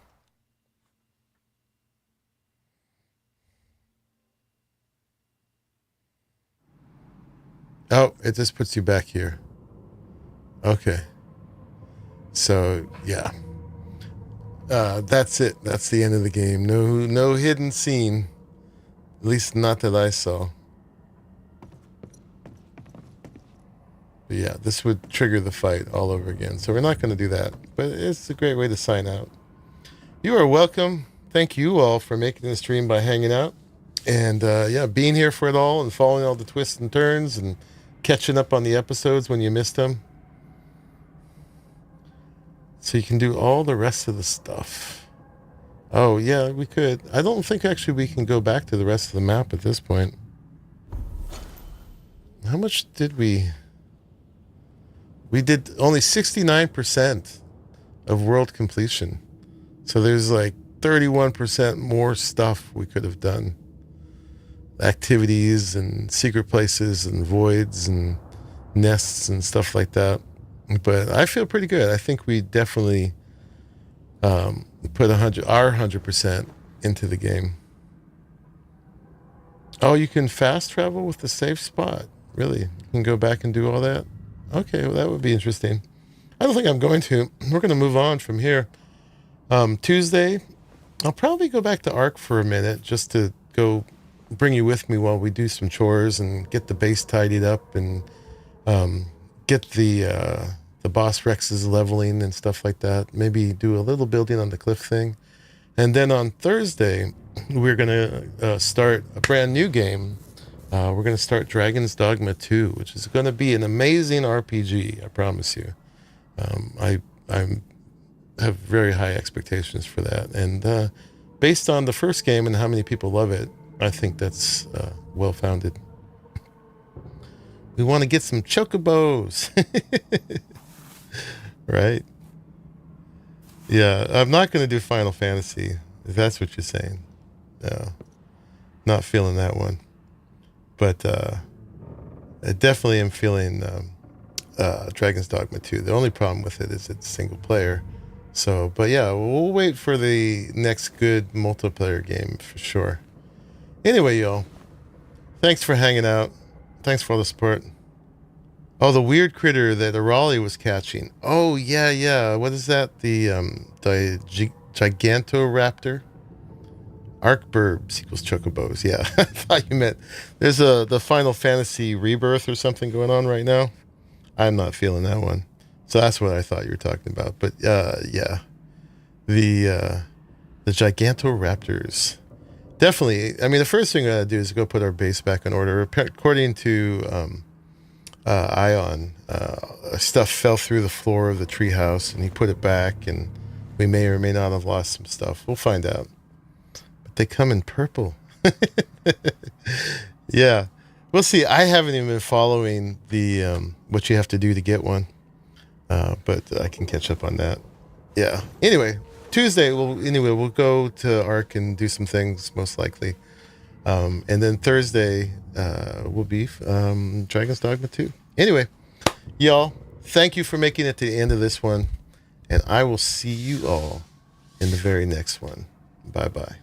Oh, it just puts you back here. Okay. So, yeah. That's it. That's the end of the game. No hidden scene. At least not that I saw. But yeah, this would trigger the fight all over again. So we're not going to do that. But it's a great way to sign out. You are welcome. Thank you all for making the stream by hanging out. And being here for it all and following all the twists and turns and catching up on the episodes when you missed them. So you can do all the rest of the stuff. Oh, yeah, we could. I don't think actually we can go back to the rest of the map at this point. How much did we... We did only 69% of world completion. So there's like 31% more stuff we could have done. Activities and secret places and voids and nests and stuff like that. But I feel pretty good. I think we definitely put our 100% into the game. Oh, you can fast travel with the safe spot. Really? You can go back and do all that? Okay, well, that would be interesting. I don't think I'm going to. We're going to move on from here. Tuesday, I'll probably go back to Ark for a minute just to go bring you with me while we do some chores and get the base tidied up and get the boss Rex's leveling and stuff like that. Maybe do a little building on the cliff thing. And then on Thursday, we're going to start a brand new game. We're going to start Dragon's Dogma 2, which is going to be an amazing RPG, I promise you. I have very high expectations for that. And based on the first game and how many people love it, I think that's well-founded. We want to get some chocobos. Right? Yeah, I'm not going to do Final Fantasy, if that's what you're saying. No, not feeling that one. But I definitely am feeling Dragon's Dogma 2. The only problem with it is it's single player. So, but yeah, we'll wait for the next good multiplayer game for sure. Anyway, y'all, thanks for hanging out. Thanks for all the support. Oh, the weird critter that Raleigh was catching. Oh, yeah. What is that? The Gigantoraptor? Arkburbs equals chocobos. Yeah, I thought you meant there's the Final Fantasy Rebirth or something going on right now. I'm not feeling that one. So that's what I thought you were talking about. But yeah, the Gigantoraptors. Definitely. I mean, the first thing I gotta do is go put our base back in order. According to Ion, stuff fell through the floor of the treehouse, and he put it back, and we may or may not have lost some stuff. We'll find out. But they come in purple. Yeah, we'll see. I haven't even been following the what you have to do to get one, but I can catch up on that. Yeah. Anyway, Tuesday we'll go to Ark and do some things most likely. And then Thursday will be Dragon's Dogma 2. Anyway, y'all, thank you for making it to the end of this one. And I will see you all in the very next one. Bye-bye.